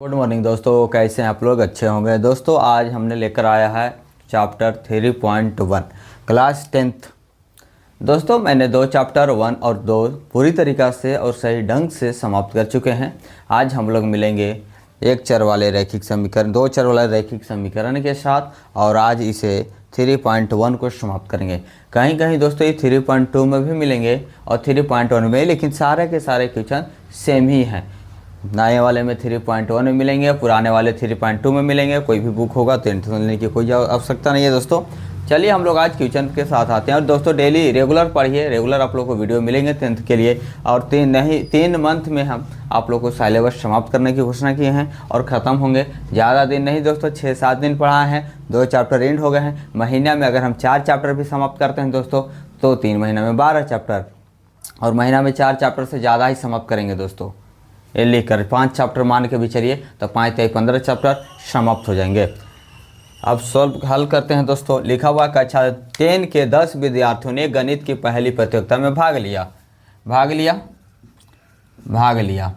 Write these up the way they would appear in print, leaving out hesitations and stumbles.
Good morning दोस्तों, कैसे हैं आप लोग? अच्छे होंगे दोस्तों। आज हमने लेकर आया है चैप्टर 3.1 क्लास 10th। दोस्तों मैंने 2 चैप्टर 1 और 2 पूरी तरीक़ा से और सही ढंग से समाप्त कर चुके हैं। आज हम लोग मिलेंगे एक चर वाले रैखिक समीकरण, 2 चर वाले रैखिक समीकरण के साथ, और आज इसे 3.1 को समाप्त करेंगे। कहीं कहीं दोस्तों ये 3.2 में भी मिलेंगे और 3.1 में, लेकिन सारे के सारे क्वेश्चन सेम ही हैं। नए वाले में 3.1 में मिलेंगे, पुराने वाले 3.2 में मिलेंगे। कोई भी बुक होगा तो टेंशन लेने की कोई आवश्यकता नहीं है दोस्तों। चलिए हम लोग आज क्वेश्चन के साथ आते हैं। और दोस्तों डेली रेगुलर पढ़िए, रेगुलर आप लोग को वीडियो मिलेंगे 10th के लिए। और 3 मंथ में हम आप लोग को सिलेबस समाप्त करने की घोषणा किए हैं और ख़त्म होंगे। ज़्यादा दिन नहीं दोस्तों, 6-7 दिन पढ़ा है, 2 चैप्टर एंड हो गए हैं। महीना में अगर हम 4 चैप्टर भी समाप्त करते हैं दोस्तों तो 3 महीना में 12 चैप्टर, और महीना में 4 चैप्टर से ज़्यादा ही समाप्त करेंगे दोस्तों। ये लिख कर 5 चैप्टर मान के भी चलिए तो 5 या 15 चैप्टर समाप्त हो जाएंगे। अब सॉल्व हल करते हैं दोस्तों। लिखा हुआ कक्षा 10 के 10 विद्यार्थियों ने गणित की पहली प्रतियोगिता में भाग लिया।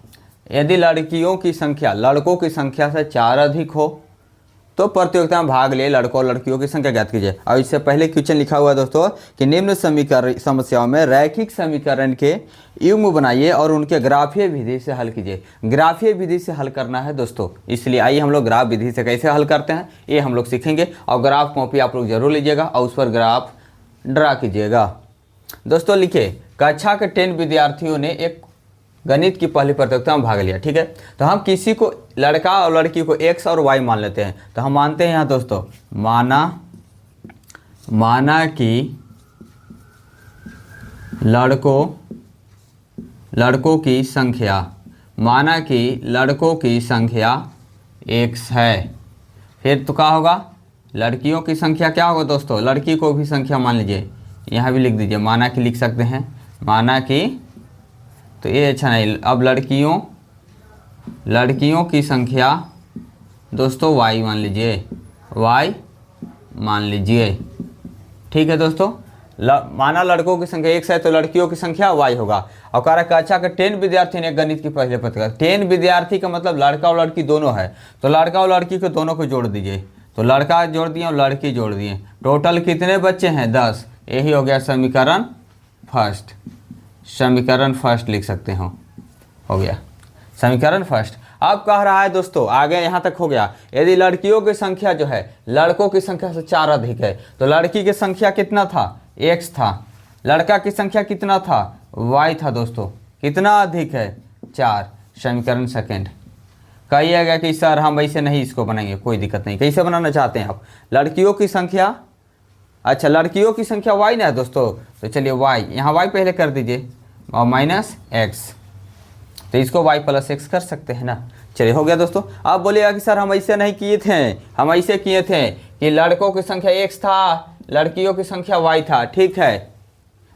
यदि लड़कियों की संख्या लड़कों की संख्या से 4 अधिक हो तो प्रतियोगिता में भाग लिए लड़कों और लड़कियों की संख्या ज्ञात कीजिए। और इससे पहले क्वेश्चन लिखा हुआ है दोस्तों कि निम्न समीकरण समस्याओं में रैखिक समीकरण के युग्म बनाइए और उनके ग्राफीय विधि से हल कीजिए। ग्राफीय विधि से हल करना है दोस्तों, इसलिए आइए हम लोग ग्राफ विधि से कैसे हल करते हैं ये हम लोग सीखेंगे। और ग्राफ कॉपी आप लोग जरूर लीजिएगा और उस पर ग्राफ ड्रा कीजिएगा। दोस्तों लिखिए, कक्षा के 10 विद्यार्थियों ने एक गणित की पहली प्रतियोगिता में भाग लिया। ठीक है, तो हम किसी को लड़का और लड़की को x और y मान लेते हैं। तो हम मानते हैं यहाँ दोस्तों माना कि लड़कों की संख्या x है। फिर तो क्या होगा, लड़कियों की संख्या क्या होगा दोस्तों, लड़की को भी संख्या मान लीजिए, यहाँ भी लिख दीजिए, माना कि लिख सकते हैं, माना कि, तो ये अच्छा नहीं। अब लड़कियों की संख्या दोस्तों y मान लीजिए। ठीक है दोस्तों, माना लड़कों की संख्या x है तो लड़कियों की संख्या y होगा। और कह रहा कक्षा के 10 विद्यार्थी ने गणित की पहले प्रतियोगिता। 10 विद्यार्थी का मतलब लड़का और लड़की दोनों है, तो लड़का और लड़की को दोनों को जोड़ दीजिए। तो लड़का जोड़ दिए और लड़की जोड़ दिए, टोटल कितने बच्चे हैं? 10। यही हो गया समीकरण फर्स्ट लिख सकते हो गया समीकरण फर्स्ट। अब कह रहा है दोस्तों, आगे यहाँ तक हो गया, यदि लड़कियों की संख्या जो है लड़कों की संख्या से 4 अधिक है तो लड़की की संख्या कितना था? x था। लड़का की संख्या कितना था? y था दोस्तों। कितना अधिक है? 4। समीकरण सेकेंड। कहिएगा कि सर हम वैसे नहीं इसको बनाएंगे, कोई दिक्कत नहीं। कैसे बनाना चाहते हैं आप? लड़कियों की संख्या, अच्छा लड़कियों की संख्या y ना है दोस्तों, तो चलिए y, यहाँ y पहले कर दीजिए और माइनस x, तो इसको y प्लस x कर सकते हैं ना। चलिए हो गया दोस्तों। अब बोलिएगा कि सर हम ऐसे नहीं किए थे, हम ऐसे किए थे कि लड़कों की संख्या x था, लड़कियों की संख्या y था। ठीक है,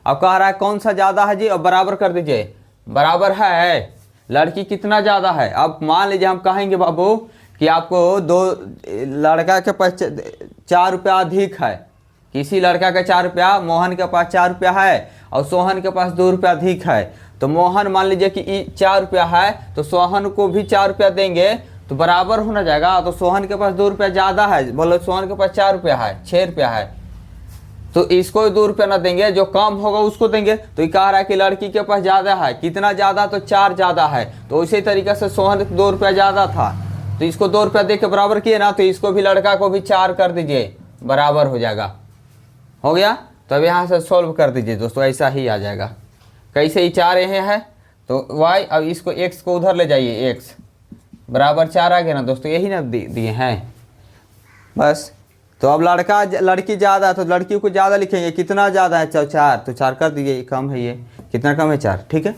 अब कह रहा है कौन सा ज़्यादा है जी, अब बराबर कर दीजिए। बराबर है, लड़की कितना ज़्यादा है? अब मान लीजिए हम कहेंगे बाबू कि आपको लड़का के पास 4 रुपया अधिक है, किसी लड़का का 4 रुपया, मोहन के पास 4 रुपया है और सोहन के पास 2 रुपया अधिक है। तो मोहन मान लीजिए कि 4 रुपया है तो सोहन को भी 4 रुपया देंगे तो बराबर होना जाएगा। तो सोहन के पास 2 रुपया ज़्यादा है, बोलो सोहन के पास 4 रुपया है, 6 रुपया है, तो इसको 2 रुपया ना देंगे, जो कम होगा उसको देंगे। तो ये कह रहा है कि लड़की के पास ज़्यादा है, कितना ज़्यादा? तो 4 ज़्यादा है। तो उसी तरीके से सोहन 2 रुपया ज़्यादा था तो इसको 2 रुपया दे के बराबर किए ना, तो इसको भी लड़का को भी 4 कर दीजिए, बराबर हो जाएगा। हो गया, तो अब यहाँ से सॉल्व कर दीजिए दोस्तों, ऐसा ही आ जाएगा। कैसे? ही 4 यहाँ है तो y, अब इसको x को उधर ले जाइए, x बराबर 4 आ गया ना दोस्तों, यही ना दिए हैं बस। तो अब लड़की ज़्यादा है तो लड़की को ज़्यादा लिखेंगे, कितना ज़्यादा है? 4, तो 4 कर दीजिए, कम है ये, कितना कम है? 4। ठीक है,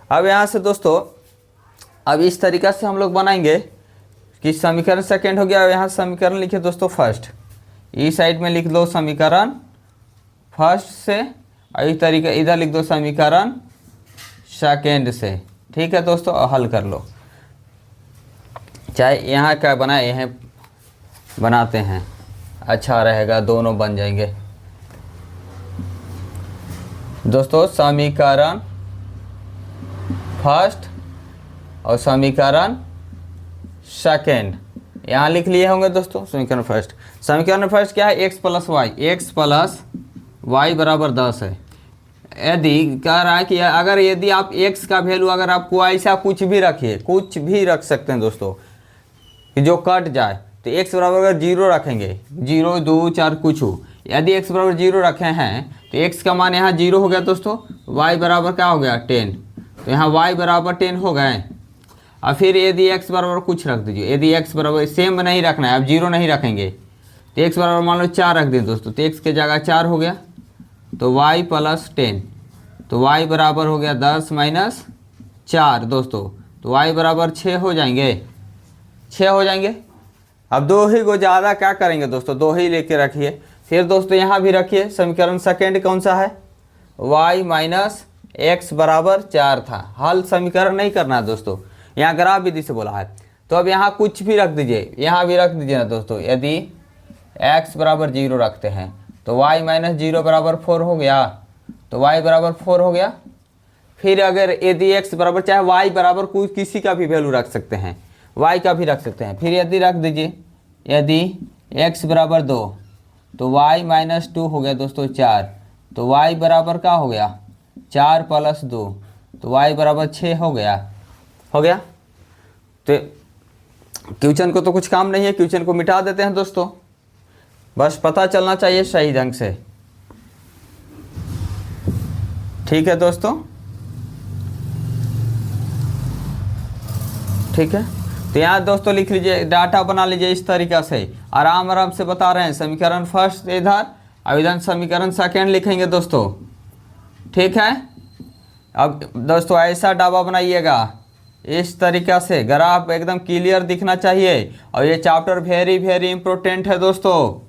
अब यहाँ से दोस्तों अब इस तरीक़ा से हम लोग बनाएंगे कि समीकरण सेकेंड हो गया। यहाँ समीकरण लिखे दोस्तों फर्स्ट, इस साइड में लिख दो समीकरण फर्स्ट से, और इस तरीके इधर लिख दो समीकरण सेकेंड से। ठीक है दोस्तों, हल कर लो। चाहे यहाँ क्या बनाए, यहाँ बनाते हैं, अच्छा रहेगा, दोनों बन जाएंगे दोस्तों। समीकरण फर्स्ट और समीकरण सेकेंड, यहाँ लिख लिए होंगे दोस्तों समीकरण फर्स्ट। समीकरण फर्स्ट क्या है, एक्स प्लस वाई बराबर 10 है। यदि कह रहा है कि अगर यदि आप x का वैल्यू अगर आपको ऐसा कुछ भी रखिए, कुछ भी रख सकते हैं दोस्तों कि जो कट जाए, तो x बराबर अगर 0 रखेंगे, 0 2 4 कुछ हो, यदि x बराबर 0 रखे हैं तो x का मान यहाँ 0 हो गया दोस्तों, y बराबर क्या हो गया 10, तो यहाँ y बराबर 10 हो गए। और फिर यदि x बराबर कुछ रख दीजिए, यदि x बराबर सेम नहीं रखना है, आप 0 नहीं रखेंगे तो x बराबर मान लो 4 रख दें दोस्तों, तो x के जगह 4 हो गया, तो y प्लस 10, तो y बराबर हो गया 10 माइनस 4 दोस्तों, तो y बराबर 6 हो जाएंगे, 6 हो जाएंगे। अब दो ही को ज़्यादा क्या करेंगे दोस्तों, दो ही लेके रखिए। फिर दोस्तों यहाँ भी रखिए, समीकरण सेकेंड कौन सा है, y माइनस एक्स बराबर 4 था। हल समीकरण नहीं करना है दोस्तों, यहाँ ग्राफ विधि से बोला है। तो अब यहाँ कुछ भी रख दीजिए, यहाँ भी रख दीजिए ना दोस्तों। यदि x बराबर 0 रखते हैं तो y माइनस 0 बराबर 4 हो गया, तो y बराबर 4 हो गया। फिर अगर यदि x बराबर, चाहे y बराबर कुछ किसी का भी वैल्यू रख सकते हैं, y का भी रख सकते हैं। फिर यदि रख दीजिए, यदि x बराबर 2 तो y माइनस 2 हो गया दोस्तों 4, तो y बराबर क्या हो गया 4 प्लस 2, तो y बराबर 6 हो गया, हो गया। तो क्वेश्चन को तो कुछ काम नहीं है, क्वेश्चन को मिटा देते हैं दोस्तों, बस पता चलना चाहिए सही ढंग से। ठीक है दोस्तों, ठीक है। तो यहाँ दोस्तों लिख लीजिए, डाटा बना लीजिए इस तरीक़ा से, आराम आराम से बता रहे हैं। समीकरण फर्स्ट इधर, अविधान समीकरण सेकेंड लिखेंगे दोस्तों, ठीक है। अब दोस्तों ऐसा डाबा बनाइएगा इस तरीक़ा से, ग्राफ एकदम क्लियर दिखना चाहिए। और ये चैप्टर वेरी वेरी इंपॉर्टेंट है दोस्तों,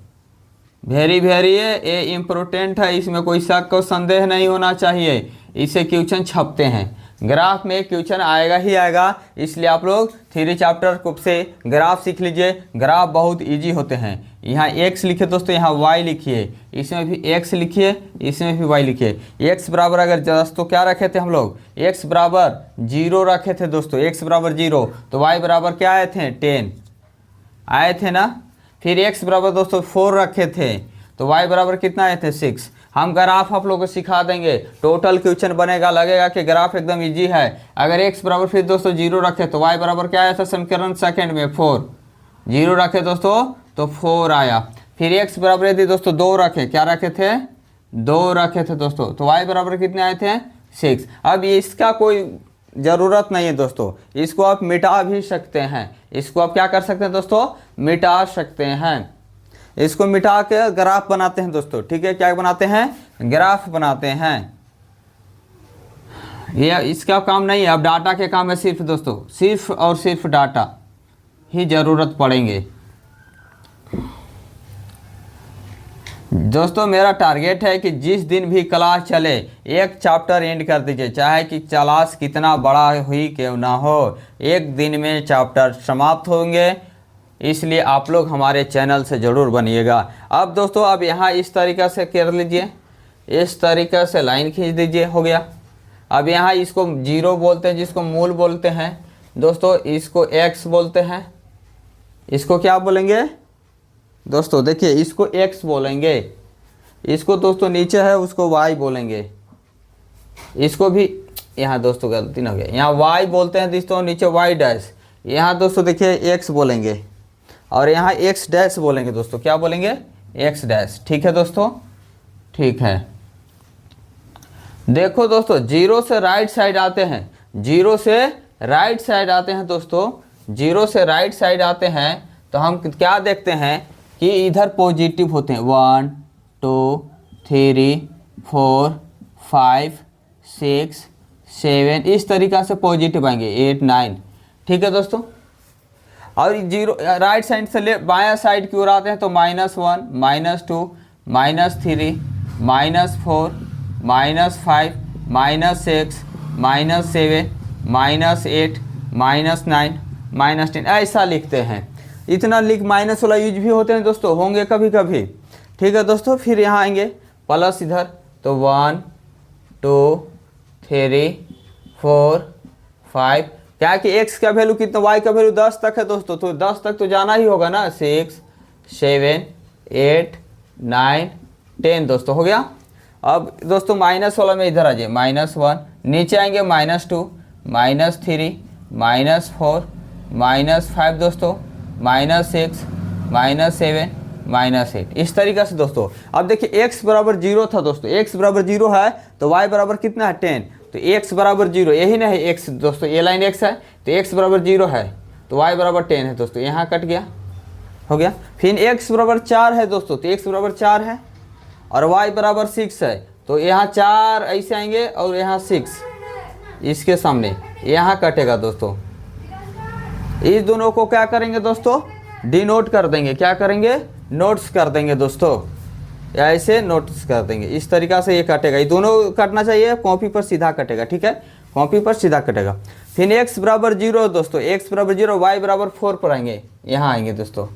वेरी वेरी ये इम्पोर्टेंट है, इसमें कोई शक और संदेह नहीं होना चाहिए। इससे क्वेश्चन छपते हैं, ग्राफ में क्वेश्चन आएगा ही आएगा, इसलिए आप लोग 3 चैप्टर को से ग्राफ सीख लीजिए। ग्राफ बहुत इजी होते हैं। यहाँ x लिखिए दोस्तों, यहाँ y लिखिए, इसमें भी x लिखिए, इसमें भी y लिखिए। x बराबर अगर दोस्तों क्या रखे थे हम लोग, x बराबर 0 रखे थे दोस्तों, x बराबर 0, तो y बराबर क्या आए थे 10 आए थे ना। फिर x बराबर दोस्तों 4 रखे थे, तो y बराबर कितना आए थे 6। हम ग्राफ आप लोगों को सिखा देंगे, टोटल क्वेश्चन बनेगा, लगेगा कि ग्राफ एकदम इजी है। अगर x बराबर फिर दोस्तों 0 रखे तो y बराबर क्या आया था समीकरण सेकेंड में 4, 0 रखे दोस्तों तो 4 आया। फिर x बराबर यदि दोस्तों 2 रखे, क्या रखे थे 2 रखे थे दोस्तों, तो y बराबर कितने आए थे 6। अब इसका कोई ज़रूरत नहीं है दोस्तों, इसको आप मिटा भी सकते हैं, इसको आप क्या कर सकते हैं दोस्तों, मिटा सकते हैं। इसको मिटा के ग्राफ बनाते हैं दोस्तों, ठीक है। क्या बनाते हैं, ग्राफ बनाते हैं। ये इसका काम नहीं है, अब डाटा के काम है सिर्फ दोस्तों, सिर्फ और सिर्फ डाटा ही ज़रूरत पड़ेंगे दोस्तों। मेरा टारगेट है कि जिस दिन भी क्लास चले एक चैप्टर एंड कर दीजिए, चाहे कि क्लास कितना बड़ा हुई क्यों ना हो, एक दिन में चैप्टर समाप्त होंगे। इसलिए आप लोग हमारे चैनल से ज़रूर बनिएगा। अब दोस्तों अब यहाँ इस तरीक़ा से कर लीजिए, इस तरीक़े से लाइन खींच दीजिए, हो गया। अब यहाँ इसको 0 बोलते हैं, जिसको मूल बोलते हैं दोस्तों, इसको x बोलते हैं। इसको क्या बोलेंगे दोस्तों, देखिए इसको x बोलेंगे, इसको दोस्तों नीचे है उसको y बोलेंगे, इसको भी यहाँ दोस्तों गलती ना हो गया, यहाँ y बोलते हैं दोस्तों, नीचे y डैश, यहाँ दोस्तों देखिए x बोलेंगे, और यहाँ x डैश बोलेंगे दोस्तों, क्या बोलेंगे x डैश। ठीक है दोस्तों, ठीक है। देखो दोस्तों 0 से राइट साइड आते हैं, 0 से राइट साइड आते हैं दोस्तों, 0 से राइट साइड आते हैं तो हम क्या देखते हैं कि इधर पॉजिटिव होते हैं, 1 2 3 4 5 6 7, इस तरीक़ा से पॉजिटिव आएंगे, 8 9। ठीक है दोस्तों। और 0 राइट साइड से ले बायां साइड की ओर आते हैं तो -1 -2 -3 -4 -5 -6 -7 -8 -9 -10 ऐसा लिखते हैं। इतना लिख माइनस वाला यूज भी होते हैं दोस्तों, होंगे कभी कभी। ठीक है दोस्तों। फिर यहाँ आएंगे प्लस इधर, तो 1 2 3 4 5 क्या है कि x का वैल्यू कितना, y का वैल्यू 10 तक है दोस्तों, तो 10 तक तो जाना ही होगा ना, 6 7 8 9 10 दोस्तों, हो गया। अब दोस्तों माइनस वाला में इधर आ जाइए, -1, नीचे आएंगे -2 -3 -4 -5 दोस्तों, -6 -7 -8, इस तरीके से दोस्तों। अब देखिए x बराबर 0 था दोस्तों, x बराबर 0 है तो y बराबर कितना है 10, तो x बराबर 0 यही ना है x दोस्तों, ये लाइन x है तो x बराबर 0 है तो y बराबर 10 है दोस्तों, यहाँ कट गया, हो गया। फिर x बराबर 4 है दोस्तों, तो x बराबर 4 है और y बराबर 6 है, तो यहाँ 4 ऐसे आएंगे और यहाँ 6 इसके सामने, यहाँ कटेगा दोस्तों। इस दोनों को क्या करेंगे दोस्तों, डिनोट कर देंगे, क्या करेंगे, नोट्स कर देंगे दोस्तों, या ऐसे नोट्स कर देंगे, इस तरीक़ा से ये कटेगा। ये दोनों कटना चाहिए, कॉपी पर सीधा कटेगा, ठीक है, कॉपी पर सीधा कटेगा। फिर x बराबर 0 दोस्तों, x बराबर 0, y बराबर 4 पर आएंगे, यहाँ आएंगे दोस्तों,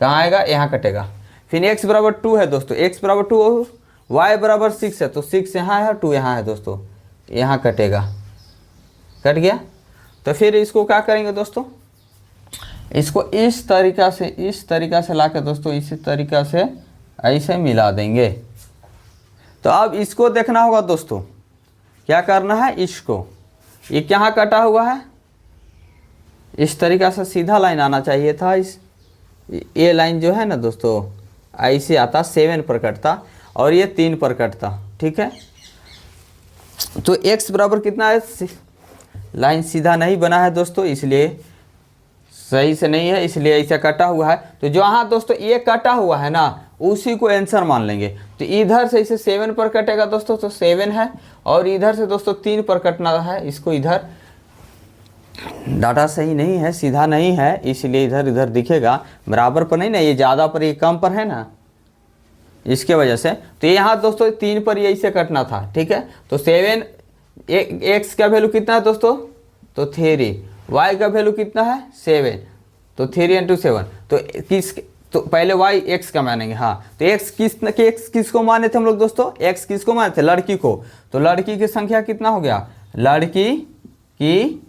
कहाँ आएगा, यहाँ कटेगा। फिर x बराबर 2 है दोस्तों, x बराबर 2, y बराबर 6 है, तो 6 यहाँ है, 2 यहाँ है दोस्तों, यहाँ कटेगा, कट गया। तो फिर इसको क्या करेंगे दोस्तों, इसको इस तरीक़ा से ला के दोस्तों, इसी तरीक़ा से ऐसे मिला देंगे। तो अब इसको देखना होगा दोस्तों, क्या करना है, इसको, ये कहाँ कटा हुआ है, इस तरीक़ा से सीधा लाइन आना चाहिए था, इस ये लाइन जो है ना दोस्तों ऐसे आता, 7 पर कटता और ये 3 पर कटता, ठीक है। तो x बराबर कितना है, लाइन सीधा नहीं बना है दोस्तों, इसलिए सही से नहीं है, इसलिए ऐसा कटा हुआ है। तो जहाँ दोस्तों ये कटा हुआ है ना, उसी को आंसर मान लेंगे। तो इधर से इसे 7 पर कटेगा दोस्तों, तो 7 है, और इधर से दोस्तों 3 पर कटना है, इसको इधर डाटा सही नहीं है, सीधा नहीं है, इसलिए इधर इधर दिखेगा, बराबर पर नहीं ना, ये ज़्यादा पर, ये कम पर है ना, इसके वजह से। तो यहाँ दोस्तों 3 पर ये इसे कटना था, ठीक है। तो 7, x का वैल्यू कितना है दोस्तों, तो 3, y का वैल्यू कितना है 7, तो 3 × 7, तो पहले y x का मानेंगे, हाँ। तो x किसको माने थे हम लोग दोस्तों, x किसको माने थे, लड़की को। तो लड़की की संख्या कितना हो गया, लड़की की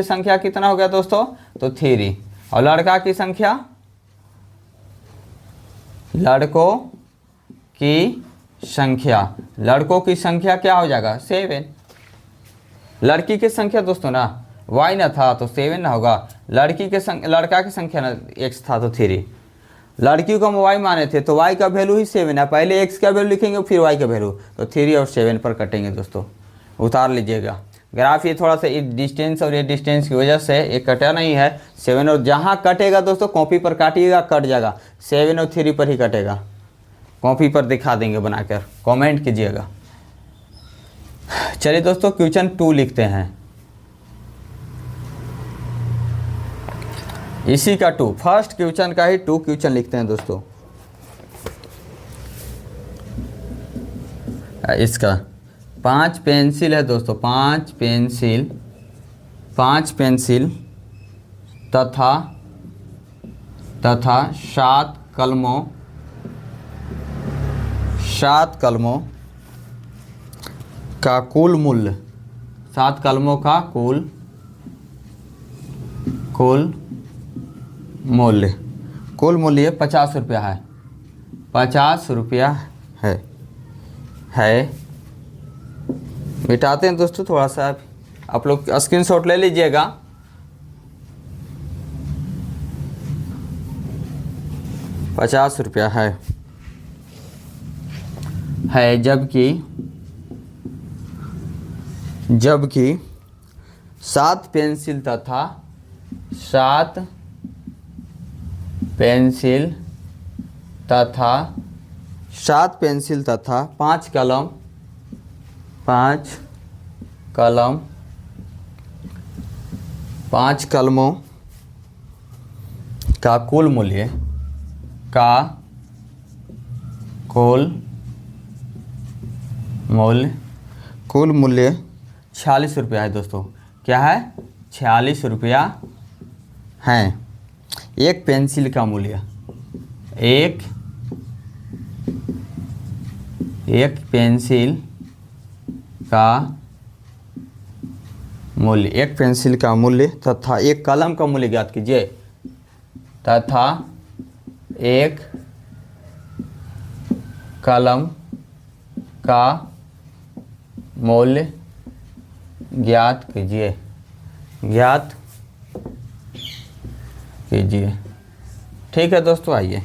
संख्या कितना हो गया दोस्तों, तो 3, और लड़का की संख्या, लड़कों की संख्या क्या हो जाएगा, 7। लड़की की संख्या दोस्तों ना y ना था तो 7 ना होगा, लड़का की संख्या ना x था तो 3। लड़की को हम y माने थे तो y का वैल्यू ही 7 है, पहले x का वैल्यू लिखेंगे फिर y का वैल्यू, तो 3 और 7 पर कटेंगे दोस्तों, उतार लीजिएगा ग्राफ। ये थोड़ा सा डिस्टेंस और ये डिस्टेंस की वजह से ये कटा नहीं है 7, और जहाँ कटेगा दोस्तों कॉपी पर काटिएगा, कट जाएगा, 7 और 3 पर ही कटेगा, कॉपी पर दिखा देंगे बनाकर, कमेंट कीजिएगा। चलिए दोस्तों क्वेश्चन 2 लिखते हैं, इसी का 2, फर्स्ट क्वेश्चन का ही 2 क्वेश्चन लिखते हैं दोस्तों। इसका 5 पेंसिल है दोस्तों, 5 पेंसिल तथा 7 कलमों का कुल मूल्य, 7 कलमों का कुल मूल्य 50 रुपया है, 50 रुपया है। मिटाते हैं दोस्तों, थोड़ा सा आप लोग स्क्रीनशॉट ले लीजिएगा। ₹50 है, जबकि 7 पेंसिल तथा 5 कलमों का कुल मूल्य ₹46 है दोस्तों। क्या है, 46 रुपया है। एक पेंसिल का मूल्य, एक पेंसिल का मूल्य, एक पेंसिल का मूल्य तथा एक कलम का मूल्य ज्ञात कीजिए, तथा एक कलम का मूल्य ज्ञात कीजिए, ज्ञात कीजिए। ठीक है दोस्तों, आइए,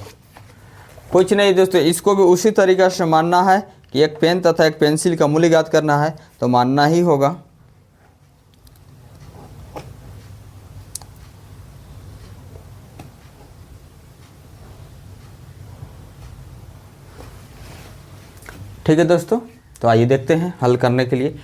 कुछ नहीं दोस्तों, इसको भी उसी तरीक़ा से मानना है कि एक पेन तथा एक पेंसिल का मूल्य ज्ञात करना है, तो मानना ही होगा। ठीक है दोस्तों, तो आइए देखते हैं हल करने के लिए।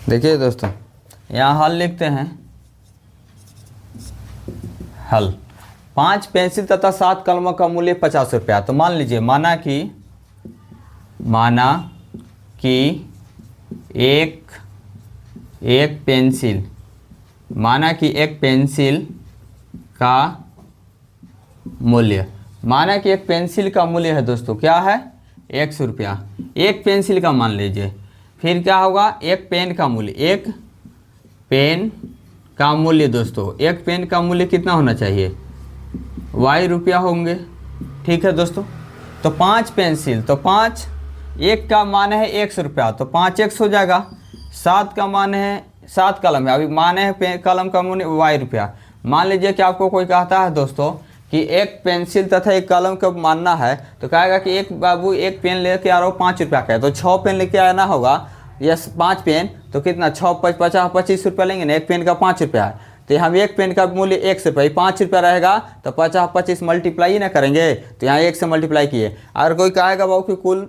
देखिए दोस्तों, यहाँ हल लिखते हैं। हल, 5 पेंसिल तथा 7 कलमों का मूल्य 50 रुपया। तो मान लीजिए, माना कि एक पेंसिल, माना कि एक पेंसिल का मूल्य, माना कि एक पेंसिल का मूल्य है दोस्तों, क्या है, 100 रुपया। एक पेंसिल का मान लीजिए, फिर क्या होगा, एक पेन का मूल्य, एक पेन का मूल्य दोस्तों, एक पेन का मूल्य कितना होना चाहिए, y रुपया होंगे। ठीक है दोस्तों, तो 5 पेंसिल, तो 5, एक का मान है 100 रुपया, तो 5 100 हो जाएगा। 7 का मान है, 7 कलम है, अभी मान है कलम का मूल्य y रुपया। मान लीजिए कि आपको कोई कहता है दोस्तों कि एक पेंसिल तथा एक कलम का मानना है, तो कहेगा कि एक बाबू एक पेन लेके आ रहा हो 5 रुपया का है, तो 6 पेन लेके आना होगा, यस 5 पेन, तो कितना, 6 50 25 रुपया लेंगे ना, एक पेन का 5 रुपया है, तो यहाँ एक पेन का मूल्य 100 रुपया, 5 रुपया रहेगा, तो 50 25 मल्टीप्लाई ही ना करेंगे, तो यहाँ 1 से मल्टीप्लाई किए। अगर कोई कहेगा बाबू कि कुल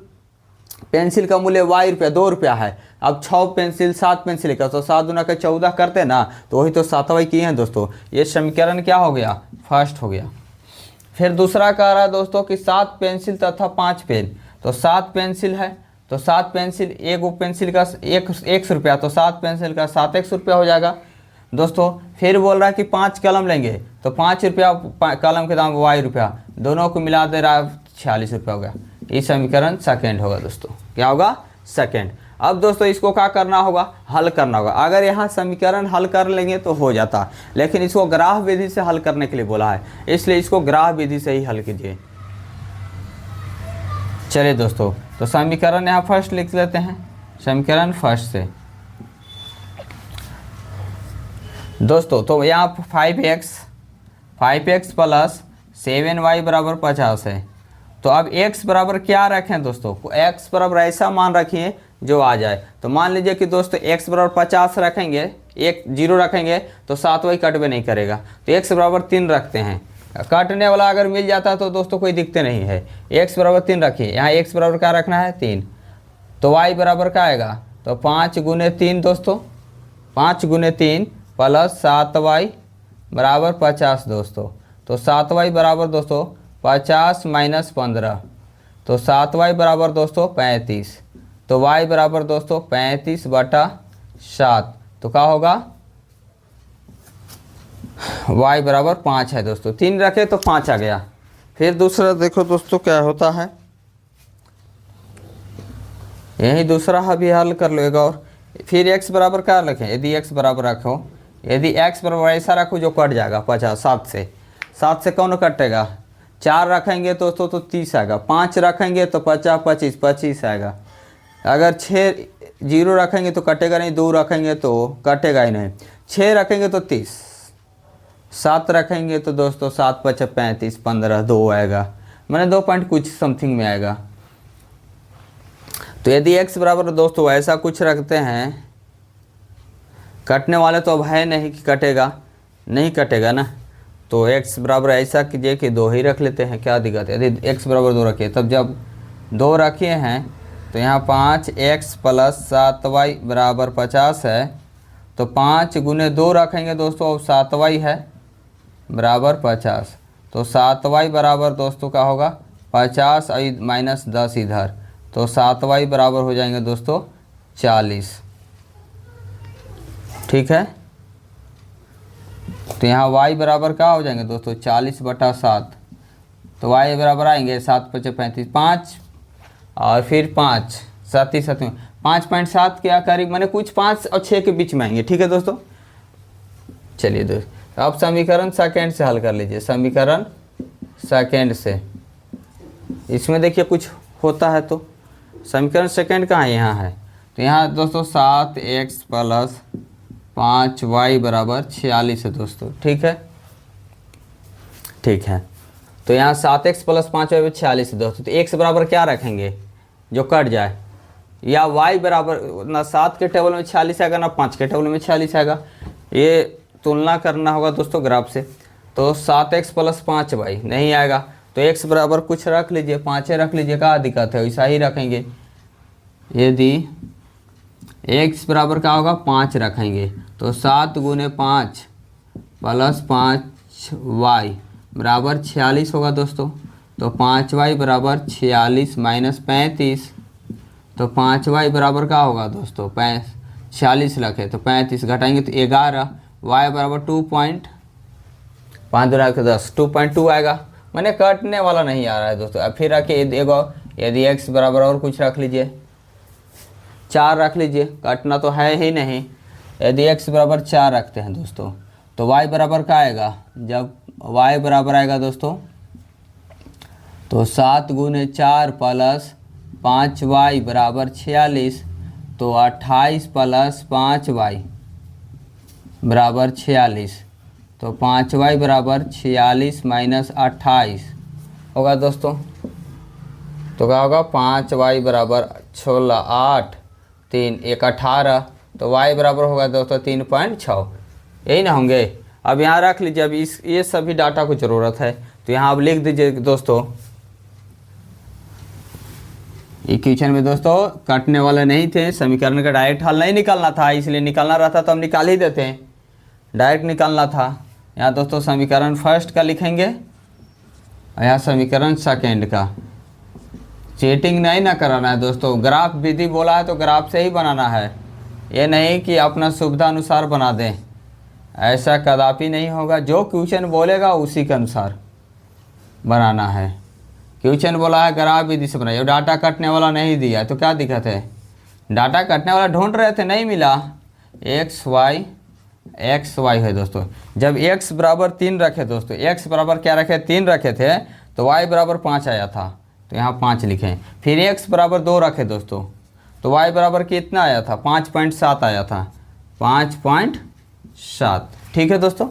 पेंसिल का मूल्य y रुपया 2 रुपया है, अब 6 पेंसिल 7 पेंसिल का, तो 7 दूना का 14 करते ना, तो वही तो 7वां किए हैं दोस्तों। ये समीकरण क्या हो गया, फर्स्ट हो गया। फिर दूसरा कह रहा है दोस्तों कि 7 पेंसिल तथा 5 पेन, तो 7 पेंसिल है, तो 7 पेंसिल, एक वो पेंसिल का 100 रुपया, तो 7 पेंसिल का 7 100 रुपया हो जाएगा दोस्तों। फिर बोल रहा है कि 5 कलम लेंगे, तो 5 रुपया कलम के दाम y रुपया, दोनों को मिला दे रहा है 46 रुपया हो गया। ये समीकरण सेकेंड होगा दोस्तों, क्या होगा, सेकेंड। अब दोस्तों इसको क्या करना होगा, हल करना होगा। अगर यहाँ समीकरण हल कर लेंगे तो हो जाता, लेकिन इसको ग्राफ विधि से हल करने के लिए बोला है, इसलिए इसको ग्राफ विधि से ही हल कीजिए। चलिए दोस्तों, तो समीकरण यहाँ फर्स्ट लिख लेते हैं, समीकरण फर्स्ट से दोस्तों, तो यहाँ 5x प्लस 7y बराबर 50 है। तो अब x बराबर क्या रखें दोस्तों, x बराबर ऐसा मान रखिए जो आ जाए। तो मान लीजिए कि दोस्तों x बराबर 50 रखेंगे, एक 0 रखेंगे तो 7y कट भी नहीं करेगा, तो x बराबर 3 रखते हैं। काटने वाला अगर मिल जाता तो दोस्तों कोई दिक्कत नहीं है, x बराबर 3 रखिए। यहाँ x बराबर क्या रखना है, 3, तो y बराबर क्या आएगा, तो 5 गुने 3 दोस्तों, 5 गुने 3 प्लस 7y बराबर 50 दोस्तों। तो 7y बराबर दोस्तों 50 माइनस 15, तो 7y बराबर दोस्तों 35, तो y बराबर दोस्तों 35/7, तो क्या होगा, y बराबर 5 है दोस्तों। 3 रखे तो 5 आ गया। फिर दूसरा देखो दोस्तों क्या होता है, यही दूसरा भी हल कर लो एक और। फिर x बराबर क्या रखें, यदि x बराबर रखो, यदि x बराबर ऐसा रखो जो कट जाएगा 50, 7 से कौन कटेगा, 4 रखेंगे तो 30 आएगा, 5 रखेंगे तो 50 25 आएगा। अगर 6 0 रखेंगे तो कटेगा नहीं, 2 रखेंगे तो कटेगा ही नहीं, 6 रखेंगे तो 30, 7 रखेंगे तो दोस्तों 7 5 35 15 2 आएगा, मैंने 2 पॉइंट कुछ समथिंग में आएगा। तो यदि x बराबर दोस्तों ऐसा कुछ रखते हैं, कटने वाले तो अब है नहीं कि कटेगा, नहीं कटेगा ना, तो x बराबर ऐसा कीजिए कि 2 ही रख लेते हैं, क्या दिक्कत है। यदि x बराबर 2 रखिए, तब जब 2 रखे हैं तो यहाँ 5x प्लस 7y बराबर 50 है, तो 5 गुने 2 रखेंगे दोस्तों, अब 7y है बराबर 50, तो 7y बराबर दोस्तों क्या होगा 50 माइनस 10 इधर, तो 7y बराबर हो जाएंगे दोस्तों 40। ठीक है, तो यहाँ y बराबर क्या हो जाएंगे दोस्तों 40/7। तो y बराबर आएंगे 7 × 5 = 35, 5 और फिर 5 7 ही 7 में 5.7 के करीब, मैंने कुछ 5 और 6 के बीच में आएंगे। ठीक है दोस्तों, चलिए दोस्तों अब समीकरण सेकेंड से हल कर लीजिए। समीकरण सेकेंड से इसमें देखिए कुछ होता है, तो समीकरण सेकेंड कहाँ है, यहाँ है। तो यहाँ दोस्तों 7x + 5y = 46 है दोस्तों। ठीक है, ठीक है। तो यहाँ 7x + 5y = 46 है दोस्तों। तो x बराबर क्या रखेंगे जो कट जाए, या y बराबर ना 7 के टेबल में 46 आएगा ना 5 के टेबल में 46 आएगा, ये तुलना करना होगा दोस्तों ग्राफ से। तो 7x + 5y नहीं आएगा, तो x बराबर कुछ रख लीजिए, 5 रख लीजिए, क्या दिक्कत है, वैसा ही रखेंगे। यदि x बराबर क्या होगा 5 रखेंगे, तो 7 × 5 + 5y = 46 होगा दोस्तों। तो 5y = 46 - 35, तो 5y बराबर क्या होगा दोस्तों 46 रखे तो 35 घटाएंगे तो 11, y बराबर 2.2 आएगा। मैंने कटने वाला नहीं आ रहा है दोस्तों। अब फिर रखिए यदि x बराबर और कुछ रख लीजिए, 4 रख लीजिए, कटना तो है ही नहीं। यदि x बराबर 4 रखते हैं दोस्तों, तो y बराबर क्या आएगा, जब y बराबर आएगा दोस्तों तो 7 × 4 + 5y = 46, तो 28 + 5y = 46, तो 5y = 46 - 28 होगा दोस्तों। तो क्या होगा 5y = 16, 8, 3, 1 18, तो y बराबर होगा दोस्तों 3.6, यही ना होंगे। अब यहाँ रख लीजिए, अब ये सभी डाटा को ज़रूरत है, तो यहाँ अब लिख दीजिए दोस्तों। इक्वेशन में दोस्तों कटने वाले नहीं थे, समीकरण का डायरेक्ट हल नहीं निकालना था, इसलिए निकालना रहता तो हम निकाल ही देते हैं, डायरेक्ट निकालना था। यहाँ दोस्तों समीकरण फर्स्ट का लिखेंगे और यहाँ समीकरण सेकेंड का। चीटिंग नहीं ना कराना है दोस्तों, ग्राफ विधि बोला है तो ग्राफ से ही बनाना है, ये नहीं कि अपना सुविधा अनुसार बना दें, ऐसा कदापि नहीं होगा। जो क्वेश्चन बोलेगा उसी के अनुसार बनाना है। क्वेश्चन बोला है ग्राफ विधि से बनाइए, डाटा कटने वाला नहीं दिया तो क्या दिक्कत है, डाटा कटने वाला ढूंढ रहे थे नहीं मिला। एक्स वाई है दोस्तों। जब x बराबर 3 रखे दोस्तों, x बराबर क्या रखे 3 रखे थे, तो y बराबर 5 आया था, तो यहाँ 5 लिखें। फिर x बराबर 2 रखे दोस्तों, तो y बराबर कितना आया था 5.7 आया था, 5.7। ठीक है दोस्तों।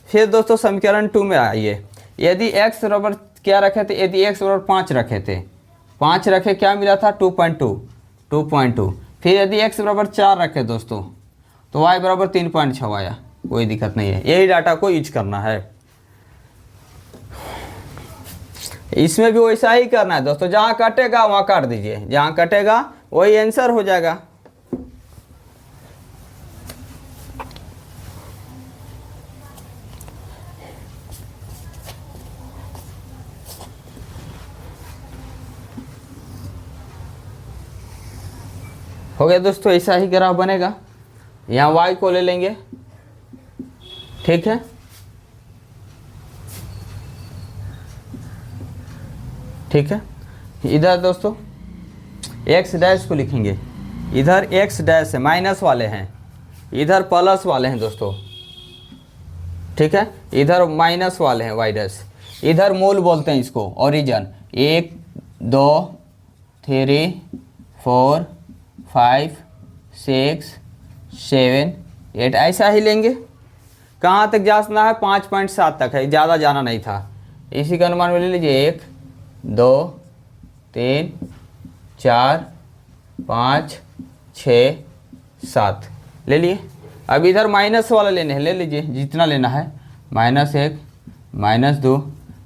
फिर दोस्तों समीकरण 2 में आइए। यदि x बराबर क्या रखे थे, यदि x बराबर 5 रखे थे, 5 रखे क्या मिला था 2.2। फिर यदि x बराबर 4 रखे दोस्तों, तो y बराबर 3.6 आया, कोई दिक्कत नहीं है, यही डाटा को यूज करना है। इसमें भी वैसा ही करना है दोस्तों, जहाँ कटेगा वहाँ काट दीजिए, जहाँ कटेगा वही आंसर हो जाएगा। हो गया दोस्तों, ऐसा ही ग्राफ बनेगा। यहाँ y को ले लेंगे, ठीक है। ठीक है, इधर दोस्तों x डैश को लिखेंगे, इधर x डैश है, माइनस वाले हैं, इधर प्लस वाले हैं दोस्तों, ठीक है। इधर माइनस वाले हैं y डैश, इधर मूल बोलते हैं इसको, ओरिजिन। 1 2 3 4 5 6 7 8 ऐसा ही लेंगे। कहाँ तक जाना है 5.7 तक है, ज़्यादा जाना नहीं था, इसी का अनुमान में ले लीजिए। 1 2 3 4 5 6 7 ले लिए। अब इधर माइनस वाला लेने हैं, ले लीजिए जितना लेना है, -1 -2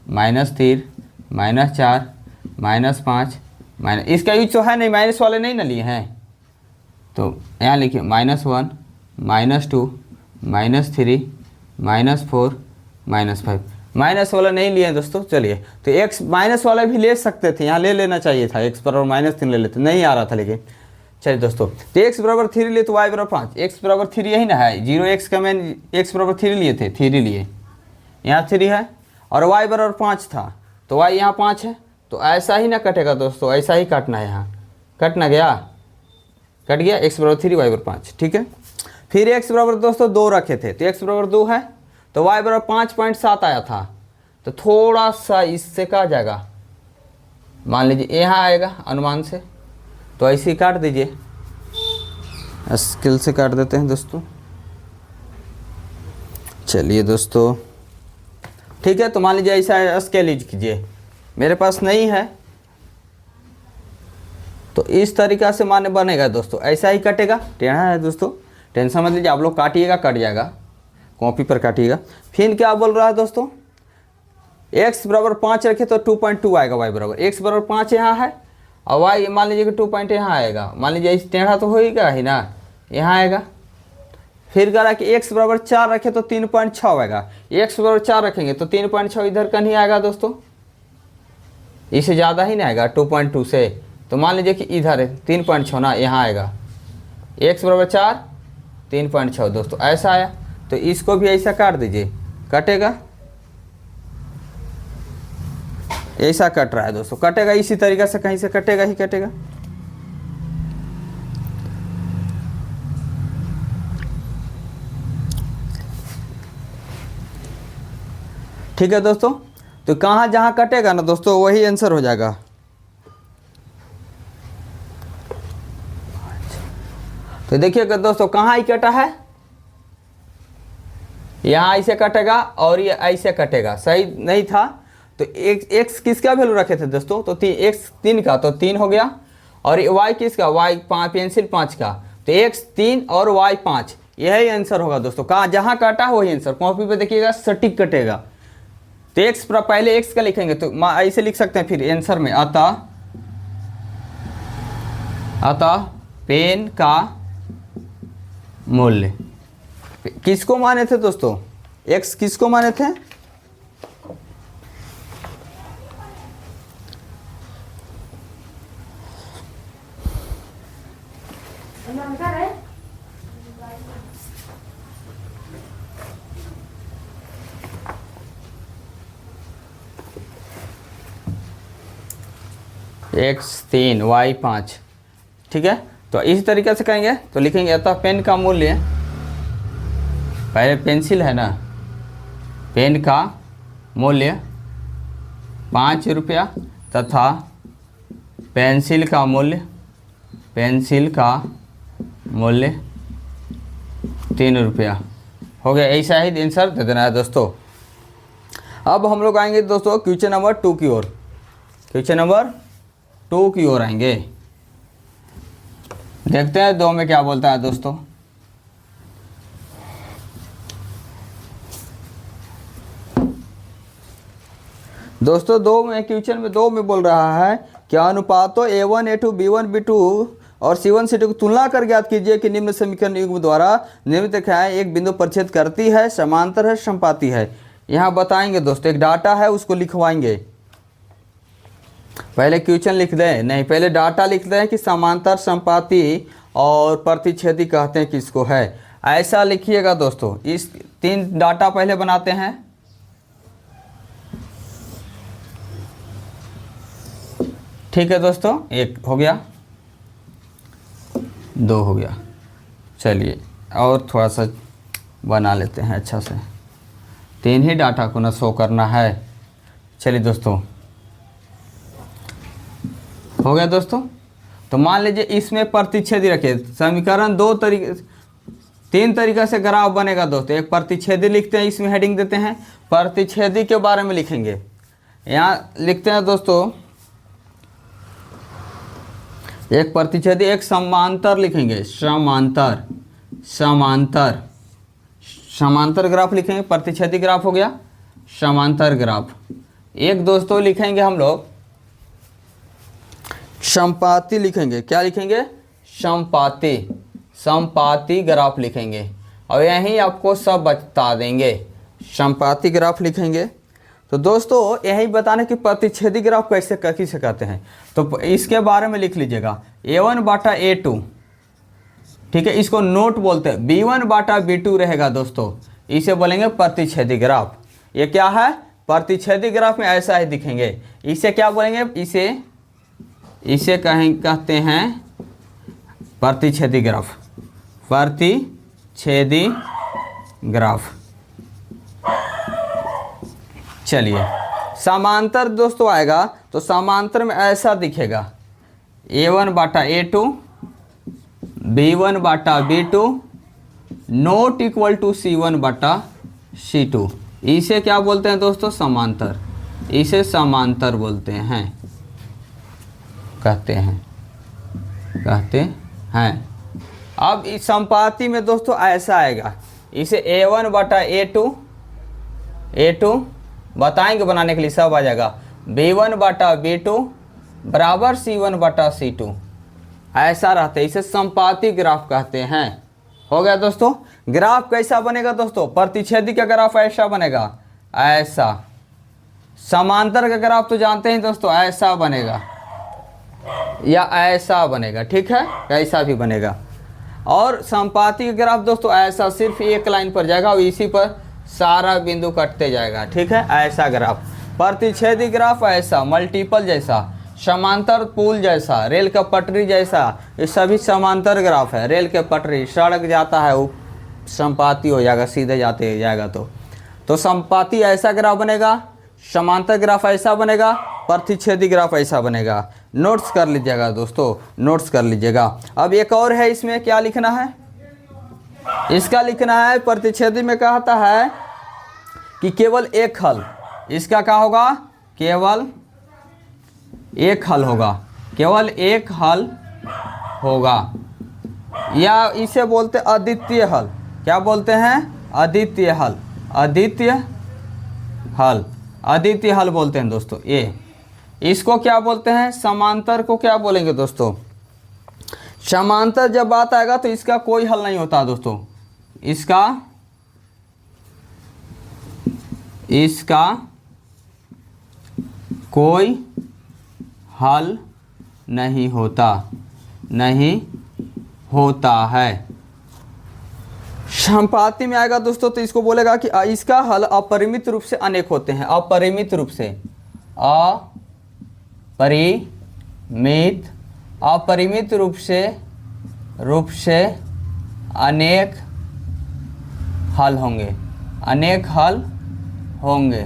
-3 -4 -5 इसका यूज तो है नहीं, माइनस वाले नहीं ना लिए हैं, तो यहाँ लिखिए -1 -2 -3 -4 -5। माइनस वाला नहीं लिए दोस्तों। चलिए, तो x माइनस वाला भी ले सकते थे, यहाँ ले लेना चाहिए था, x पर और -3 ले लेते, नहीं आ रहा था लेकिन। चलिए दोस्तों, तो x बराबर 3 लिए तो y बराबर 5, x बराबर 3 यही ना है, 0x का मैंने x बराबर 3 लिए थे, 3 लिए, यहाँ 3 है और y बराबर 5 था तो y यहाँ 5 है, तो ऐसा ही ना कटेगा दोस्तों, ऐसा ही काटना है, यहाँ कट ना गया, कट गया, x बराबर 3 y बराबर 5, ठीक है। फिर x बराबर दोस्तों 2 रखे थे तो x बराबर 2 है तो y बराबर 5.7 आया था, तो थोड़ा सा इससे कहा जाएगा, मान लीजिए यहाँ आएगा अनुमान से, तो ऐसे ही काट दीजिए, स्केल से काट देते हैं दोस्तों। चलिए दोस्तों ठीक है, तो मान लीजिए ऐसा स्केल यूज कीजिए, मेरे पास नहीं है तो इस तरीक़ा से माने बनेगा दोस्तों, ऐसा ही कटेगा, टेढ़ा है दोस्तों, टेंशन मत लीजिए, आप लोग काटिएगा कट जाएगा, कॉपी पर काटिएगा। फिर क्या बोल रहा है दोस्तों, x बराबर 5 रखे तो 2.2 आएगा, y बराबर, x बराबर 5 यहाँ है और y मान लीजिए कि 2 पॉइंट यहाँ आएगा, मान लीजिए इस टेढ़ा तो होएगा ही ना, यहाँ आएगा। फिर कह रहा है कि x बराबर 4 रखे तो 3.6 आएगा, x बराबर 4 रखेंगे तो 3.6 इधर का नहीं आएगा दोस्तों, इससे ज़्यादा ही नहीं आएगा 2.2 से, तो मान लीजिए कि इधर है 3.6 ना, यहाँ आएगा x बराबर 4 3.6 दोस्तों, ऐसा आया, तो इसको भी ऐसा काट दीजिए, कटेगा, ऐसा कट रहा है दोस्तों, कटेगा इसी तरीक़े से, कहीं से कटेगा ही कटेगा। ठीक है दोस्तों, तो कहाँ जहाँ कटेगा ना दोस्तों वही आंसर हो जाएगा। तो देखिएगा दोस्तों कहाँ ही कटा है, यहाँ ऐसे कटेगा और ये ऐसे कटेगा, सही नहीं था, तो x किसका वैल्यू रखे थे दोस्तों, तो x 3 का तो 3 हो गया, और y किसका, y 5 पेंसिल 5 का, तो x 3 और y 5, यही आंसर होगा दोस्तों, कहाँ जहाँ काटा वही आंसर, कॉपी पे देखिएगा सटीक कटेगा। तो x पहले x का लिखेंगे तो ऐसे लिख सकते हैं फिर आंसर में, अतः पेन का मूल्य, किसको माने थे दोस्तों, x किसको माने थे, x 3 y 5, ठीक है। तो इस तरीके से कहेंगे तो लिखेंगे अतः पेन का मूल्य, पहले पेंसिल है ना, पेन का मूल्य 5 रुपया तथा पेंसिल का मूल्य 3 रुपया, हो गया, ऐसा ही आंसर दे देना है दोस्तों। अब हम लोग आएंगे दोस्तों क्वेश्चन नंबर 2 की ओर, क्वेश्चन नंबर 2 की ओर आएंगे, देखते हैं 2 में क्या बोलता है दोस्तों। दोस्तों 2 में क्वेश्चन में 2 में बोल रहा है कि अनुपातों A1 A2 B1 B2 और C1 C2 की तुलना कर ज्ञात कीजिए कि निम्न समीकरण युग्म द्वारा निर्मित रेखाएं एक बिंदु पर छेद करती है, समांतर है, समपाती है। यहाँ बताएंगे दोस्तों, एक डाटा है उसको लिखवाएंगे, पहले क्वेश्चन लिख दें, नहीं पहले डाटा लिख दें कि समांतर, समपाती और प्रतिच्छेदी कहते हैं किसको है, ऐसा लिखिएगा दोस्तों। इस 3 डाटा पहले बनाते हैं, ठीक है दोस्तों, 1 हो गया, 2 हो गया, चलिए और थोड़ा सा बना लेते हैं अच्छा से, 3 ही डाटा को ना शो करना है। चलिए दोस्तों हो गया दोस्तों, तो मान लीजिए इसमें प्रतिच्छेदी रखिए, समीकरण 3 तरीक़े से ग्राफ बनेगा दोस्तों। एक प्रतिच्छेदी लिखते हैं, इसमें हेडिंग देते हैं, प्रतिच्छेदी के बारे में लिखेंगे, यहाँ लिखते हैं दोस्तों एक प्रतिच्छेदी, एक समांतर लिखेंगे, समांतर ग्राफ लिखेंगे, प्रतिच्छेदी ग्राफ हो गया, समांतर ग्राफ। एक दोस्तों लिखेंगे हम लोग समपाती लिखेंगे, क्या लिखेंगे, समपाती ग्राफ लिखेंगे, और यहीं आपको सब बता देंगे, समपाती ग्राफ लिखेंगे। तो दोस्तों यही बताने कि प्रतिच्छेदी ग्राफ कैसे कहते हैं, तो इसके बारे में लिख लीजिएगा A1/A2 ठीक है, इसको नोट बोलते हैं। B1/B2 रहेगा दोस्तों, इसे बोलेंगे प्रतिच्छेदी ग्राफ। ये क्या है, प्रतिच्छेदी ग्राफ में ऐसा ही दिखेंगे। इसे क्या बोलेंगे, इसे कहते हैं प्रतिच्छेदी ग्राफ, प्रतिच्छेदी ग्राफ। चलिए समांतर दोस्तों आएगा तो समांतर में ऐसा दिखेगा, A1/A2 B1/B2 not equal to C1/C2। इसे क्या बोलते हैं दोस्तों, समांतर। इसे समांतर बोलते हैं, कहते हैं। अब इस संपाती में दोस्तों ऐसा आएगा, इसे A1/A2 बताएंगे बनाने के लिए, सब आ जाएगा। B1/B2 बराबर C1/C2 ऐसा रहता है, इसे संपाती ग्राफ कहते हैं। हो गया दोस्तों। ग्राफ कैसा बनेगा दोस्तों, प्रतिच्छेदी का ग्राफ ऐसा बनेगा, ऐसा। समांतर का ग्राफ तो जानते हैं दोस्तों, ऐसा बनेगा या ऐसा बनेगा, ठीक है, ऐसा भी बनेगा। और संपाती का ग्राफ दोस्तों ऐसा, सिर्फ एक लाइन पर जाएगा और इसी पर सारा बिंदु कटते जाएगा, ठीक है, ऐसा ग्राफ। प्रतिच्छेदी ग्राफ ऐसा, मल्टीपल जैसा, समांतर पुल जैसा, रेल का पटरी जैसा, ये सभी समांतर ग्राफ है। रेल के पटरी, सड़क जाता है वो संपाती हो जाएगा, सीधे जाते जाएगा तो संपाती ऐसा ग्राफ बनेगा, समांतर ग्राफ ऐसा बनेगा, प्रतिच्छेदी ग्राफ ऐसा बनेगा। नोट्स कर लीजिएगा दोस्तों, नोट्स कर लीजिएगा। अब एक और है, इसमें क्या लिखना है, इसका लिखना है, प्रतिच्छेदी में कहता है कि केवल एक हल, इसका क्या होगा, केवल एक हल होगा, केवल एक हल होगा, या इसे बोलते हैं अद्वितीय हल। क्या बोलते हैं, अद्वितीय हल, अद्वितीय हल, अद्वितीय हल बोलते हैं दोस्तों। ये इसको क्या बोलते हैं, समांतर को क्या बोलेंगे दोस्तों, समांतर जब बात आएगा तो इसका कोई हल नहीं होता दोस्तों, इसका कोई हल नहीं होता है। संपाती में आएगा दोस्तों तो इसको बोलेगा कि इसका हल अपरिमित रूप से अनेक होते हैं, अपरिमित रूप से, अपरिमित रूप से अनेक हल होंगे, अनेक हल होंगे।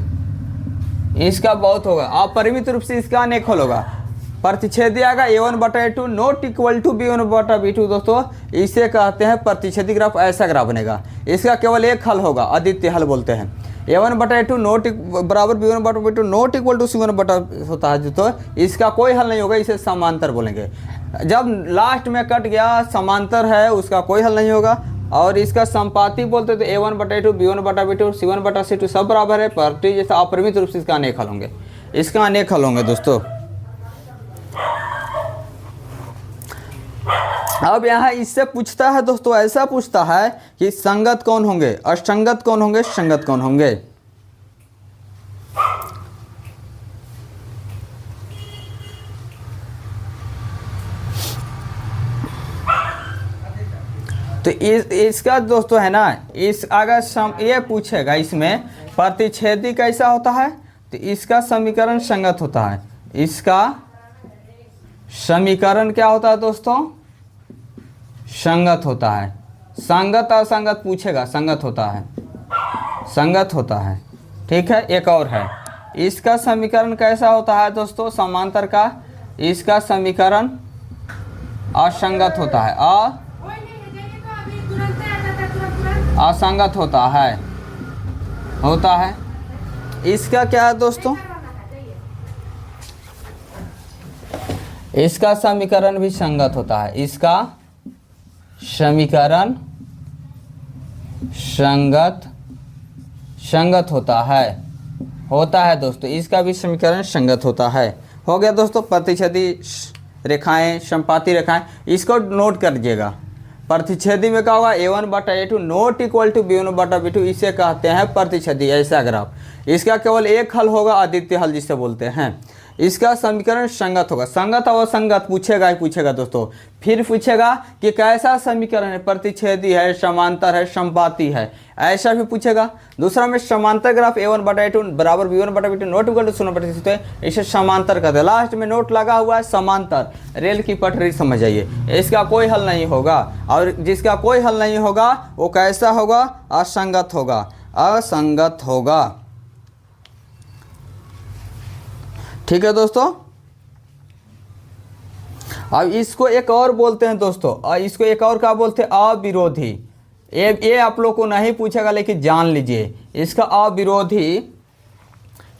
इसका बहुत होगा, अपरिमित रूप से इसका अनेक हल होगा। प्रतिच्छेदी आएगा A1/A2 not equal to B1/B2 दोस्तों, इसे कहते हैं प्रतिच्छेदी ग्राफ। ऐसा ग्राफ बनेगा, इसका केवल एक हल होगा, अद्वितीय हल बोलते हैं। A1/A2 नॉट बराबर B1/B2 not equal to C1/, होता है तो इसका कोई हल नहीं होगा, इसे समांतर बोलेंगे। जब लास्ट में कट गया समांतर है, उसका कोई हल नहीं होगा। और इसका संपाती बोलते तो A1/A2 B1/B2 C1/C2 सब बराबर है, प्रति जैसा अपरिमित रूप से इसका अनेक हल होंगे, इसका अनेक हल होंगे दोस्तों। अब यहाँ इससे पूछता है दोस्तों, ऐसा पूछता है कि संगत कौन होंगे, असंगत कौन होंगे, संगत कौन होंगे। तो इसका दोस्तों है ना, इस अगर ये पूछेगा इसमें प्रतिच्छेदी कैसा होता है, तो इसका समीकरण संगत होता है। इसका समीकरण क्या होता है दोस्तों, संगत होता है। संगत और संगत पूछेगा, संगत होता है, संगत होता है, ठीक है। एक और है, इसका समीकरण कैसा होता है दोस्तों, समांतर का, इसका समीकरण असंगत होता है, असंगत होता है। इसका क्या है दोस्तों, इसका समीकरण भी संगत होता है, इसका समीकरण संगत होता है दोस्तों, इसका भी समीकरण संगत होता है। हो गया दोस्तों प्रतिच्छेदी रेखाएं, संपाती रेखाएं, इसको नोट कर लीजिएगा। प्रतिच्छेदी में क्या होगा, A1/A2 not equal to B1/B2, इसे कहते हैं प्रतिच्छेदी ऐसा ग्राफ। इसका केवल एक हल होगा, अद्वितीय हल जिसे बोलते हैं। इसका समीकरण संगत होगा। संगत और असंगत पूछेगा ही पूछेगा दोस्तों। फिर पूछेगा कि कैसा समीकरण है, प्रतिच्छेदी है, समांतर है, समपाती है, ऐसा भी पूछेगा। दूसरा में समांतर ग्राफ a1/a2 बराबर b1/b2 नॉट इक्वल टू 0/0 है, इसे समांतर कहते हैं। लास्ट में नोट लगा हुआ है समांतर, रेल की पटरी समझ जाइए। इसका कोई हल नहीं होगा, और जिसका कोई हल नहीं होगा वो कैसा होगा, असंगत होगा, असंगत होगा। ठीक है दोस्तों। अब इसको एक और बोलते हैं दोस्तों, और इसको एक और क्या बोलते हैं, अविरोधी। ये आप लोग को नहीं पूछेगा लेकिन जान लीजिए, इसका अविरोधी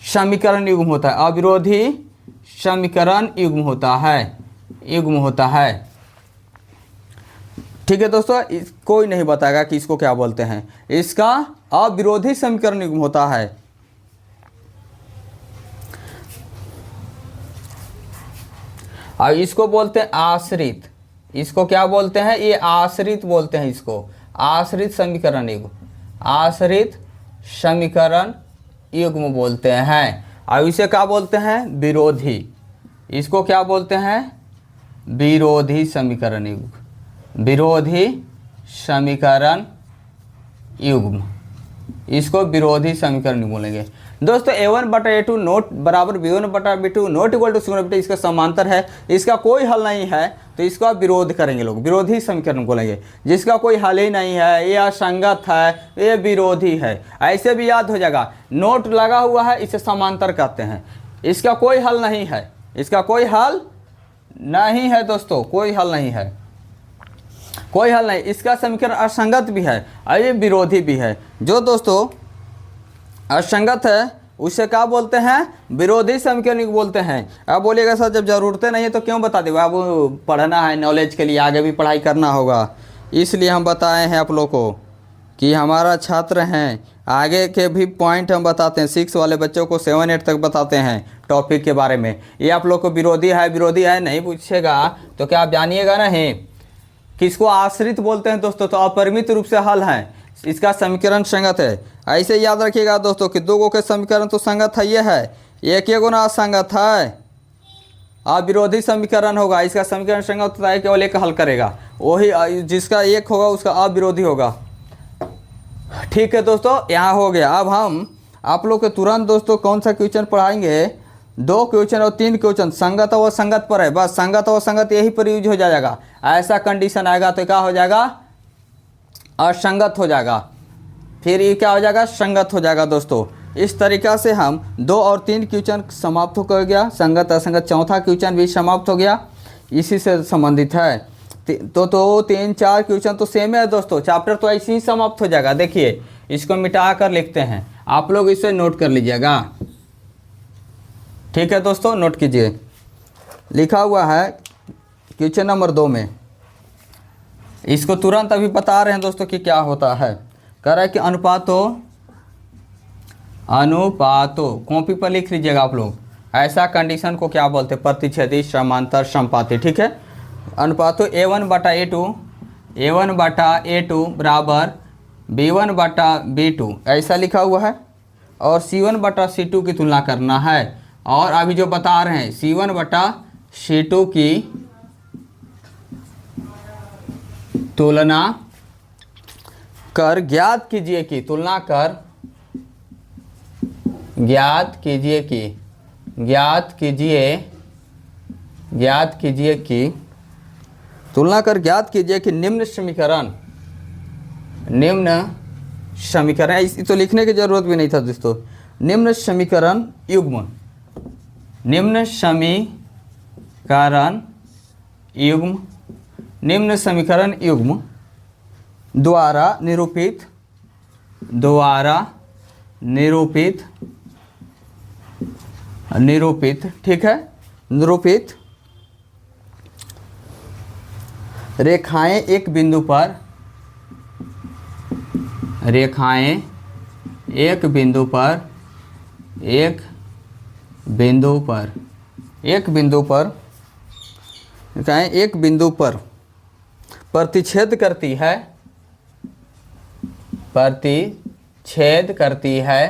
समीकरण युग्म होता है, अविरोधी समीकरण युग्म होता है, युग्म होता है। ठीक है दोस्तों, कोई नहीं बताएगा कि इसको क्या बोलते हैं, इसका अविरोधी समीकरण युग्म होता है। और इसको बोलते हैं आश्रित, इसको क्या बोलते हैं, ये आश्रित बोलते हैं, इसको आश्रित समीकरण युग्म, आश्रित समीकरण युग्म बोलते हैं। और इसे क्या बोलते हैं, विरोधी, इसको क्या बोलते हैं, विरोधी समीकरण युग्म, विरोधी समीकरण युग्म, इसको विरोधी समीकरण युग्म बोलेंगे दोस्तों। a1/a2 नोट बराबर b1/b2 नोट इक्वल टू 0/2 इसका समांतर है, इसका कोई हल नहीं है, तो इसका विरोध करेंगे लोग, विरोधी समीकरण बोलेंगे। जिसका कोई हल ही नहीं है, ये असंगत है, ये विरोधी है, ऐसे भी याद हो जाएगा। नोट लगा हुआ है, इसे समांतर कहते हैं। इसका कोई हल नहीं है, इसका कोई हल नहीं है दोस्तों, कोई हल नहीं है, कोई हल नहीं। इसका समीकरण असंगत भी है और ये विरोधी भी है। जो दोस्तों असंगत है उसे क्या बोलते हैं, विरोधी समीकरण बोलते हैं। अब बोलिएगा सर जब ज़रूरतें नहीं है तो क्यों बता देगा, अब पढ़ना है नॉलेज के लिए, आगे भी पढ़ाई करना होगा, इसलिए हम बताए हैं आप लोग को कि हमारा छात्र हैं, आगे के भी पॉइंट हम बताते हैं। 6 वाले बच्चों को 7 8 तक बताते हैं टॉपिक के बारे में। ये आप लोग को विरोधी है नहीं पूछेगा तो क्या आप जानिएगा नहीं, किसको आश्रित बोलते हैं दोस्तों, तो अपरिमित रूप से हल है, इसका समीकरण संगत है। ऐसे याद रखिएगा दोस्तों कि 2 के समीकरण तो संगत है, ये है, एक ये गुना असंगत है, अविरोधी समीकरण होगा, इसका समीकरण संगत होता है, केवल एक हल करेगा, वही जिसका एक होगा उसका अविरोधी होगा। ठीक है दोस्तों, यहाँ हो गया। अब हम आप लोग के तुरंत दोस्तों कौन सा क्वेश्चन पढ़ाएंगे, 2 क्वेश्चन और 3 क्वेश्चन संगत और असंगत पर है, बस संगत और असंगत यही पर यूज हो जाएगा। ऐसा कंडीशन आएगा तो क्या हो जाएगा, असंगत हो जाएगा, फिर ये क्या हो जाएगा, संगत हो जाएगा दोस्तों। इस तरीक़ा से हम 2 और 3 क्वेश्चन समाप्त हो गया, संगत असंगत चौथा क्वेश्चन भी समाप्त हो गया, इसी से संबंधित है। तो 3 4 क्वेश्चन तो सेम है दोस्तों, चैप्टर तो ऐसे ही समाप्त हो जाएगा। देखिए इसको मिटा कर लिखते हैं, आप लोग इसे नोट कर लीजिएगा। ठीक है दोस्तों, नोट कीजिए, लिखा हुआ है क्वेश्चन नंबर 2 में, इसको तुरंत अभी बता रहे हैं दोस्तों कि क्या होता है। कह रहा है कि अनुपातों कॉपी पर लिख लीजिएगा आप लोग, ऐसा कंडीशन को क्या बोलते हैं, प्रतिच्छेदी, समांतर, समपाती। ठीक है, अनुपातों a1/a2 बराबर b1/b2 ऐसा लिखा हुआ है, और c1/c2 की तुलना करना है। और अभी जो बता रहे हैं c1/c2 की तुलना कर ज्ञात कीजिए कि, तुलना कर ज्ञात कीजिए कि, तुलना कर ज्ञात कीजिए कि निम्न समीकरण, इसी तो लिखने की जरूरत भी नहीं था दोस्तों, निम्न समीकरण युग्म द्वारा निरूपित, ठीक है, निरूपित रेखाएं एक बिंदु पर, रेखाएं एक बिंदु पर प्रतिच्छेद करती है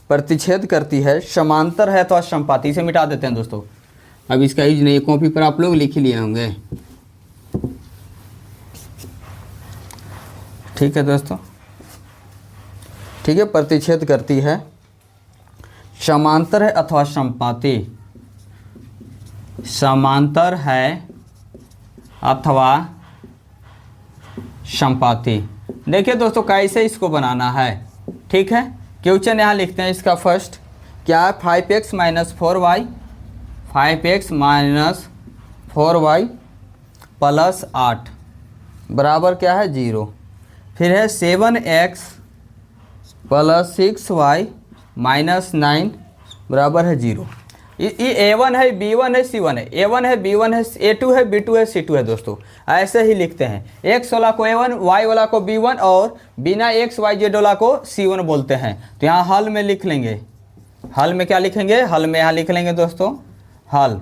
प्रतिच्छेद करती है, समांतर है तो समपाती। इसे मिटा देते हैं दोस्तों, अब इसका यूज नहीं, कॉपी पर आप लोग लिख ही लिए होंगे। ठीक है दोस्तों, ठीक है, प्रतिच्छेद करती है, समांतर है अथवा समपाती, समांतर है अथवा समपाती। देखिए दोस्तों कैसे इसको बनाना है। ठीक है, क्वेश्चन यहाँ लिखते हैं इसका फर्स्ट क्या है, 5x - 4y, 5x - 4y + 8 बराबर क्या है 0। फिर है 7x + 6y - 9 बराबर है 0। ये A1 है, B1 है, C1 है, A1 है, B1 है, A2 है, B2 है, C2 है दोस्तों। ऐसे ही लिखते हैं, X वाला को A1, Y वाला को B1 और बिना X Y Z वाला को C1 बोलते हैं। तो यहाँ हल में लिख लेंगे, हल में क्या लिखेंगे, हल में यहाँ लिख लेंगे दोस्तों, हल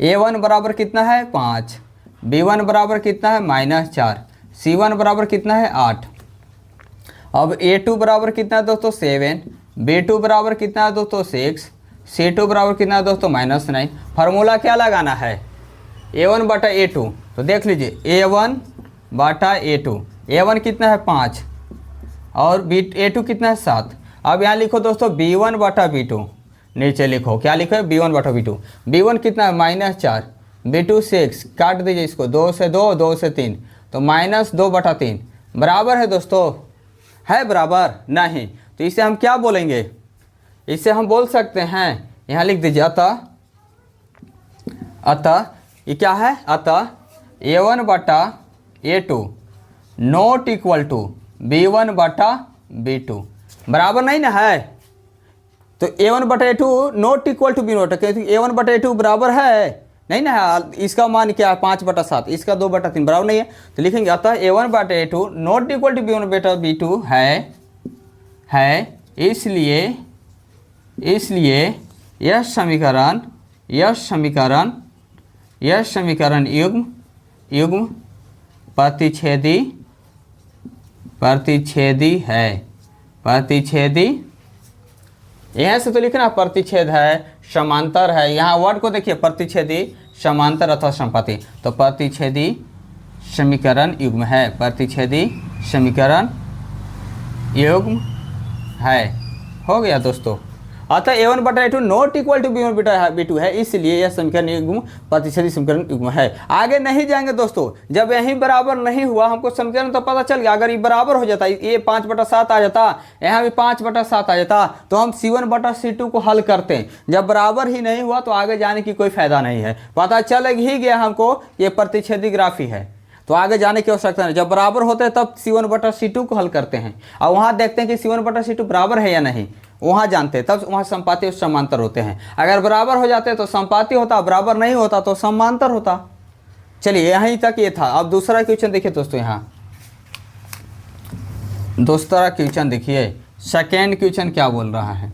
A1 बराबर कितना है 5, B1 बराबर कितना है -4, C1 बराबर कितना है 8। अब A2 बराबर कितना है दोस्तों 7, B2 बराबर कितना है दोस्तों 6, C2 बराबर कितना है दोस्तों -9। फार्मूला क्या लगाना है, A1/A2। तो देख लीजिए A1/A2, A1 कितना है 5 और A2 कितना है 7। अब यहाँ लिखो दोस्तों B1/B2, नीचे लिखो क्या लिखो है B1/B2। B1 कितना है -4, B2 6, काट दीजिए इसको, 2 से 2, 2 से 3, तो -2/3 बराबर है दोस्तों, है बराबर नहीं। तो इसे हम क्या बोलेंगे, इसे हम बोल सकते हैं, यहाँ लिख दीजिए अतः ये क्या है, अतः A1/A2 not equal to B1/B2 बराबर नहीं ना है। तो A1/A2 not equal to B1, क्योंकि A1/A2 बराबर है नहीं ना है। इसका मान क्या है 5/7, इसका 2/3 बराबर नहीं है। तो लिखेंगे अतः A1/A2 not equal to B1/B2 है, इसलिए यह समीकरण युग्म प्रतिच्छेदी है, प्रतिच्छेदी। यहाँ से तो लिखना प्रतिच्छेद है, समांतर है, यहाँ वर्ड को देखिए प्रतिच्छेदी, समांतर अथवा समपाती। तो प्रतिच्छेदी समीकरण युग्म है, प्रतिच्छेदी समीकरण युग्म है। हो गया दोस्तों, अतः A1/A2 not equal to B1/B2 है, इसलिए यह समीकरण युग्म प्रतिच्छेदी समीकरण युग्म है। आगे नहीं जाएंगे दोस्तों, जब यहीं बराबर नहीं हुआ हमको समीकरण तो पता चल गया। अगर ये बराबर हो जाता, ये 5/7 आ जाता, यहाँ भी 5/7 आ जाता, तो हम C1/C2 को हल करते हैं। जब बराबर ही नहीं हुआ तो आगे जाने की कोई फायदा नहीं है। पता चल ही गया हमको ये प्रतिच्छेदी ग्राफी है, तो आगे जाने की आवश्यकता नहीं। जब बराबर होते हैं तब C1/C2 को हल करते हैं, और वहाँ देखते हैं कि C1/C2 बराबर है या नहीं, वहाँ जानते हैं, तब वहाँ समपाती और समांतर होते हैं। अगर बराबर हो जाते तो समपाती होता, बराबर नहीं होता तो समांतर होता। चलिए यहीं तक ये था। अब दूसरा क्वेश्चन देखिए दोस्तों, यहाँ दूसरा क्वेश्चन देखिए, सेकेंड क्वेश्चन क्या बोल रहा है,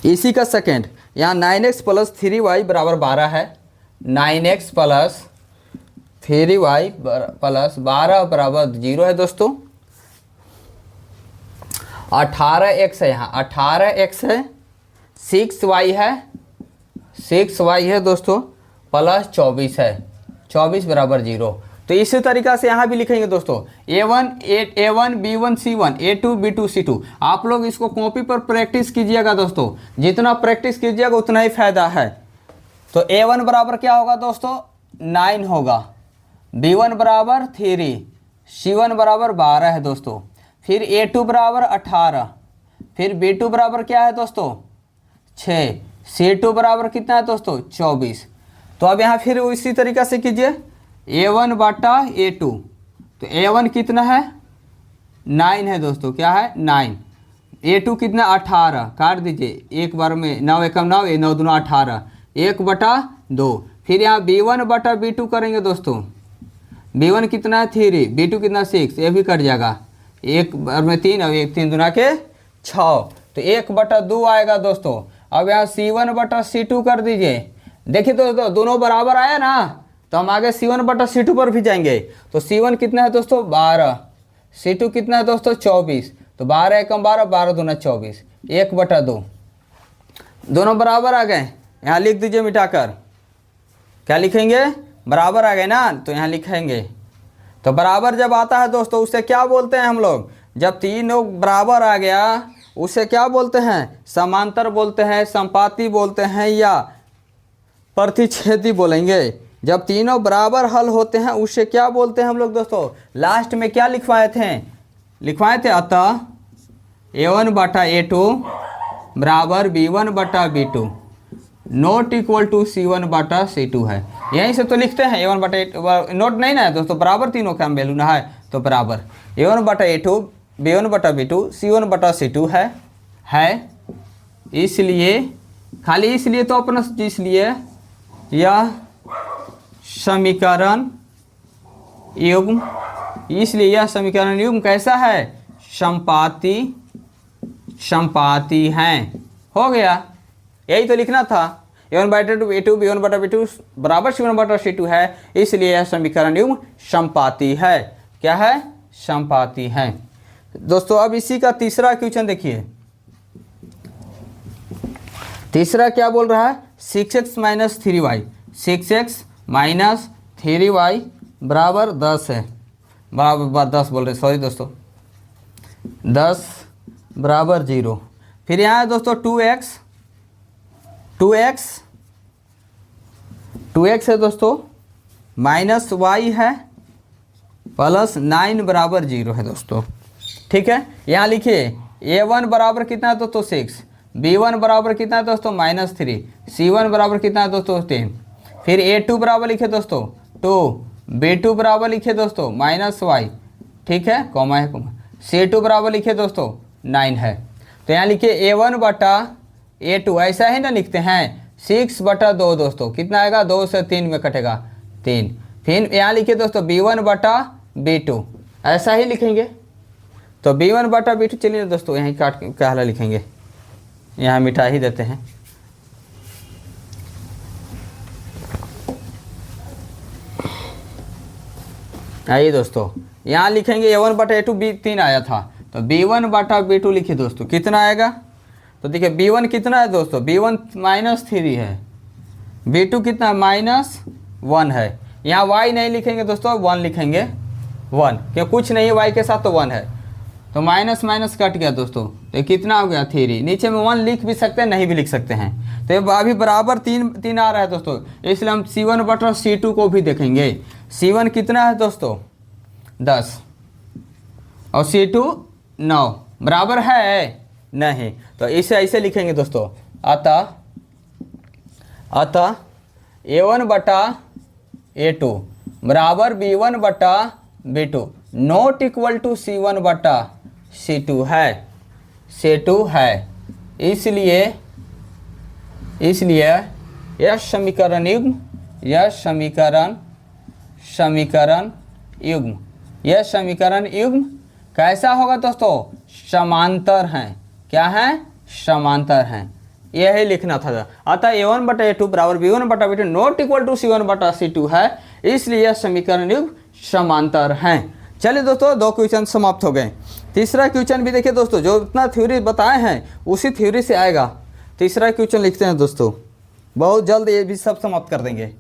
इसी का सेकेंड। यहाँ 9x + 3y = 12 है, 9x + 3y + 12 = 0 है दोस्तों। 18x है, यहाँ 18x है, 6y है दोस्तों, + 24 है, 24 = 0। तो इसी तरीक़ा से यहाँ भी लिखेंगे दोस्तों, A1 B1 C1, A2 B2 C2। आप लोग इसको कॉपी पर प्रैक्टिस कीजिएगा दोस्तों, जितना प्रैक्टिस कीजिएगा उतना ही फ़ायदा है। तो A1 बराबर क्या होगा दोस्तों 9 होगा, B1 बराबर 3, C1 बराबर 12 है दोस्तों। फिर A2 बराबर 18, फिर B2 बराबर क्या है दोस्तों 6, C2 बराबर कितना है दोस्तों 24। तो अब यहाँ फिर इसी तरीक़ा से कीजिए A1/A2। तो A1 कितना है 9 है दोस्तों, क्या है 9। A2 कितना 18, काट दीजिए एक बार में, 9 एकम 9, 9 दूना 18, 1/2। फिर यहाँ B1/B2 करेंगे दोस्तों, B1 कितना है 3, B2 कितना 6, ये भी कट जाएगा, एक बार में 3 और 1 3 दूना के 6, तो 1/2 आएगा दोस्तों। अब यहाँ C1/C2 कर दीजिए। देखिए दोस्तों दोनों बराबर आया ना, तो हम आगे C1/C2 पर भी जाएंगे। तो C1 कितना है दोस्तों 12, C2 कितना है दोस्तों 24, तो 12 एकम 12, 12 दूना 24, 1/2। दोनों बराबर आ गए, यहाँ लिख दीजिए मिटाकर। क्या लिखेंगे? बराबर आ गए ना, तो यहाँ लिखेंगे। तो बराबर जब आता है दोस्तों उसे क्या बोलते हैं हम लोग? जब तीनों बराबर आ गया उसे क्या बोलते हैं? समांतर बोलते हैं, संपाती बोलते हैं, या प्रतिच्छेदी बोलेंगे। जब तीनों बराबर हल होते हैं उसे क्या बोलते हैं हम लोग दोस्तों? लास्ट में क्या लिखवाए थे? अतः A1/A2 बराबर B1/B2 note equal to C1/C2 है। यहीं से तो लिखते हैं A1/A2, नोट नहीं ना है दोस्तों, बराबर तीनों का वैल्यू ना है, तो बराबर A1/A2 B1/B2 C1/C2 है। इसलिए खाली इसलिए तो अपना इसलिए यह समीकरण युग्म, इसलिए यह समीकरण युग्म कैसा है? संपाती हैं। हो गया, यही तो लिखना था। A1/A2 B1/B2 बराबर C1/C2 है, इसलिए यह समीकरण युग्म संपाती है। क्या है? संपाती है। दोस्तों अब इसी का तीसरा क्वेश्चन देखिए। तीसरा क्या बोल रहा है? 6x - 3y, 6x - 3y बराबर 10 है। बराबर 10 बोल रहे, सॉरी दोस्तों, 10 बराबर 0। फिर यहाँ है दोस्तों 2x है दोस्तों, माइनस y है, प्लस 9 बराबर 0 है दोस्तों। ठीक है, यहाँ लिखिए A1 बराबर कितना है दोस्तों? 6, B1 बराबर कितना है दोस्तों? -3, C1 बराबर कितना है दोस्तों? 10। फिर A2 बराबर लिखे दोस्तों 2, B2 बराबर लिखे दोस्तों -y, ठीक है, कॉमा है कॉमा, C2 बराबर लिखे दोस्तों 9 है। तो यहाँ लिखिए A1/A2, ऐसा ही ना लिखते हैं, 6/2 दोस्तों, कितना आएगा? 2 से 3 में कटेगा 3। फिर यहाँ लिखिए दोस्तों B1/B2, ऐसा ही लिखेंगे। तो B1/B2, चलिए दोस्तों यहीं काट के क्या लिखेंगे, यहाँ मिटा ही देते हैं। आइए दोस्तों, यहाँ लिखेंगे A1/A2 B3 आया था, तो B1/B2 लिखिए दोस्तों, कितना आएगा? तो देखिए B1 कितना है दोस्तों? B1 -3 है, B2 कितना? -1 है। यहाँ y नहीं लिखेंगे दोस्तों, 1 लिखेंगे, 1, क्यों कुछ नहीं है y के साथ, तो 1 है। तो माइनस माइनस कट गया दोस्तों, तो कितना हो गया? 3। नीचे में 1 लिख भी सकते हैं, नहीं भी लिख सकते हैं। तो ये अभी बराबर 3 आ रहा है दोस्तों, इसलिए हम C1/C2 को भी देखेंगे। C1 कितना है दोस्तों? 10 और C2 9, बराबर है? नहीं। तो इसे ऐसे लिखेंगे दोस्तों, अतः A1/A2 बराबर B1/B2 note equal to C1/C2 है, C2 है। इसलिए यह समीकरण युग्म, यह समीकरण युग्म कैसा होगा दोस्तों? समांतर हैं। क्या है? समांतर हैं, यही लिखना था। अतः A1/A2 बराबर B1/B2 note equal to C1/C2 है, इसलिए यह समीकरण युग्म समांतर हैं। चलिए दोस्तों, 2 क्वेश्चन समाप्त हो गए। तीसरा क्वेश्चन भी देखिए दोस्तों, जो इतना थ्योरी बताए हैं उसी थ्योरी से आएगा। तीसरा क्वेश्चन लिखते हैं दोस्तों, बहुत जल्द ये भी सब समाप्त कर देंगे।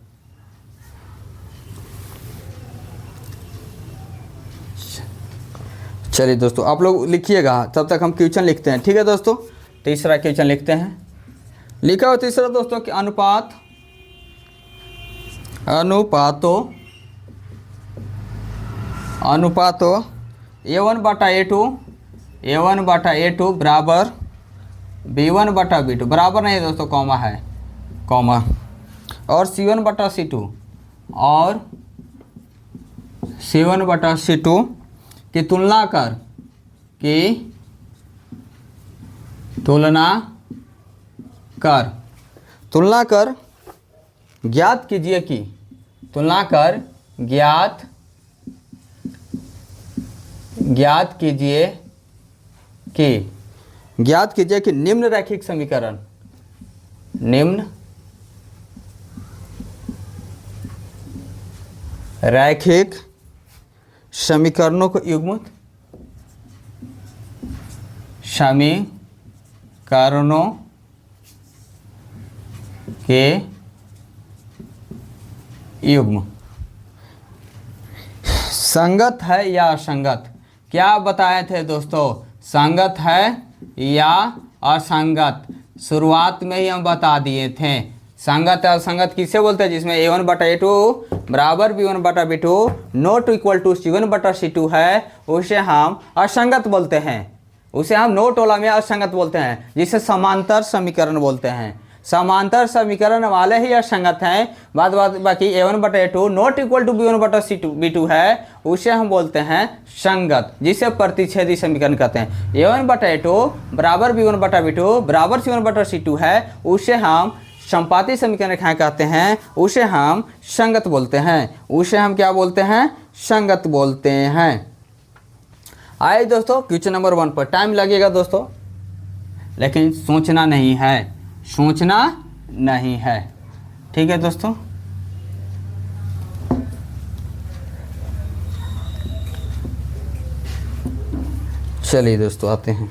चलिए दोस्तों, आप लोग लिखिएगा, तब तक हम क्वेश्चन लिखते हैं। ठीक है दोस्तों, तीसरा क्वेश्चन लिखते हैं। लिखा हो तीसरा दोस्तों कि अनुपातो A1/A2 बराबर B1/B2, बराबर नहीं दोस्तों, कॉमा है, कॉमा, और C1/C2 की तुलना कर ज्ञात कीजिए कि निम्न रैखिक समीकरणों को युग्म समीकरणों के युग्म संगत है या असंगत। क्या बताए थे दोस्तों, संगत है या असंगत, शुरुआत में ही हम बता दिए थे। संगत या असंगत किसे बोलते हैं, जिसमें a1/a2 बराबर b1/b2 not equal to c1/c2 है, उसे हम असंगत बोलते हैं। उसे हम नोट वाला में असंगत बोलते हैं, जिसे समांतर समीकरण बोलते हैं। समांतर समीकरण वाले ही असंगत हैं। बाकी a1/a2 not equal to b1/b2 है, उसे हम बोलते हैं संगत, जिसे प्रतिच्छेदी समीकरण कहते हैं। a1/a2 बराबर b1/b2 बराबर c1/c2 है, उसे हम संपाती समीकरण रेखाएं कहते हैं, उसे हम संगत बोलते हैं। उसे हम क्या बोलते हैं, संगत बोलते हैं। आइए दोस्तों क्वेश्चन नंबर 1 पर। टाइम लगेगा दोस्तों, लेकिन सोचना नहीं है, सोचना नहीं है, ठीक है दोस्तों। चलिए दोस्तों आते हैं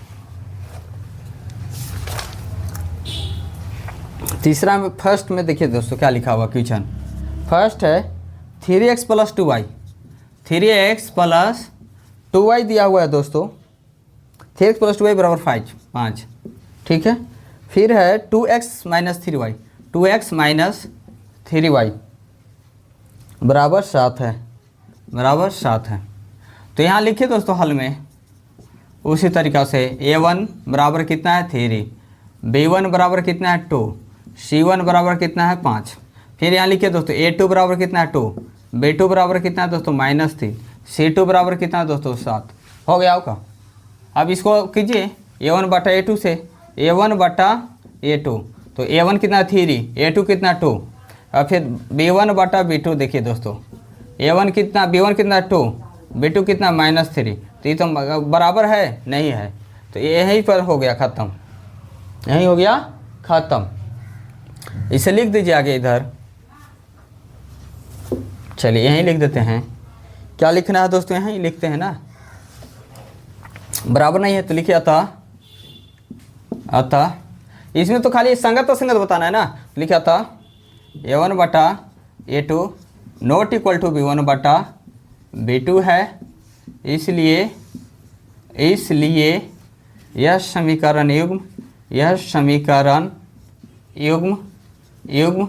तीसरा में। फर्स्ट में देखिए दोस्तों क्या लिखा हुआ क्वेश्चन। फर्स्ट है 3x + 2y, 3x + 2y दिया हुआ है दोस्तों। 3x + 2y बराबर 5, ठीक है। फिर है 2x - 3y, 2x - 3y बराबर 7 है, बराबर 7 है। तो यहाँ लिखिए दोस्तों हल में उसी तरीक़ा से a1 बराबर कितना है 3, b1 बराबर कितना है 2, c1 बराबर कितना है 5। फिर यहाँ लिखिए दोस्तों a2 बराबर कितना है 2, b2 बराबर कितना है दोस्तों -3, c2 बराबर कितना है दोस्तों 7। हो गया होगा। अब इसको कीजिए a1/a2 से, a1/a2 तो a1 कितना 3, a2 कितना 2, और फिर b1/b2 देखिए दोस्तों, a1 कितना b1 कितना 2, b2 कितना -3। तो ये तो बराबर है नहीं है, तो यहीं पर हो गया ख़त्म, यहीं हो गया ख़त्म। इसे लिख दीजिए आगे इधर। चलिए यहीं लिख देते हैं। क्या लिखना है दोस्तों, यहीं लिखते हैं ना, बराबर नहीं है तो लिखिए अतः इसमें तो खाली संगत असंगत बताना है ना। लिखा था a1/a2 not equal to b1/b2 है, इसलिए यह समीकरण युग्म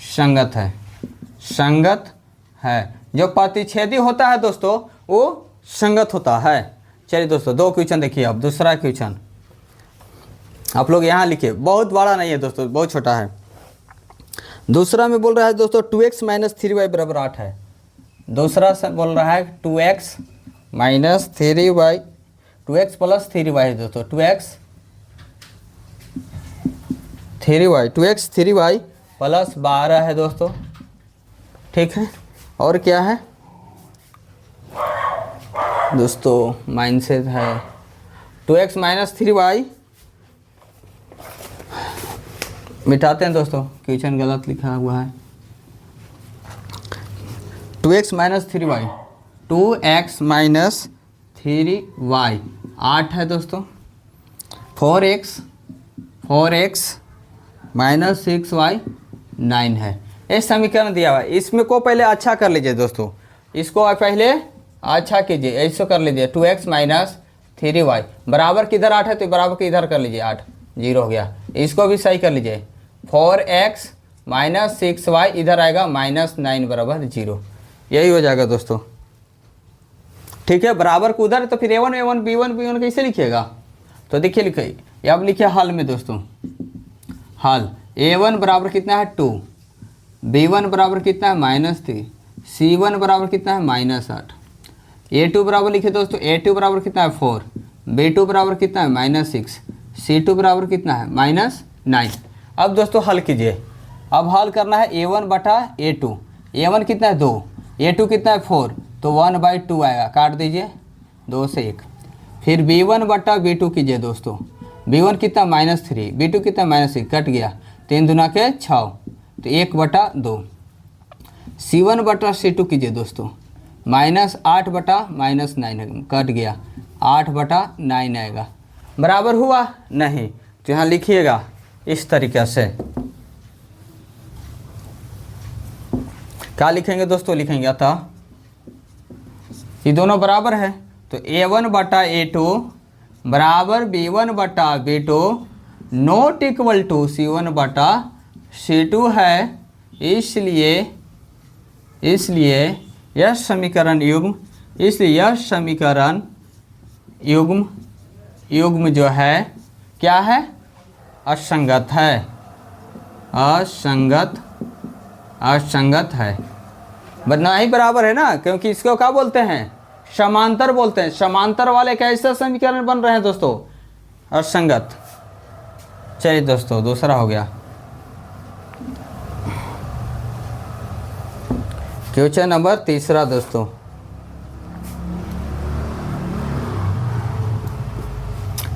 संगत है, संगत है। जो प्रतिच्छेदी होता है दोस्तों वो संगत होता है। चलिए दोस्तों 2 क्वेश्चन देखिए। अब दूसरा क्वेश्चन आप लोग यहाँ लिखिए, बहुत बड़ा नहीं है दोस्तों, बहुत छोटा है। दूसरा में बोल रहा है दोस्तों 2x - 3y बराबर 8 है। दूसरा से बोल रहा है 2x - 3y, 2x + 3y है दोस्तों, 2x 3y + 12 है दोस्तों, ठीक है। और क्या है दोस्तों, माइनस है 2x - 3y, मिटाते हैं दोस्तों, क्वेश्चन गलत लिखा हुआ है। 2x - 3y, 2x - 3y 8 है दोस्तों। 4x - 6y 9 है। ये समीकरण दिया हुआ है। इसमें को पहले अच्छा कर लीजिए दोस्तों, इसको पहले अच्छा कीजिए, ऐसे कर लीजिए। 2x - 3y बराबर किधर 8 है तो बराबर के इधर कर लीजिए, 8 0 हो गया। इसको भी सही कर लीजिए। 4x - 6y इधर आएगा -9 बराबर 0, यही हो जाएगा दोस्तों, ठीक है। बराबर को उधर तो फिर a1 b1 कैसे लिखिएगा। तो देखिए लिखिए, अब लिखिए हल में दोस्तों, हल a1 बराबर कितना है 2, b1 बराबर कितना है -3, c1 बराबर कितना है -8, a2 बराबर लिखिए दोस्तों, a2 बराबर कितना है 4, b2 बराबर कितना है -6, c2 बराबर कितना है -9। अब दोस्तों हल कीजिए। अब हल करना है a1/a2, a1 कितना है 2, a2 कितना है 4, तो 1/2 आएगा, काट दीजिए 2 से 1। फिर b1/b2 कीजिए दोस्तों, b1 कितना -3, b2 कितना -6, कट गया, 3 दूना के 6, तो 1/2। c1/c2 कीजिए दोस्तों, -8/-9 कट गया, 8/9 आएगा। बराबर हुआ नहीं, तो यहाँ लिखिएगा इस तरीके से। क्या लिखेंगे दोस्तों, लिखेंगे अतः ये दोनों बराबर है, तो A1 बटा A2 बराबर B1 बटा B2 not equal to C1 बटा C2 है। इसलिए यह समीकरण युग्म, इसलिए यह समीकरण युग्म जो है क्या है, असंगत है, असंगत है। बदना ही बराबर है ना, क्योंकि इसको क्या बोलते हैं, समांतर बोलते हैं। समांतर वाले कैसे समीकरण बन रहे हैं दोस्तों, असंगत। चलिए दोस्तों दूसरा हो गया क्वेश्चन नंबर तीसरा दोस्तों।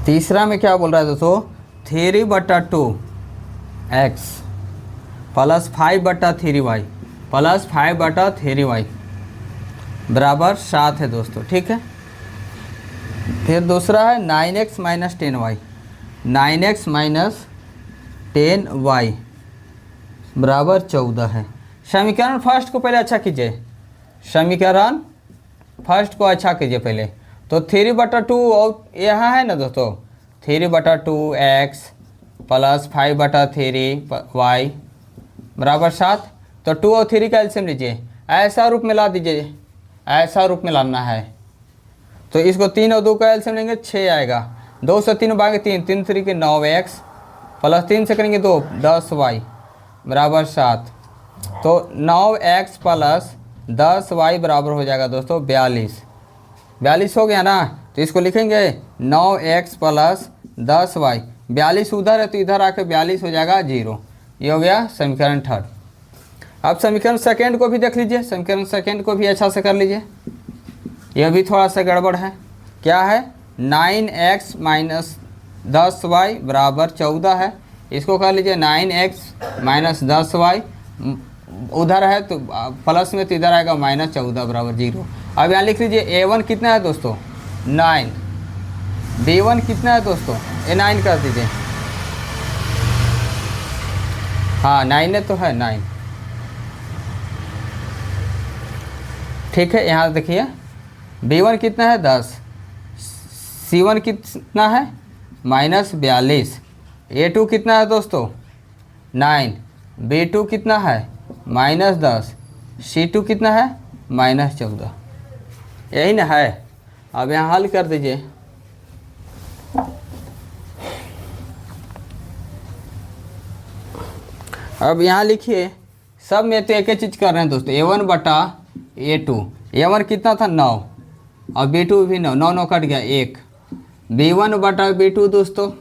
तीसरा में क्या बोल रहा है दोस्तों, 3/2x plus 5/3y plus 5/3y बराबर 7 है दोस्तों, ठीक है। फिर दूसरा है 9x minus 10y, 9x minus 10y बराबर 14 है। समीकरण फर्स्ट को पहले अच्छा कीजिए, समीकरण फर्स्ट को अच्छा कीजिए पहले। तो 3/2 और यहाँ है ना दोस्तों, 3/2x प्लस 5/3y बराबर 7। तो 2 और 3 का एलसीएम लीजिए, ऐसा रूप में ला दीजिए, ऐसा रूप में लाना है। तो इसको 3 और 2 का एलसीएम लेंगे 6 आएगा, 2 से 3 भागे 3, 3 3 के 9x प्लस 3 से करेंगे 2 10y बराबर 7। तो 9x प्लस 10y बराबर हो जाएगा दोस्तों 42 हो गया ना। तो इसको लिखेंगे 9x प्लस 10y, 42 उधर है तो इधर आके 42 हो जाएगा 0। ये हो गया समीकरण थर्ड। अब समीकरण सेकेंड को भी देख लीजिए, समीकरण सेकेंड को भी अच्छा से कर लीजिए, यह भी थोड़ा सा गड़बड़ है। क्या है, 9x माइनस 10y बराबर 14 है। इसको कर लीजिए 9x माइनस 10y, उधर है तो प्लस में, तो इधर आएगा माइनस 14 बराबर 0। अब यहाँ लिख लीजिए A1 कितना है दोस्तों 9, B1 कितना है दोस्तों, ये 9 कर दीजिए, हाँ 9 है तो है 9, ठीक है। यहाँ देखिए B1 कितना है 10, C1 कितना है माइनस 42, A2 कितना है दोस्तों 9, B2 कितना है माइनस 10, C2 कितना है माइनस 14, यही ना है। अब यहाँ हल कर दीजिए। अब यहाँ लिखिए, सब में तो एक ही चीज़ कर रहे हैं दोस्तों, A1 बटा A2, A1 कितना था 9 और B2 भी 9, 9 कट गया 1, B1 बटा B2 दोस्तों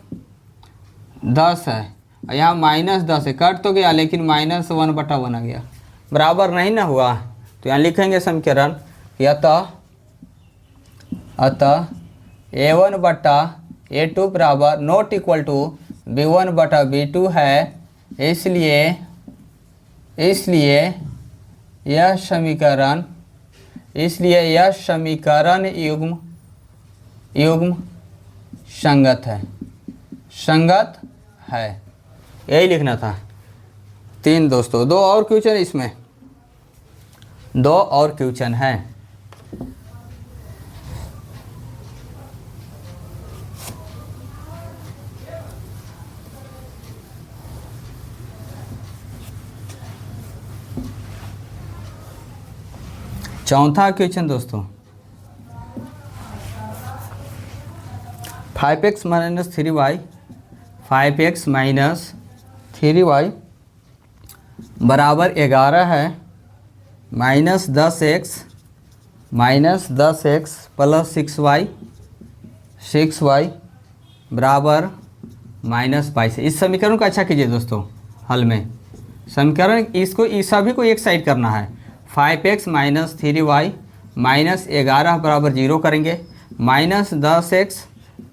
10 है, यहाँ माइनस 10 है, कट तो गया लेकिन -1/1 आ गया, बराबर नहीं ना हुआ। तो यहाँ लिखेंगे समीकरण कि अतः A1 बटा A2 बराबर नॉट इक्वल टू B1 बटा B2 है। इसलिए यह समीकरण युग्म संगत है, यही लिखना था। 3 दोस्तों, 2 और क्वेश्चन इसमें, 2 और क्वेश्चन है। चौथा क्वेश्चन दोस्तों, 5x minus 3y, 5x minus 3y बराबर 11 है, -10x प्लस 6y बराबर -22। इस समीकरण को अच्छा कीजिए दोस्तों हल में। समीकरण इसको इस सभी को एक साइड करना है। 5x माइनस 3y माइनस 11 बराबर 0 करेंगे, -10x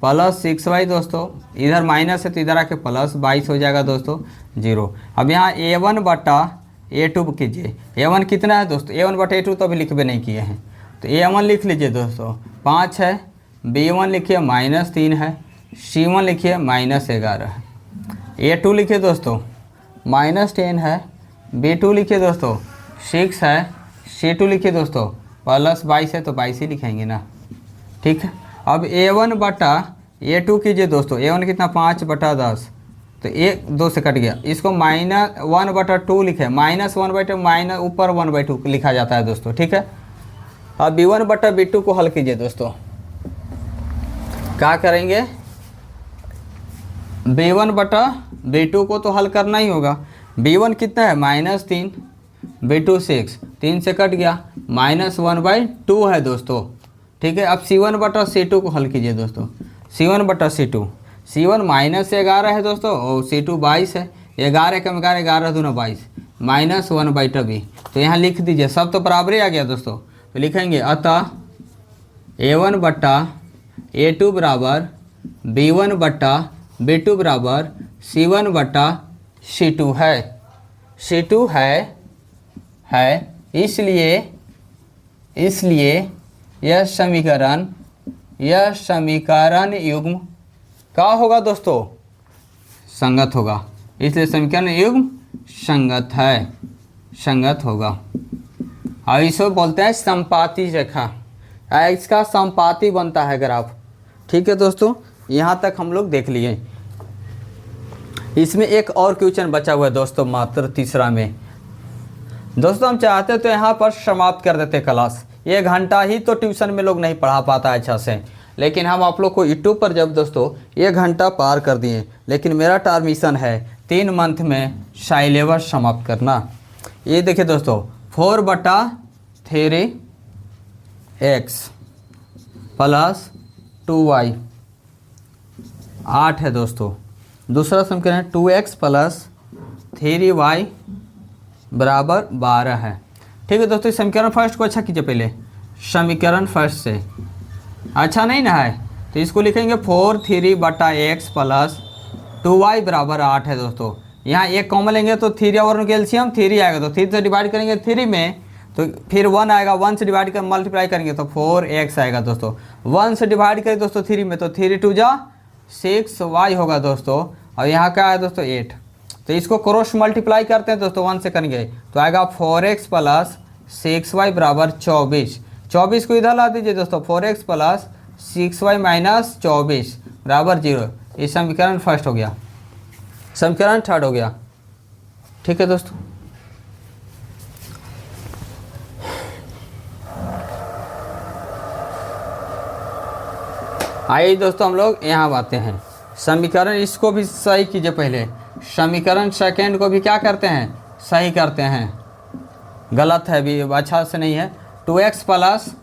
प्लस 6y दोस्तों, इधर माइनस है तो इधर आके प्लस 22 हो जाएगा दोस्तों 0। अब यहाँ A1 बटा A2 कीजिए, A1 कितना है दोस्तों, A1 बटा A2 तो अभी लिखबे नहीं किए हैं, तो A1 लिख लीजिए दोस्तों 5 है, B1 लिखिए -3 है, C1 लिखिए -11 है। A2 लिखिए दोस्तों -10 है। B2 लिखिए दोस्तों 6 है। C2 लिखिए दोस्तों +22 है, तो 22 ही लिखेंगे ना, ठीक है। अब A1 बटा A2 कीजिए दोस्तों, A1 कितना 5/10, तो 1 2 से कट गया। इसको -1/2 लिखे, -1/2 माइनस ऊपर 1/2 लिखा जाता है दोस्तों, ठीक है। अब B1 बटा B2 को हल कीजिए दोस्तों, क्या करेंगे, B1 बटा B2 को तो हल करना ही होगा। B1 कितना है -3, B2 6, 3 से कट गया, -1/2 है दोस्तों, ठीक है। अब C1 बटा C2 को हल कीजिए दोस्तों, C1 बटा C2, C1 -11 है दोस्तों और C2 22 है। 11 कम 11, 11 दूना 22, -1/2। तो यहाँ लिख दीजिए, सब तो बराबर ही आ गया दोस्तों। तो लिखेंगे अतः A1 बटा A2 बराबर B1 बटा B2 बराबर C1 बटा C2 है। C2 है इसलिए यह समीकरण युग्म क्या होगा दोस्तों, संगत होगा। इसलिए समीकरण युग्म संगत होगा। और इसको बोलते हैं संपाती रेखा, इसका संपाती बनता है ग्राफ, ठीक है दोस्तों। यहाँ तक हम लोग देख लिए। इसमें एक और क्वेश्चन बचा हुआ है दोस्तों, मात्र तीसरा में। दोस्तों हम चाहते तो यहाँ पर समाप्त कर देते क्लास, 1 घंटा ही तो ट्यूशन में लोग नहीं पढ़ा पाता अच्छा से, लेकिन हम आप लोग को यूट्यूब पर जब दोस्तों 1 घंटा पार कर दिए। लेकिन मेरा टारमिशन है 3 मंथ में सिलेबस समाप्त करना। ये देखिए दोस्तों 4/3x + 2y 8 है दोस्तों। दूसरा समीकरण है 2x + 3y बराबर 12 है, ठीक है दोस्तों। समीकरण फर्स्ट को अच्छा कीजिए, पहले समीकरण फर्स्ट से अच्छा नहीं ना है, तो इसको लिखेंगे 4/3x + 2y बराबर 8 है दोस्तों। यहाँ एक कॉमन लेंगे तो 3 और उनके एलसीएम 3 आएगा, तो 3 से डिवाइड करेंगे 3 में, तो फिर 1 आएगा, 1 से डिवाइड कर मल्टीप्लाई करेंगे तो 4x आएगा दोस्तों। 1 से डिवाइड करें दोस्तों 3 में, तो 3 2 जा 6y होगा दोस्तों। और यहाँ क्या है दोस्तों 8, तो इसको क्रॉस मल्टीप्लाई करते हैं दोस्तों, 1 से करेंगे तो आएगा 4x + 6y बराबर 24। 24 को इधर ला दीजिए दोस्तों, 4x + 6y - 24 बराबर 0। ये समीकरण फर्स्ट हो गया। समीकरण थर्ड हो गया, ठीक है दोस्तों। आइए दोस्तों हम लोग यहाँ आते हैं। समीकरण इसको भी सही कीजिए पहले, समीकरण सेकेंड को भी क्या करते हैं, सही करते हैं। गलत है भी, अच्छा से नहीं है। 2x +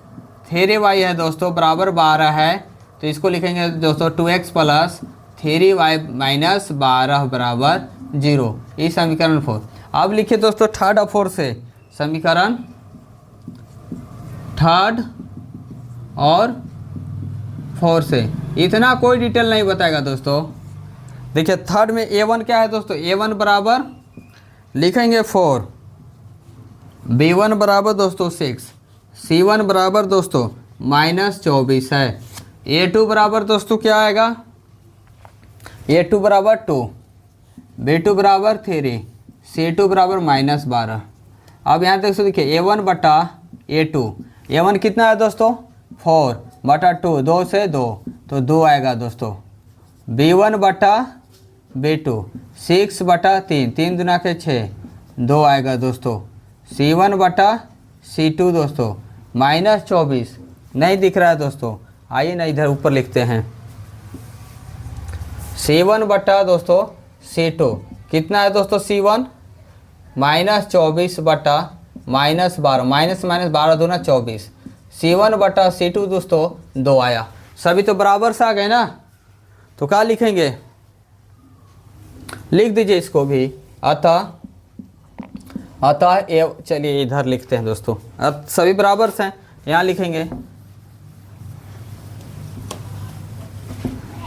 3y है दोस्तों बराबर 12 है, तो इसको लिखेंगे दोस्तों 2x + 3y - 12 बराबर 0। ये समीकरण 4। अब लिखिए दोस्तों थर्ड और फोर्थ से, समीकरण थर्ड और फोर्थ से। इतना कोई डिटेल नहीं बताएगा दोस्तों। देखिए थर्ड में A1 क्या है दोस्तों, A1 बराबर लिखेंगे 4, B1 बराबर दोस्तों 6, C1 बराबर दोस्तों -24 है। A2 बराबर दोस्तों क्या आएगा, A2 बराबर 2, B2 बराबर 3, C2 बराबर -12। अब यहाँ देख सकते देखिए A1 बटा A2, A1 कितना है दोस्तों 4/2, 2 से 2 तो 2 आएगा दोस्तों। B1 बटा B2 6/3, 3 दूना के 6, 2 आएगा दोस्तों। C1 बटा C2 दोस्तों -24 नहीं दिख रहा है दोस्तों, आइए ना इधर ऊपर लिखते हैं। C1 बटा दोस्तों C2 कितना है दोस्तों, C1 -24 बटा -12, -12 दूना 24, C1 बटा C2 दोस्तों 2 आया। सभी तो बराबर से आ गए ना, तो क्या लिखेंगे, लिख दीजिए इसको भी। अतः चलिए इधर लिखते हैं दोस्तों, अब सभी बराबर से हैं, यहाँ लिखेंगे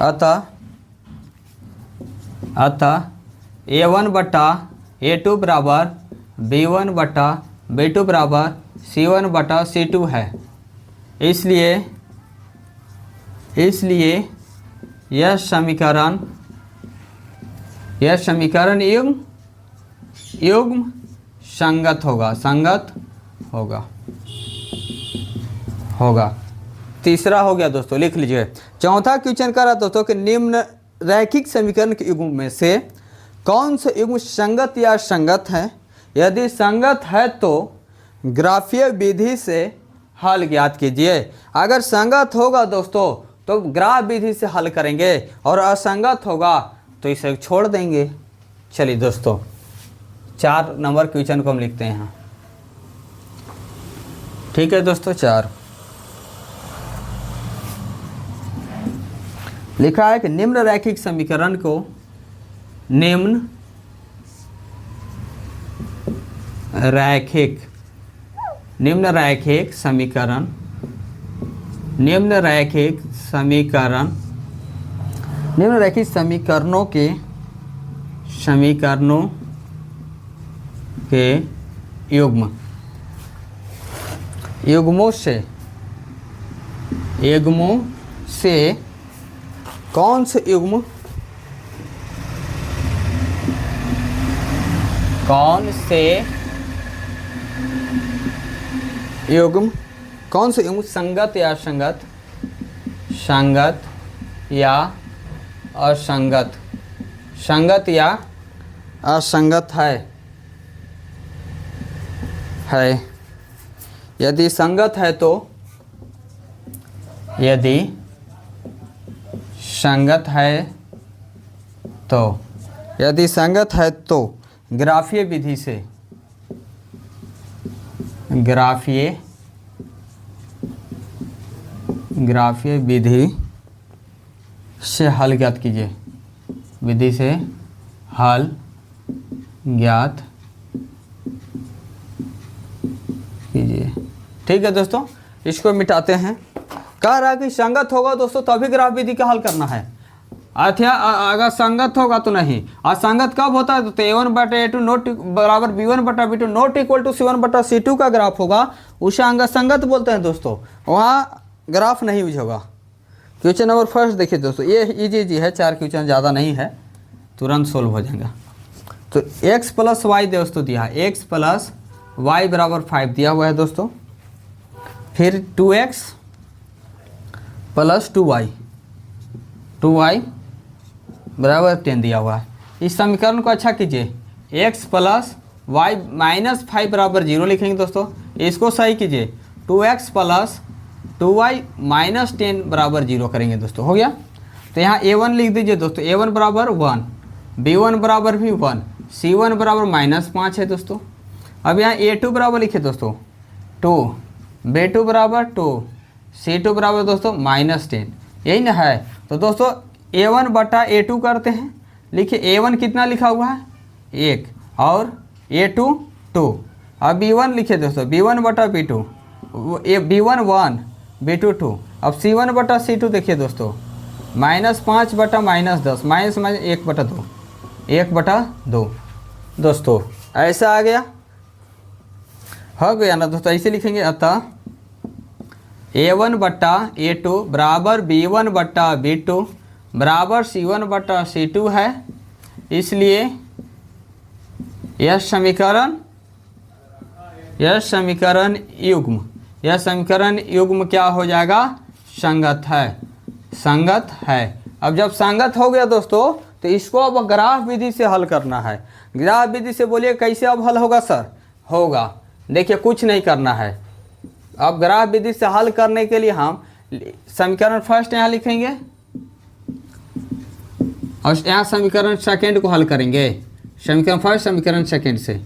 अतः A1 बटा A2 बराबर B1 बटा B2 बराबर C1 बटा C2 है। इसलिए यह समीकरण युग्म संगत होगा। तीसरा हो गया दोस्तों, लिख लीजिए। चौथा क्वेश्चन कह रहा दोस्तों कि निम्न रैखिक समीकरण के युग्म में से कौन सा युग्म संगत या संगत है? यदि संगत है तो ग्राफीय विधि से हल ज्ञात कीजिए। अगर संगत होगा दोस्तों तो ग्राफ विधि से हल करेंगे, और असंगत होगा तो इसे छोड़ देंगे। चलिए दोस्तों 4 नंबर क्वेश्चन को हम लिखते हैं यहाँ। ठीक है दोस्तों, 4 लिखा है कि निम्न रैखिक समीकरण को निम्न रैखिक समीकरणों के युग्मों से कौन से युग्म संगत या असंगत है। यदि संगत है तो ग्राफीय विधि से हल ज्ञात कीजिए। ठीक है दोस्तों, इसको मिटाते हैं। कह रहा है कि संगत होगा दोस्तों तभी ग्राफ विधि का हल करना है। अगर संगत होगा तो नहीं। असंगत कब होता है? तो A1/A2 नॉट बराबर B1/B2 not equal to C1/C2 का ग्राफ होगा, उसे अंगसंगत बोलते हैं दोस्तों। वहाँ ग्राफ नहीं यूज होगा। क्वेश्चन नंबर फर्स्ट देखिए दोस्तों, ये इजी है, 4 क्वेश्चन ज़्यादा नहीं है, तुरंत सोल्व हो जाएगा। तो x + y दोस्तों दिया है, x + y = 5 दिया हुआ है दोस्तों। फिर 2x + 2y = 10 दिया हुआ है। इस समीकरण को अच्छा कीजिए, x + y - 5 = 0 लिखेंगे दोस्तों। इसको सही कीजिए, 2x + 2y - 10 = 0 करेंगे दोस्तों। हो गया। तो यहाँ a1 लिख दीजिए दोस्तों, a1 = 1, b1 = भी 1, c1 = -5 है दोस्तों। अब यहाँ a2 बराबर लिखिए दोस्तों 2, b2 = 2, c2 बराबर दोस्तों -10, यही ना है। तो दोस्तों a1/a2 करते हैं। लिखिए a1 कितना लिखा हुआ है 1 और a2 2। अब b1 लिखिए दोस्तों b1/b2, b1 1, b2 2। अब c1/c2 देखिए दोस्तों -5/-10 -1/2 1/2 दोस्तों, ऐसा आ गया। हो गया ना दोस्तों, ऐसे लिखेंगे। अतः a1/a2 बराबर b1/b2 बराबर c1/c2 है। इसलिए यह समीकरण युग्म क्या हो जाएगा? संगत है। अब जब संगत हो गया दोस्तों तो इसको अब ग्राफ विधि से हल करना है। ग्राफ विधि से बोलिए कैसे अब हल होगा सर? होगा, देखिए कुछ नहीं करना है। अब ग्राफ विधि से हल करने के लिए हम समीकरण फर्स्ट यहाँ लिखेंगे और यहाँ समीकरण सेकंड को हल करेंगे। समीकरण फर्स्ट समीकरण सेकंड से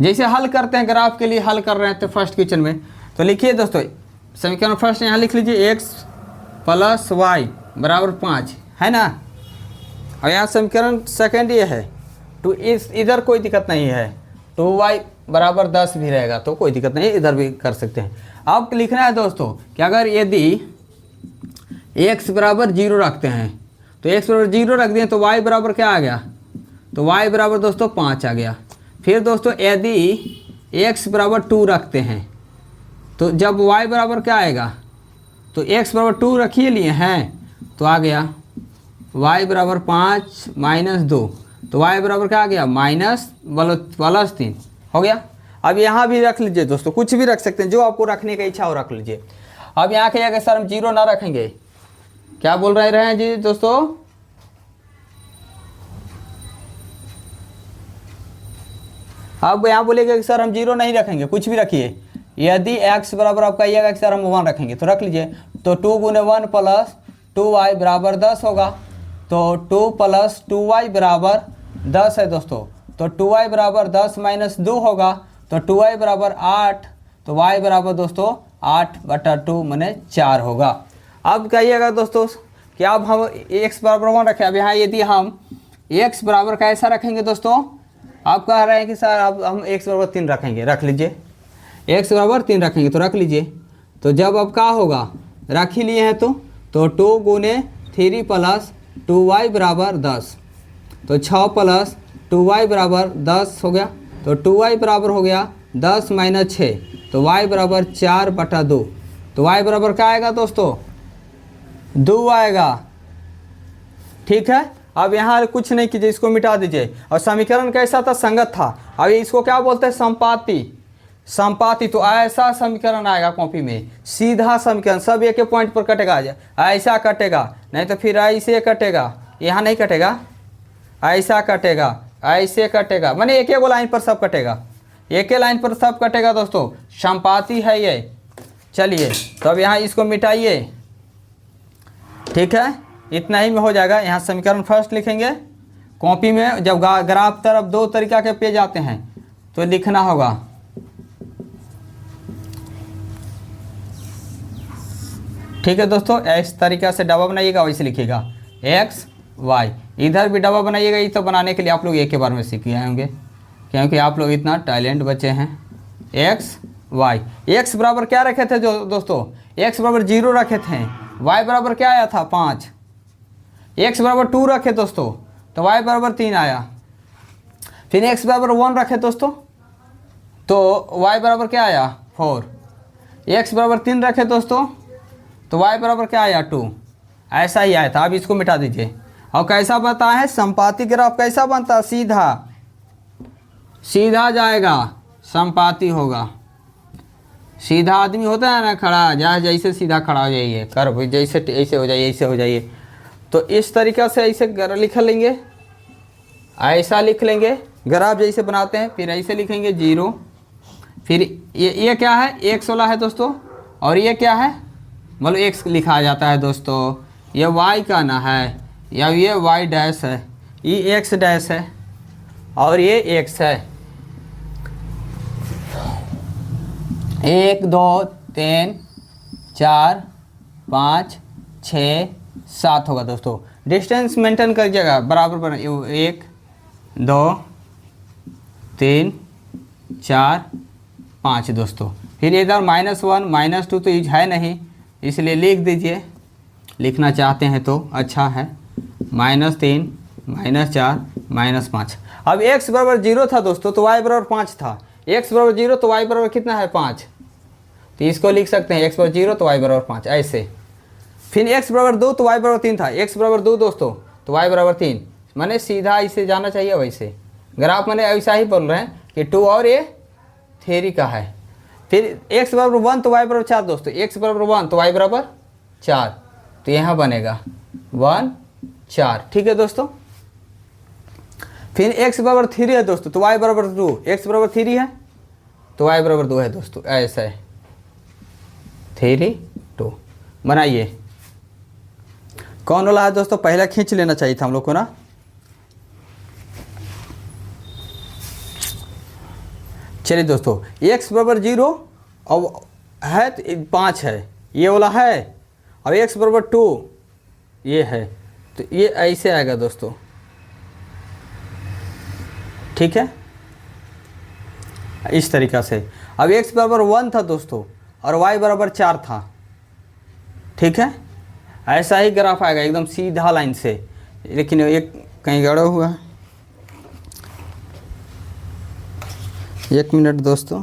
जैसे हल करते हैं, ग्राफ के लिए हल कर रहे हैं तो फर्स्ट क्वेश्चन में। तो लिखिए दोस्तों समीकरण फर्स्ट यहाँ लिख लीजिए, x + y = 5 है ना। और यहाँ समीकरण सेकंड ये है, तो इधर कोई दिक्कत नहीं है, 2y = 10 भी रहेगा तो कोई दिक्कत नहीं, इधर भी कर सकते हैं। अब लिखना है दोस्तों कि अगर यदि x = 0 रखते हैं तो x = 0 रख दिए तो y बराबर क्या आ गया? तो y बराबर दोस्तों 5 आ गया। फिर दोस्तों यदि x = 2 रखते हैं तो जब y बराबर क्या आएगा? तो x = 2 रखिए लिए हैं तो आ गया y बराबर 5 माइनस 2, तो y बराबर क्या आ गया माइनस +3 हो गया। अब यहाँ भी रख लीजिए दोस्तों, कुछ भी रख सकते हैं, जो आपको रखने की इच्छा हो रख लीजिए। अब यहाँ कहिएगा सर हम 0 ना रखेंगे, क्या बोल रहे हैं जी दोस्तों? अब यहाँ बोलेगा कि सर हम 0 नहीं रखेंगे, कुछ भी रखिए। यदि x बराबर आप कहिएगा कि सर हम 1 रखेंगे, तो रख लीजिए। तो 2 गुने 1 प्लस 2y बराबर 10 होगा। तो 2 प्लस 2y बराबर 10 है दोस्तों। तो 2y बराबर 10 माइनस 2 होगा, तो 2y बराबर 8। तो y बराबर दोस्तों 8/2 माने 4 होगा। अब कहिएगा दोस्तों कि अब हम x बराबर 1 रखें। अब यहाँ यदि हम x बराबर कैसा रखेंगे दोस्तों? आप कह रहे हैं कि सर अब हम x बराबर 3 रखेंगे, रख लीजिए। x बराबर 3 रखेंगे तो रख लीजिए। तो जब अब क्या होगा, रख ही लिए हैं तो 2 गुने 3 प्लस 2y बराबर 10, तो 6 प्लस 2y बराबर 10 हो गया। तो 2y बराबर हो गया 10 माइनस 6, तो y बराबर 4/2। तो y बराबर क्या आएगा दोस्तों? 2 आएगा। ठीक है। अब यहाँ कुछ नहीं कीजिए, इसको मिटा दीजिए। और समीकरण कैसा था? संगत था। अब इसको क्या बोलते हैं? संपाती। संपाती, तो ऐसा समीकरण आएगा कॉपी में, सीधा समीकरण, सब एक एक पॉइंट पर कटेगा। ऐसा कटेगा, नहीं तो फिर ऐसे कटेगा, यहाँ नहीं कटेगा, ऐसा कटेगा, ऐसे कटेगा, माने एक एक लाइन पर सब कटेगा, एक एक लाइन पर सब कटेगा दोस्तों। संपाती है ये। चलिए तो अब यहाँ इसको मिटाइए। ठीक है, इतना ही में हो जाएगा। यहाँ समीकरण फर्स्ट लिखेंगे कॉपी में। जब ग्राफ तरफ 2 तरीका के पेज आते हैं तो लिखना होगा। ठीक है दोस्तों, इस तरीका से डबा बनाइएगा, वैसे लिखिएगा x y। इधर भी डबा बनाइएगा। ये तो बनाने के लिए आप लोग एक के बार में सीख गए होंगे, क्योंकि आप लोग इतना टैलेंट बच्चे हैं। x y, x बराबर क्या रखे थे जो दोस्तों? x बराबर 0 रखे थे। y बराबर क्या आया था? 5। x बराबर 2 रखे दोस्तों, तो y बराबर 3 आया। फिर x बराबर 1 रखे दोस्तों, तो y बराबर क्या आया? 4। x बराबर 3 रखे दोस्तों, तो y बराबर क्या आया? 2। ऐसा ही आया था। अब इसको मिटा दीजिए। और कैसा बनता है संपाती ग्राफ? कैसा बनता है? सीधा सीधा जाएगा, संपाती होगा। सीधा आदमी होता है ना खड़ा, जहाँ जैसे सीधा खड़ा हो जाइए, कर भाई जैसे ऐसे हो जाइए, ऐसे हो जाइए। तो इस तरीक़ा से ऐसे लिख लेंगे, ऐसा लिख लेंगे ग्राफ जैसे बनाते हैं। फिर ऐसे लिखेंगे 0। फिर ये क्या है? x वाला है दोस्तों, और ये क्या है? मतलब x लिखा जाता है दोस्तों। ये y का ना है, या ये y डैश है, ये x डैश है, और ये x है। 1 2 3 4 5 6 7 होगा दोस्तों। डिस्टेंस मेंटेन करिएगा, बराबर बना 1 2 3 4 5 दोस्तों। फिर इधर -1 -2 तो यूज है नहीं, इसलिए लिख दीजिए, लिखना चाहते हैं तो अच्छा है। -3 -4 -5। अब x बराबर 0 था दोस्तों, तो y बराबर 5 था। x बराबर 0 तो y बराबर कितना है? 5। तो इसको लिख सकते हैं x बराबर 0 तो y बराबर 5 ऐसे। फिर x बराबर 2 तो y बराबर 3 था। x बराबर 2 दोस्तों, तो y बराबर 3। मैंने सीधा इसे जाना चाहिए वैसे। ग्राफ मैंने ऐसा ही बोल रहे हैं कि 2 और ये थ्योरी का है। फिर x बराबर 1 तो y बराबर 4 दोस्तों। x बराबर 1 तो y बराबर 4, तो यहाँ बनेगा 1 4। ठीक है दोस्तों। फिर x बराबर 3 है दोस्तों, तो y बराबर 2। x बराबर 3 है तो y बराबर 2 है दोस्तों, ऐसा है 3 2। बनाइए। कौन वाला है दोस्तों? पहला खींच लेना चाहिए था हम लोग को ना। चलिए दोस्तों, x बराबर 0 और है 5 है, ये वाला है, और x बराबर 2 ये है, तो ये ऐसे आएगा दोस्तों। ठीक है, इस तरीक़ा से। अब x बराबर 1 था दोस्तों, और y बराबर 4 था। ठीक है, ऐसा ही ग्राफ आएगा एकदम सीधा लाइन से, लेकिन एक कहीं गड़ा हुआ है। 1 मिनट दोस्तों।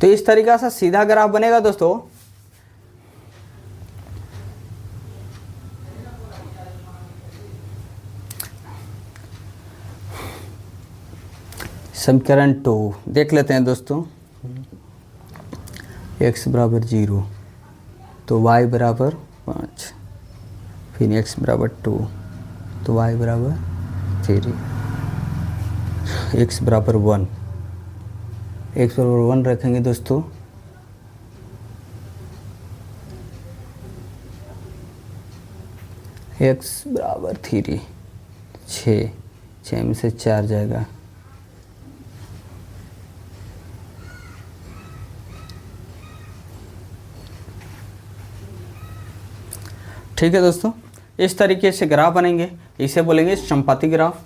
तो इस तरीका से सीधा ग्राफ बनेगा दोस्तों। समीकरण 2 देख लेते हैं दोस्तों। x बराबर 0 तो y बराबर 5, फिर x बराबर 2 तो y बराबर 3, x बराबर 1, x बराबर 1 रखेंगे दोस्तों। x बराबर 3, 6 में से 4 जाएगा, ठीक है दोस्तों। इस तरीके से ग्राफ बनेंगे, इसे बोलेंगे समपाती ग्राफ।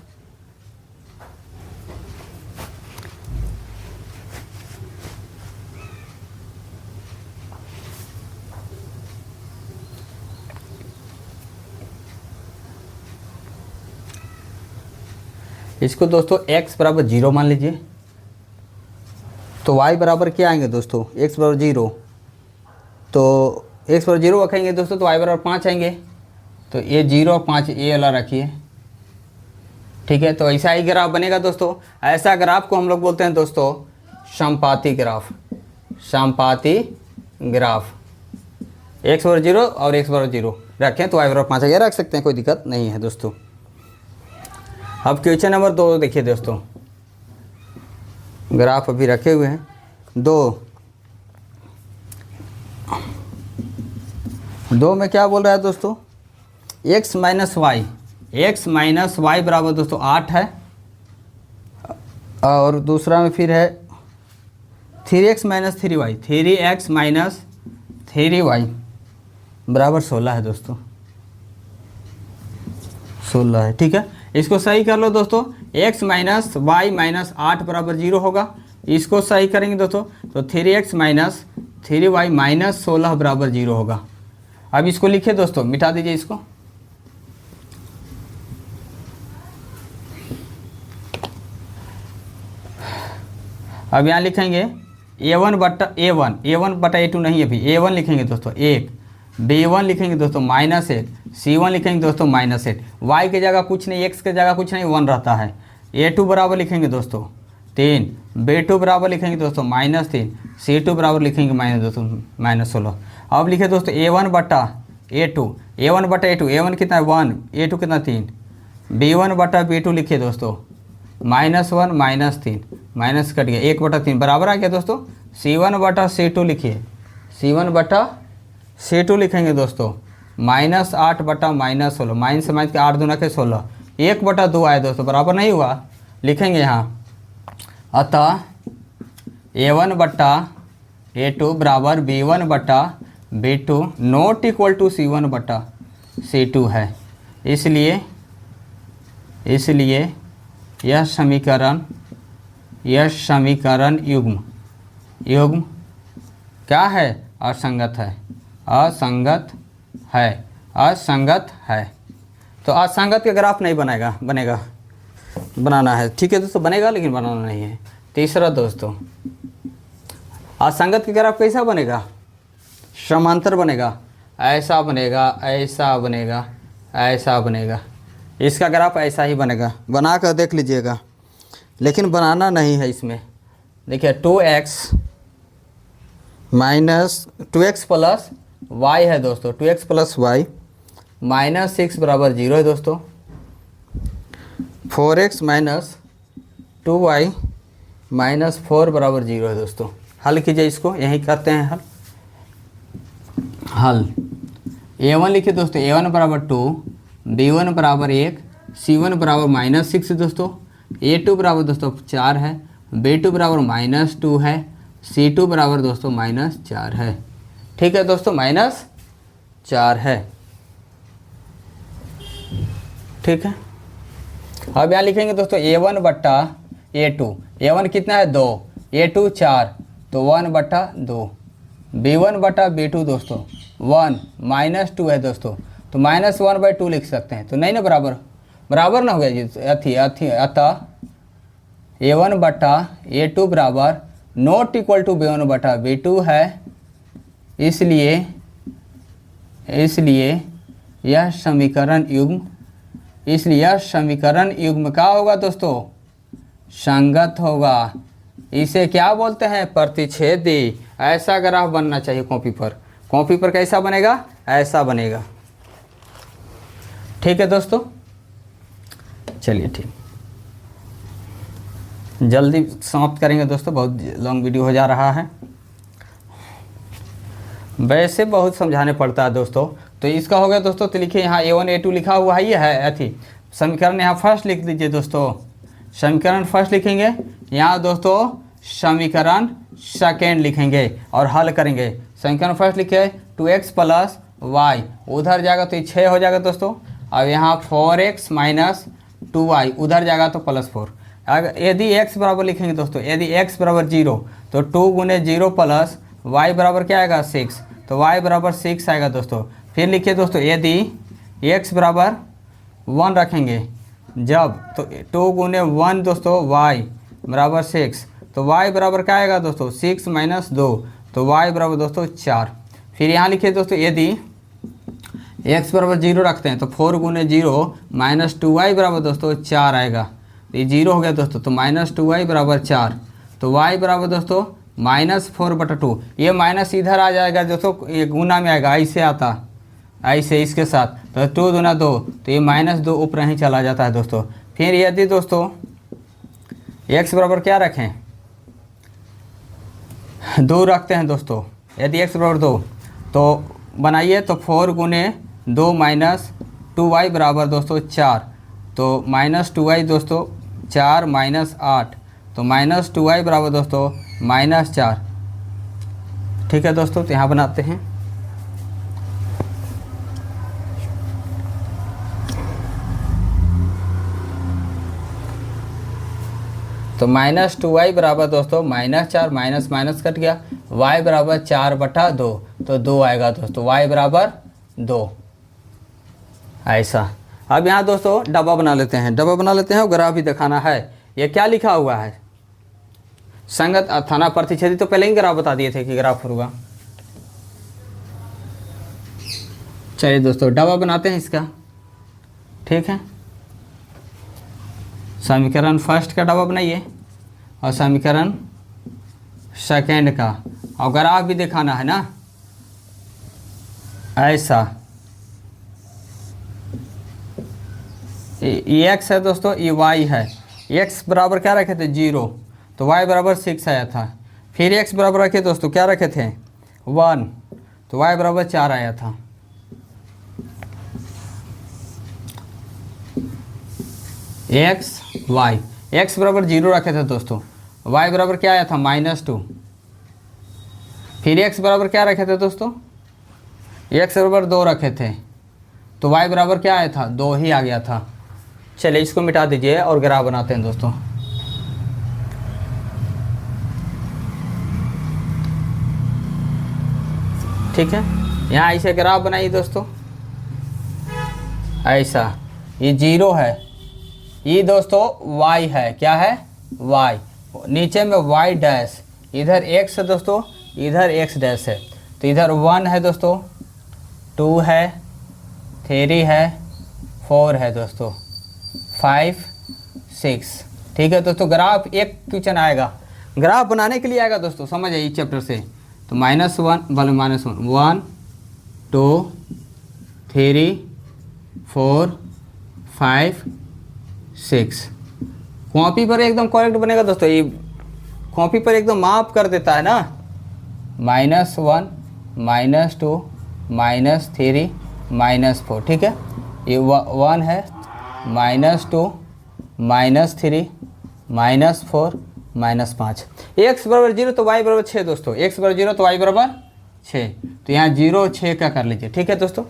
इसको दोस्तों x बराबर 0 मान लीजिए, तो y बराबर क्या आएंगे दोस्तों, x बराबर 0, तो x बराबर 0 रखेंगे दोस्तों तो y बराबर 5 आएंगे। तो ये 0 और 5 ये वाला रखिए, ठीक है। तो ऐसा ही ग्राफ बनेगा दोस्तों। ऐसा ग्राफ को हम लोग बोलते हैं दोस्तों समपाती ग्राफ। समपाती ग्राफ, x बराबर 0 और x बराबर 0 रखें तो y बराबर 5 आगे रख सकते हैं, कोई दिक्कत नहीं है दोस्तों। अब क्वेश्चन नंबर 2 देखिए दोस्तों, ग्राफ अभी रखे हुए हैं 2 में क्या बोल रहा है दोस्तों, x माइनस वाई बराबर दोस्तों 8 है, और दूसरा में फिर है 3x minus 3y, 3x minus 3y बराबर 16 है दोस्तों, 16 है, ठीक है। इसको सही कर लो दोस्तों, x माइनस वाई माइनस 8 बराबर 0 होगा। इसको सही करेंगे दोस्तों तो 3x माइनस 3y माइनस 16 बराबर 0 होगा। अब इसको लिखिए दोस्तों, मिटा दीजिए इसको। अब यहाँ लिखेंगे a1 बटा a2 नहीं है, अभी a1 लिखेंगे दोस्तों 1, b1 लिखेंगे दोस्तों -8, c1 लिखेंगे दोस्तों -8। y की जगह कुछ नहीं, x की जगह कुछ नहीं, 1 रहता है। a2 बराबर लिखेंगे दोस्तों 3, b2 बराबर लिखेंगे दोस्तों -3, c2 बराबर लिखेंगे -16। अब लिखे दोस्तों a1 बटा a2, a1 कितना है 1, a2 कितना 3, b1 बटा b2 लिखिए दोस्तों -1 -3, माइनस कट गया 1/3 बराबर आ गया दोस्तों। c1 बटा c2 लिखिए, c1 बटा c2 लिखेंगे दोस्तों -8 बटा -16, माइनस से माइनस के 8 दूना के 16, 1/2 आया दोस्तों, बराबर नहीं हुआ, लिखेंगे यहाँ। अतः a1 बटा a2 बराबर b1 बटा b2 not equal to c1 बटा c2 है। इसलिए यह समीकरण युग्म क्या है, असंगत है। तो असंगत का ग्राफ नहीं बनाना है, ठीक है दोस्तों, बनेगा लेकिन बनाना नहीं है। तीसरा दोस्तों, असंगत का ग्राफ कैसा बनेगा, समांतर बनेगा, ऐसा बनेगा। इसका ग्राफ ऐसा ही बनेगा, बना कर देख लीजिएगा, लेकिन बनाना नहीं है इसमें। देखिए 2x प्लस y है दोस्तों, 2x प्लस y -6 बराबर 0 है दोस्तों, 4x माइनस 2y -4 बराबर 0 है दोस्तों। हल कीजिए इसको, यहीं करते हैं हल। a1 लिखिए दोस्तों, a1 बराबर 2, b1 बराबर 1, c1 बराबर -6 है दोस्तों, a2 बराबर दोस्तों 4 है, b2 बराबर -2 है, c2 बराबर दोस्तों -4 है, ठीक है दोस्तों, -4 है, ठीक है। अब यहाँ लिखेंगे दोस्तों a1 बट्टा a2, a1 कितना है 2, a2 4, तो 1/2, b1 बटा b2 दोस्तों 1, -2 है दोस्तों, तो -1/2 लिख सकते हैं, तो नहीं ना बराबर ना हो गया जी, अतः a1 बटा a2 बराबर नॉट इक्वल टू V1/V2 है, इसलिए यह समीकरण युग्म क्या होगा दोस्तों? संगत होगा। इसे क्या बोलते हैं? प्रतिच्छेदी। ऐसा ग्राफ बनना चाहिए कॉपी पर कैसा बनेगा? ऐसा बनेगा। ठीक है दोस्तों, चलिए ठीक, जल्दी समाप्त करेंगे दोस्तों, बहुत लॉन्ग वीडियो हो जा रहा है। वैसे बहुत समझाने पड़ता है दोस्तों। तो इसका हो गया दोस्तों। तो लिखिए यहाँ A1 A2 लिखा हुआ है, ये है अथी समीकरण। यहाँ फर्स्ट लिख लीजिए दोस्तों, समीकरण फर्स्ट लिखेंगे। यहाँ दोस्तों समीकरण सेकेंड लिखेंगे और हल करेंगे। समीकरण फर्स्ट लिखे 2x + y, उधर जाएगा तो ये 6 हो जाएगा दोस्तों। अब यहाँ 4x - 2y, उधर जाएगा तो +4। अगर यदि x बराबर लिखेंगे दोस्तों, यदि x बराबर 0 तो 2 × 0 + y बराबर क्या आएगा? 6, तो y बराबर 6 आएगा दोस्तों। फिर लिखिए दोस्तों, यदि x बराबर 1 रखेंगे जब, तो 2 × 1 दोस्तों y बराबर 6, तो y बराबर क्या आएगा दोस्तों? 6 - 2, तो y बराबर दोस्तों 4। फिर यहाँ लिखिए दोस्तों, यदि x बराबर 0 रखते हैं तो 4 × 0 - 2y बराबर दोस्तों 4 आएगा। ये 0 हो गया दोस्तों, तो -2y बराबर 4, तो y बराबर दोस्तों -4/2। ये माइनस इधर आ जाएगा दोस्तों, ये गुना में आएगा, ऐसे आता, ऐसे इसके साथ, तो 2 दूना 2, तो ये -2 ऊपर ही चला जाता है दोस्तों। फिर यदि दोस्तों x बराबर क्या रखें? 2 रखते हैं दोस्तों। यदि x बराबर 2 तो बनाइए, तो 4 × 2 - 2y बराबर दोस्तों 4, तो -2y दोस्तों 4 - 8, तो -2y बराबर दोस्तों -4। ठीक है दोस्तों, तो यहाँ बनाते हैं। तो -2y बराबर दोस्तों -4, माइनस माइनस कट गया, y बराबर 4/2, तो 2 आएगा दोस्तों, y बराबर 2, ऐसा। अब यहाँ दोस्तों डब्बा बना लेते हैं, और ग्राफ भी दिखाना है। ये क्या लिखा हुआ है? संगत थाना प्रतिच्छेदी। तो पहले ही ग्राफ बता दिए थे कि ग्राफ होगा। चलिए दोस्तों डब्बा बनाते हैं इसका। ठीक है, समीकरण फर्स्ट का डब्बा बनाइए और समीकरण सेकेंड का, और ग्राफ भी दिखाना है ना, ऐसा। ये x है दोस्तों, ये y है। x बराबर क्या रखे थे? 0, तो y बराबर 6 आया था। फिर x बराबर रखे दोस्तों, क्या रखे थे? 1, तो y बराबर 4 आया था। x बराबर 0 रखे थे दोस्तों, y बराबर क्या आया था? -2। फिर x बराबर क्या रखे थे दोस्तों? x बराबर 2 रखे थे, तो y बराबर क्या आया था? 2 ही आ गया था। चलिए इसको मिटा दीजिए और ग्राफ बनाते हैं दोस्तों। ठीक है, यहाँ ऐसे ग्राफ बनाइए दोस्तों, ऐसा। ये 0 है, ये दोस्तों y है, क्या है? y, नीचे में y डैश, इधर x है दोस्तों, इधर x डैश है, तो इधर 1 है दोस्तों, 2 है, 3 है, 4 है दोस्तों, 5, 6। ठीक है दोस्तों, ग्राफ एक क्वेश्चन आएगा, ग्राफ बनाने के लिए आएगा दोस्तों, समझ आइए चैप्टर से। तो -1 वाले -1, 1 2 3 4 5 6। कॉपी पर एकदम करेक्ट बनेगा दोस्तों, ये कॉपी पर एकदम माफ कर देता है ना। -1 -2 -3 -4। ठीक है, ये 1 है, -2 -3 -4 -5। x बराबर 0 तो y बराबर 6 दोस्तों, x बराबर 0 तो y बराबर 6, तो यहाँ 0 6 का कर लीजिए। ठीक है दोस्तों,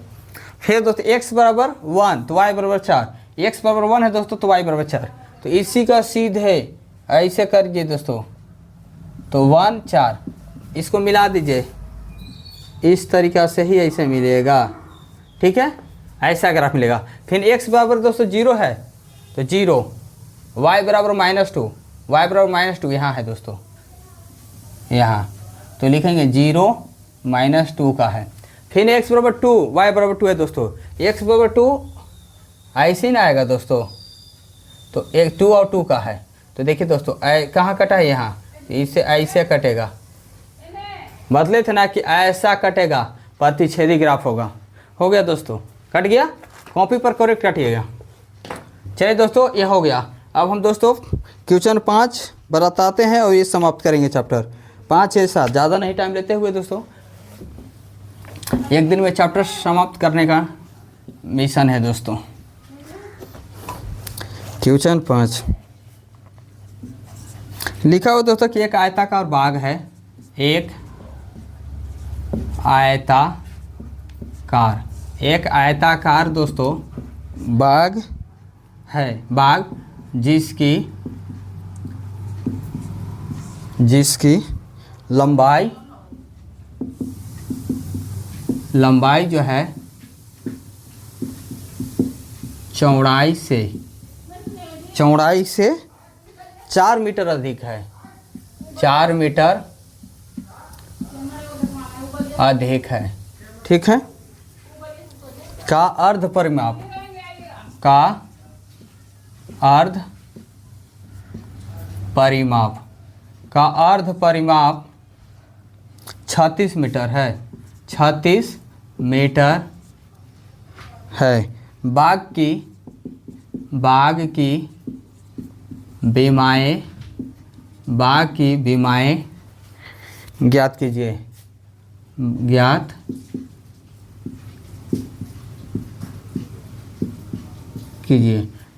फिर दोस्तों x बराबर 1 तो y बराबर 4, x बराबर 1 है दोस्तों तो y बराबर 4, तो इसी का सीधे ऐसे कर दीजिए दोस्तों, तो 1 4, इसको मिला दीजिए, इस तरीक़ा से ही ऐसे मिलेगा। ठीक है, ऐसा ग्राफ मिलेगा। फिर x बराबर दोस्तों 0 है तो 0, y बराबर -2, y बराबर -2 यहाँ है दोस्तों, यहाँ, तो लिखेंगे 0 - 2 का है। फिर x बराबर 2, y बराबर 2 है दोस्तों, x बराबर 2 ऐसे ही ना आएगा दोस्तों, तो एक 2 और 2 का है। तो देखिए दोस्तों कहाँ कटा है, यहाँ, इससे ऐसे कटेगा, बदले थे ना कि ऐसा कटेगा, प्रतिच्छेदी ग्राफ होगा। हो गया दोस्तों, कट गया, कॉपी पर करेक्ट काटिएगा। चलिए दोस्तों ये हो गया। अब हम दोस्तों क्वेश्चन 5 बताते हैं और ये समाप्त करेंगे चैप्टर 5 6 7। ज़्यादा नहीं टाइम लेते हुए दोस्तों, एक दिन में चैप्टर समाप्त करने का मिशन है दोस्तों। क्वेश्चन 5 लिखा हुआ दोस्तों कि एक आयताकार बाग है, एक आयताकार दोस्तों बाग है, बाग जिसकी लंबाई जो है चौड़ाई से 4 मीटर अधिक है, 4 मीटर अधिक है, ठीक है। का अर्ध परिमाप 36 मीटर है, 36 मीटर है। बाग की बीमाएं ज्ञात कीजिए,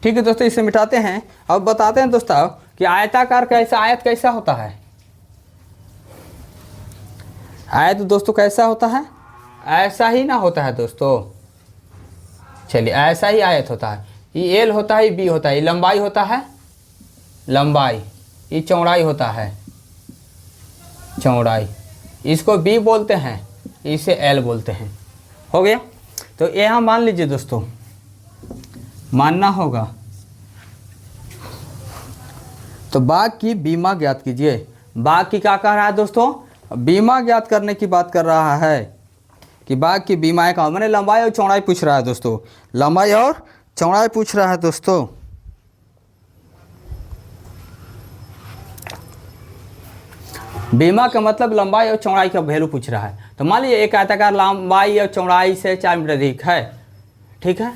ठीक है दोस्तों, इसे मिटाते हैं। अब बताते हैं दोस्तों कि आयताकार आयत कैसा होता है। आयत दोस्तों कैसा होता है, ऐसा ही ना होता है दोस्तों। चलिए ऐसा ही आयत होता है, ये एल होता है, बी होता है, ये लंबाई होता है, लंबाई, ये चौड़ाई होता है, चौड़ाई, इसको बी बोलते हैं, इसे एल बोलते हैं। हो गया। तो यहाँ मान लीजिए दोस्तों, मानना होगा। तो बाग की बीमा ज्ञात कीजिए। बाग की क्या कह रहा है दोस्तों, बीमा ज्ञात करने की बात कर रहा है कि बाग की बीमाएं का, मैंने लंबाई और चौड़ाई पूछ रहा है दोस्तों, लंबाई और चौड़ाई पूछ रहा है दोस्तों। बीमा का मतलब लंबाई और चौड़ाई का वैल्यू पूछ रहा है। तो मान लीजिए एक आयताकार लंबाई और चौड़ाई से 4 मीटर अधिक है, ठीक है।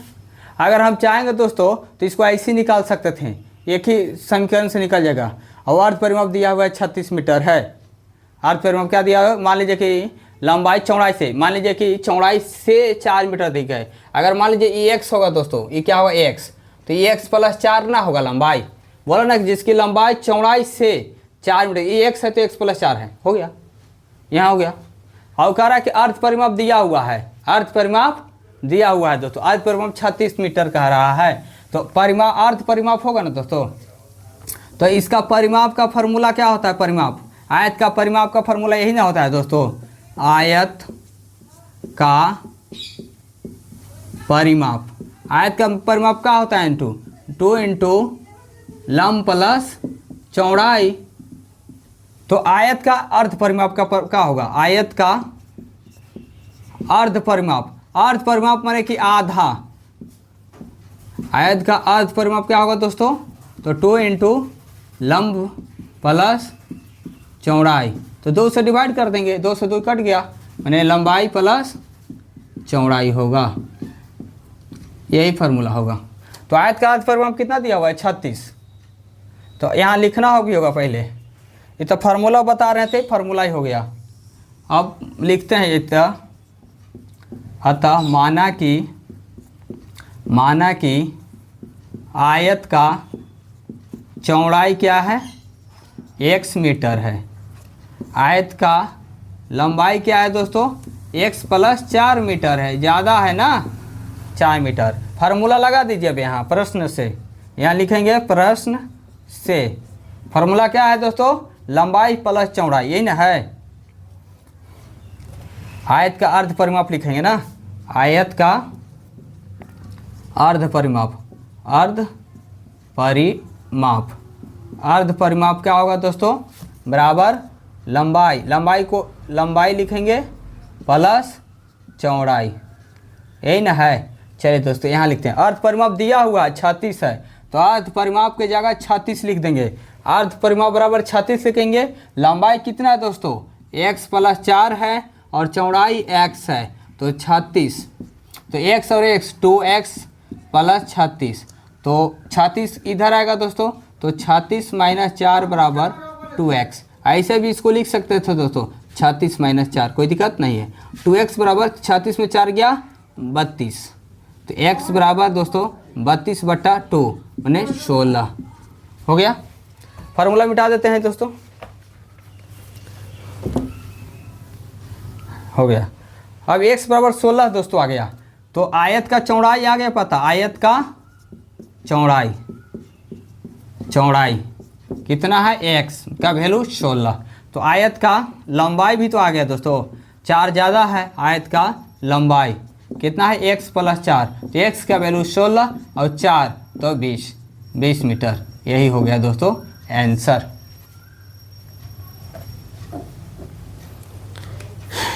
अगर हम चाहेंगे दोस्तों तो इसको ऐसे निकाल सकते थे, एक ही समीकरण से निकल जाएगा। और अर्ध परिमाप दिया हुआ है 36 मीटर है। अर्ध परिमाप क्या दिया हुआ है, मान लीजिए कि लंबाई चौड़ाई से, मान लीजिए कि चौड़ाई से 4 मीटर अधिक है। अगर मान लीजिए ये x होगा दोस्तों, ये क्या होगा x, तो ये x + 4 ना होगा लंबाई, बोला ना, जिसकी लंबाई चौड़ाई से 4 मीटर, ये x है तो x + 4 है। हो गया, यहाँ हो गया। और कह रहा है कि अर्ध परिमाप दिया हुआ है, अर्ध परिमाप दिया हुआ है दोस्तों, अर्ध परिमाप 36 मीटर कह रहा है। तो परिमाप, अर्ध परिमाप होगा ना दोस्तों, तो इसका परिमाप का फॉर्मूला क्या होता है, परिमाप, आयत का परिमाप का फॉर्मूला यही ना होता है दोस्तों, आयत का परिमाप, आयत का परिमाप क्या होता है, इंटू 2 इंटू लंब प्लस चौड़ाई। तो आयत का अर्ध परिमाप का क्या होगा, आयत का अर्ध परिमाप, अर्ध परिमाप माने कि आधा, आयत का अर्ध परिमाप क्या होगा दोस्तों, तो 2 इंटू लंब प्लस चौड़ाई। तो 2 से डिवाइड कर देंगे, 2 से 2 कट गया, माने लंबाई प्लस चौड़ाई होगा, यही फार्मूला होगा। तो आयत का अर्ध परिमाप कितना दिया हुआ है, 36। तो यहाँ लिखना होगा पहले, ये तो फार्मूला बता रहे थे, फार्मूला ही हो गया। अब लिखते हैं इतना, अतः माना कि आयत का चौड़ाई क्या है, x मीटर है, आयत का लंबाई क्या है दोस्तों, x + 4 मीटर है, ज़्यादा है ना 4 मीटर। फार्मूला लगा दीजिए अब यहाँ प्रश्न से, यहाँ लिखेंगे प्रश्न से, फार्मूला क्या है दोस्तों, लंबाई प्लस चौड़ाई, यही ना है। आयत का अर्ध परिमाप लिखेंगे ना, आयत का अर्ध परिमाप, अर्ध परिमाप क्या होगा दोस्तों, बराबर लंबाई लिखेंगे प्लस चौड़ाई, यही ना है। चलिए दोस्तों यहाँ लिखते हैं, अर्ध परिमाप दिया हुआ 36 है तो अर्ध परिमाप की जगह 36 लिख देंगे। अर्ध परिमाप बराबर 36 लिखेंगे। लंबाई कितना है दोस्तों, x प्लस 4 है और चौड़ाई x है तो 36, तो x और x 2x प्लस 36, तो 36 इधर आएगा दोस्तों, तो 36 माइनस 4 बराबर 2x। ऐसे भी इसको लिख सकते थे दोस्तों, 36 माइनस 4, कोई दिक्कत नहीं है। 2x बराबर 36 में 4 गया 32, तो x बराबर दोस्तों 32/2 माने 16 हो गया। फार्मूला मिटा देते हैं दोस्तों, हो गया। अब x बराबर 16 दोस्तों आ गया, तो आयत का चौड़ाई आ गया पता, आयत का चौड़ाई कितना है, x का वैल्यू 16। तो आयत का लंबाई भी तो आ गया दोस्तों, 4 ज़्यादा है, आयत का लंबाई कितना है, x प्लस 4, तो x का वैल्यू 16 और 4 तो 20 मीटर। यही हो गया दोस्तों आंसर।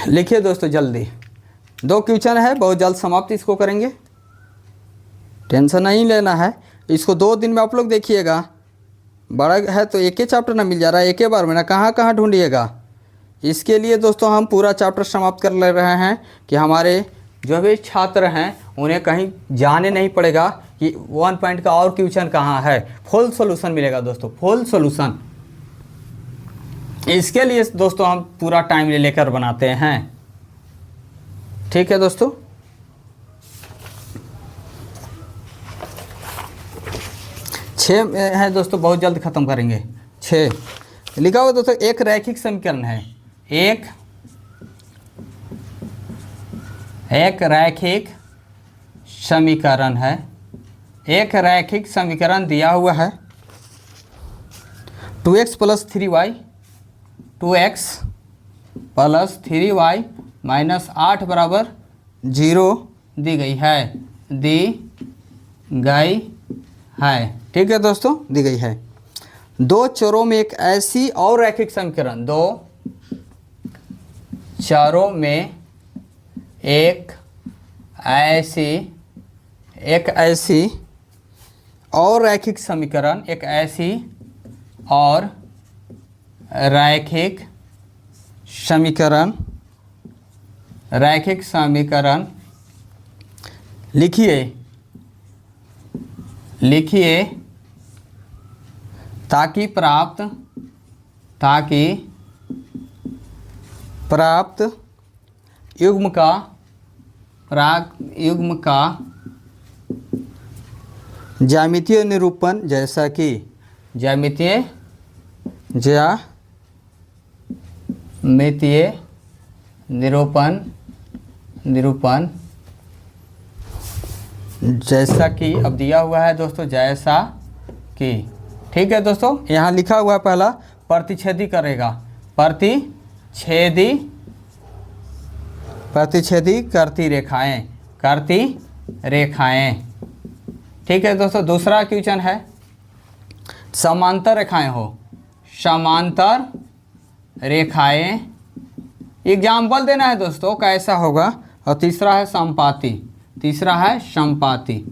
लिखिए दोस्तों जल्दी, 2 क्वेश्चन है, बहुत जल्द समाप्त इसको करेंगे, टेंशन नहीं लेना है। इसको 2 दिन में आप लोग देखिएगा, बड़ा है तो एक ही चैप्टर ना मिल जा रहा है एक ही बार में, ना कहाँ ढूंढिएगा। इसके लिए दोस्तों हम पूरा चैप्टर समाप्त कर ले रहे हैं कि हमारे जो भी छात्र हैं उन्हें कहीं जाने नहीं पड़ेगा कि 1 पॉइंट का और क्वेश्चन कहाँ है, फुल सॉल्यूशन मिलेगा दोस्तों, फुल सॉल्यूशन। इसके लिए दोस्तों हम पूरा टाइम लेकर बनाते हैं, ठीक है दोस्तों। छः है दोस्तों, बहुत जल्द ख़त्म करेंगे। 6 लिखा हुआ दोस्तों, एक रैखिक समीकरण है, एक रैखिक समीकरण है, एक रैखिक समीकरण दिया हुआ है 2x plus 3y, 2x plus 3y minus 8 बराबर 0 दी गई है, ठीक है दोस्तों, दी गई है। 2 चरों में एक ऐसी और रैखिक समीकरण, 2 चरों में एक ऐसी और रैखिक समीकरण, एक ऐसी और रैखिक समीकरण लिखिए ताकि प्राप्त युग्म का ज्यामितीय निरूपण जैसा कि ज्यामितीय निरूपण जैसा कि अब दिया हुआ है दोस्तों, जैसा कि, ठीक है दोस्तों। यहाँ लिखा हुआ है पहला प्रतिच्छेदी करेगा, प्रतिच्छेदी करती रेखाएं, ठीक है दोस्तों। दूसरा क्वेश्चन है समांतर रेखाएं हो, समांतर रेखाएं, एग्जाम्पल देना है दोस्तों कैसा होगा। और तीसरा है संपाति,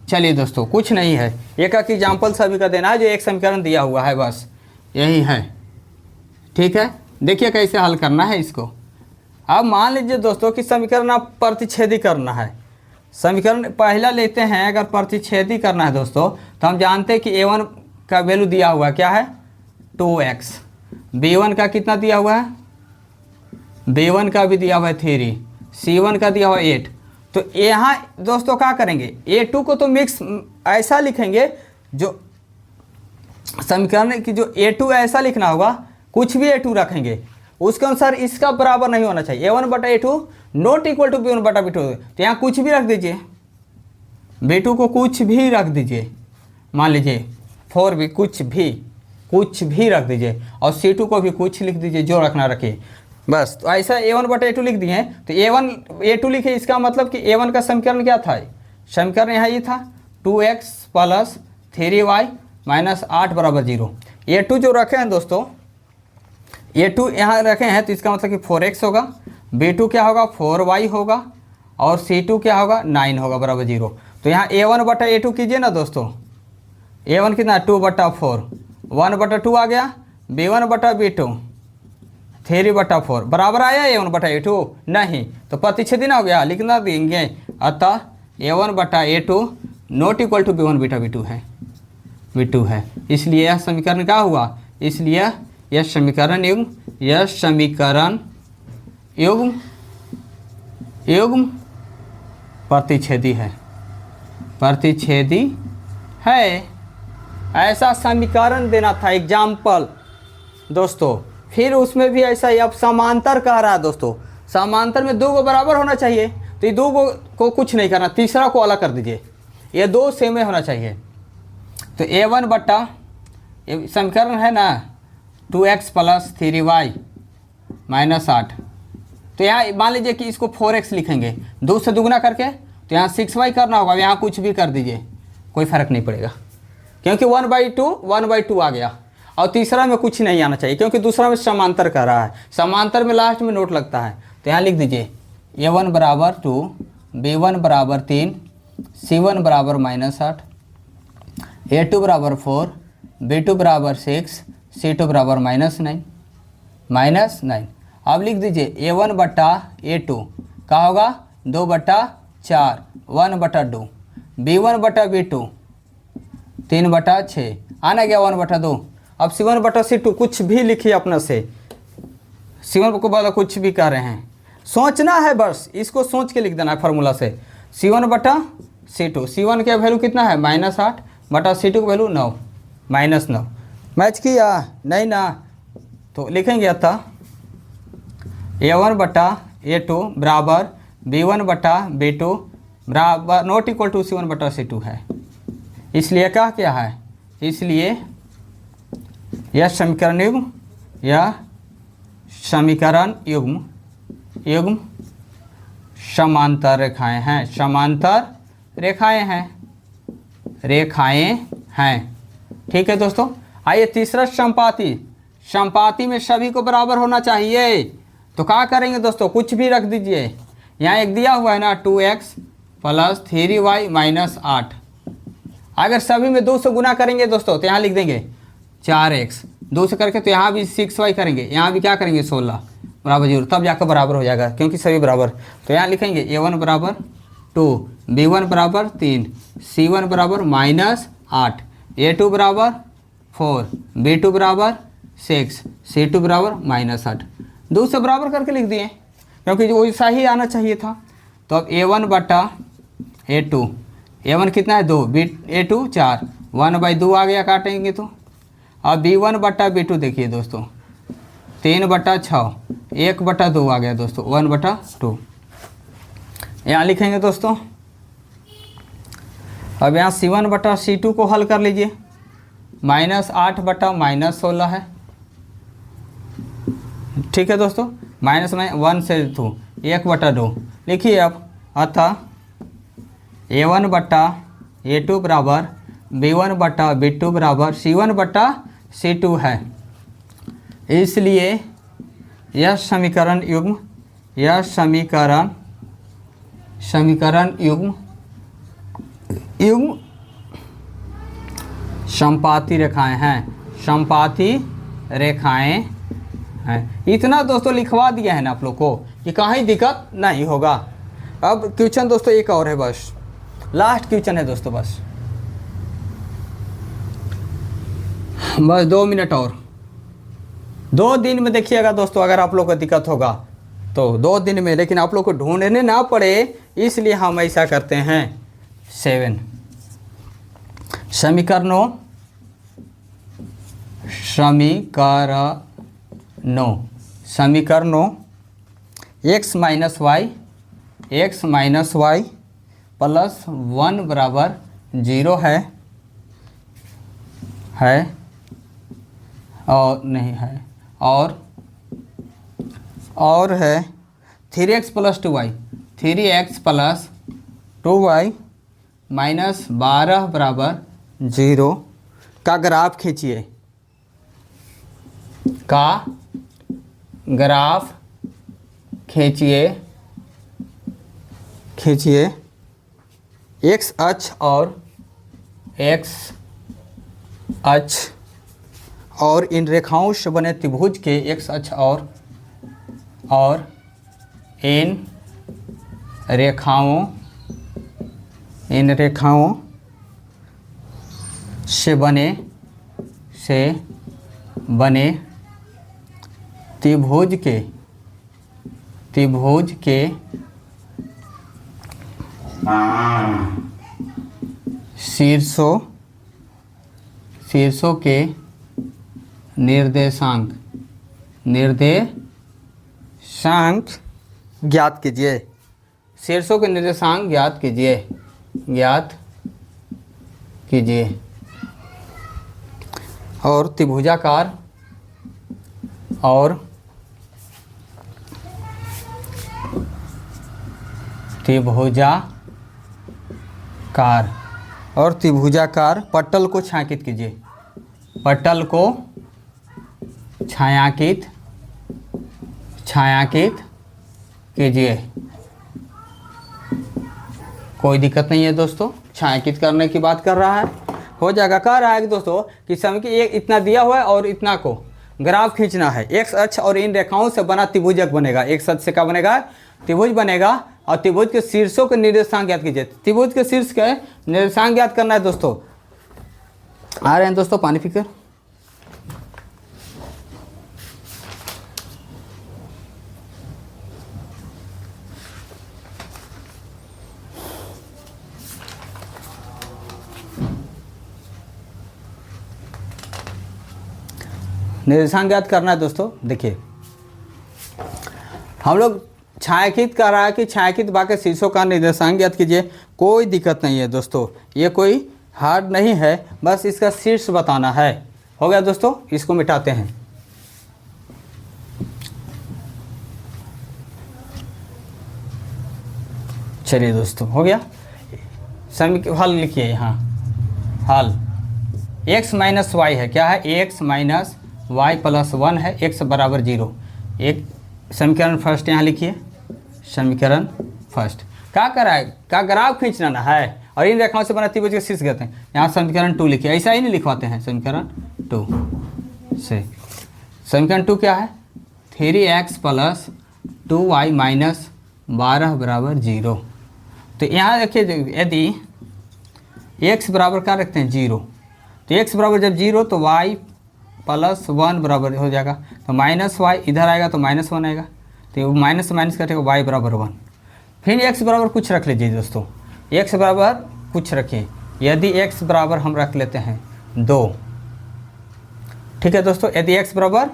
चलिए दोस्तों कुछ नहीं है, एक एग्जाम्पल सभी का देना है, जो एक समीकरण दिया हुआ है बस यही है, ठीक है। देखिए कैसे हल करना है इसको। अब मान लीजिए दोस्तों कि समीकरण आप प्रतिच्छेदी करना है, समीकरण पहला लेते हैं, अगर प्रतिच्छेदी करना है दोस्तों तो हम जानते हैं कि a1 का वैल्यू दिया हुआ है क्या है 2x, b1 का कितना दिया हुआ है, b1 का भी दिया हुआ है 3, c1 का दिया हुआ है 8। तो यहाँ दोस्तों क्या करेंगे, a2 को तो मिक्स ऐसा लिखेंगे, जो समीकरण की जो a2 ऐसा लिखना होगा, कुछ भी a2 रखेंगे उसके अनुसार इसका बराबर नहीं होना चाहिए। a1/a2 not equal to b1/b2, तो यहाँ कुछ भी रख दीजिए, b2 को कुछ भी रख दीजिए, मान लीजिए 4b, कुछ भी रख दीजिए, और c2 को भी कुछ लिख दीजिए, जो रखना रखिए बस। तो ऐसा a1/a2 लिख दिए, तो a2 लिखे, इसका मतलब कि a1 का समीकरण क्या था, समीकरण यहाँ ये था 2x प्लस 3y माइनस 8 बराबर 0। a2 जो रखे हैं दोस्तों, A2 यहाँ रखे हैं तो इसका मतलब कि 4x होगा, B2 क्या होगा 4y होगा, और C2 क्या होगा 9 होगा बराबर 0। तो यहाँ A1 बटा A2 कीजिए ना दोस्तों, A1 कितना 2/4, 1/2 आ गया, B1 बटा B2 3/4 बराबर आया A1 बटा A2 नहीं, तो प्रतिच्छेदी ना हो गया, लिखना देंगे। अतः A1 बटा A2 not equal to B1 बटा B2 है, B2 है। इसलिए यह समीकरण क्या हुआ, इसलिए यह समीकरण युग्म प्रतिच्छेदी है, प्रतिच्छेदी है। ऐसा समीकरण देना था एग्जाम्पल दोस्तों। फिर उसमें भी ऐसा ही, अब समांतर कह रहा है दोस्तों, समांतर में दो को बराबर होना चाहिए, तो ये दो को कुछ नहीं करना, तीसरा को अलग कर दीजिए, ये दो सेम होना चाहिए। तो A1 बटा समीकरण है ना 2x + 3y - 8, तो यहाँ मान लीजिए कि इसको 4x लिखेंगे, 2 से दुगुना करके, तो यहाँ 6y करना होगा, यहाँ कुछ भी कर दीजिए कोई फ़र्क नहीं पड़ेगा, क्योंकि 1/2 आ गया। और तीसरा में कुछ नहीं आना चाहिए, क्योंकि दूसरा में समांतर कर रहा है, समांतर में लास्ट में नोट लगता है। तो यहाँ लिख दीजिए A1 बराबर 2, B1 बराबर 3, C1 बराबर -8, A2 बराबर 4, B2 बराबर 6, C2 बराबर -9। अब लिख दीजिए A1 बटा A2 क्या होगा 2/4, 1/2, B1 बटा B2 3/6, आना गया 1/2। अब C1 बटा C2 कुछ भी लिखिए अपना से, C1 को बता कुछ भी कर रहे हैं, सोचना है बस, इसको सोच के लिख देना है फार्मूला से। C1 बटा C2, C1 का वैल्यू कितना है -8 बटा C2 का वैल्यू 9, -9। मैच किया नहीं ना, तो लिखेंगे अतः A1 बटा A2 बराबर B1 बटा B2 बराबर नॉट इक्वल टू C1 बटा C2 है। इसलिए क्या है, इसलिए यह समीकरण युग्म समांतर रेखाएं हैं, समांतर रेखाएं हैं। ठीक है दोस्तों। आइए तीसरा संपाति में सभी को बराबर होना चाहिए। तो क्या करेंगे दोस्तों, कुछ भी रख दीजिए, यहाँ एक दिया हुआ है ना 2x + 3y - 8, अगर सभी में 2 से गुना करेंगे दोस्तों तो यहाँ लिख देंगे 4x, 2 से करके, तो यहाँ भी 6y करेंगे, यहाँ भी क्या करेंगे 16 बराबर 0, तब जाकर बराबर हो जाएगा, क्योंकि सभी बराबर। तो यहाँ लिखेंगे A1 बराबर 2, B1 बराबर 3, C1 बराबर -8, A2 बराबर 4, B2 बराबर 6, C2 बराबर -8। 2 से बराबर करके लिख दिए, क्योंकि जो वैसा ही आना चाहिए था। तो अब A1 बटा A2, A1 कितना है 2, A2 4, 1/2 आ गया, काटेंगे तो। अब B1 बटा B2 देखिए दोस्तों 3/6, 1/2 आ गया दोस्तों, 1/2। यहाँ लिखेंगे दोस्तों। अब यहाँ C1 बटा C2 को हल कर लीजिए, -8 बटा -16 है। ठीक है दोस्तों, -1 से 2, 1/2 लिखिए अब। अतः A1 बटा A2 बराबर B1 बटा B2 बराबर C1 बटा C2 है। इसलिए यह समीकरण युग्म संपाती रेखाएं हैं, इतना दोस्तों लिखवा दिया है ना आप लोग को कि कहीं दिक्कत नहीं होगा। अब क्वेश्चन दोस्तों एक और है, बस लास्ट क्वेश्चन है दोस्तों, बस 2 मिनट और, 2 दिन में देखिएगा दोस्तों। अगर आप लोग को दिक्कत होगा तो 2 दिन में, लेकिन आप लोग को ढूंढने ना पड़े, इसलिए हम ऐसा करते हैं। 7 समीकरणों x माइनस वाई प्लस 1 बराबर 0 है और नहीं है, और है 3x + 2y, 3x + 2y -12 बराबर 0 का ग्राफ खींचिए, का ग्राफ खींचिए एक्स अक्ष और इन रेखाओं से बने त्रिभुज के एक्स अक्ष और इन रेखाओं से बने त्रिभुज के शीर्षों के निर्देशांक ज्ञात कीजिए। शीर्षों के निर्देशांक ज्ञात कीजिए और त्रिभुजाकार पटल को छायांकित कीजिए। पटल को छायांकित कीजिए। कोई दिक्कत नहीं है दोस्तों, छायांकित करने की बात कर रहा है, हो जाएगा। कह रहा है कि दोस्तों कि समय की एक इतना दिया हुआ है और इतना को ग्राफ खींचना है। एक्स अक्ष और इन रेखाओं से बना त्रिभुजक बनेगा। एक्स अक्ष से क्या बनेगा? त्रिभुज बनेगा। और त्रिभुज के शीर्षों के निर्देशांक ज्ञात कीजिए। त्रिभुज के शीर्ष के निर्देशांक ज्ञात करना है दोस्तों। आ रहे हैं दोस्तों पानी पीकर? निर्देशांक ज्ञात करना है दोस्तों। देखिए हम लोग छायांकित कर रहा है कि छायांकित बाकी शीर्षों का निर्देशांक ज्ञात कीजिए। कोई दिक्कत नहीं है दोस्तों, ये कोई हार्ड नहीं है, बस इसका शीर्ष बताना है। हो गया दोस्तों, इसको मिटाते हैं। चलिए दोस्तों हो गया। हल लिखिए यहाँ। हल x माइनस वाई है। क्या है? x माइनस वाई प्लस 1 है। x बराबर 0। एक समीकरण फर्स्ट यहाँ लिखिए। समीकरण फर्स्ट क्या कर रहा है? क्या ग्राफ खींचना ना है और इन रेखाओं से बना त्रिभुज के शीर्ष कहते हैं। यहाँ समीकरण 2 लिखिए। ऐसा ही नहीं लिखवाते हैं। समीकरण 2 से समीकरण 2 क्या है? 3x प्लस 2y माइनस 12 बराबर 0। तो यहाँ देखिए, यदि x बराबर क्या रखते हैं? 0। तो x बराबर जब 0 तो y प्लस 1 बराबर हो जाएगा। तो माइनस वाई इधर आएगा तो माइनस 1 आएगा। तो माइनस से माइनस कटेगा, y बराबर 1। फिर x बराबर कुछ रख लीजिए दोस्तों। x बराबर कुछ रखिए। यदि x बराबर हम रख लेते हैं 2, ठीक है दोस्तों। यदि x बराबर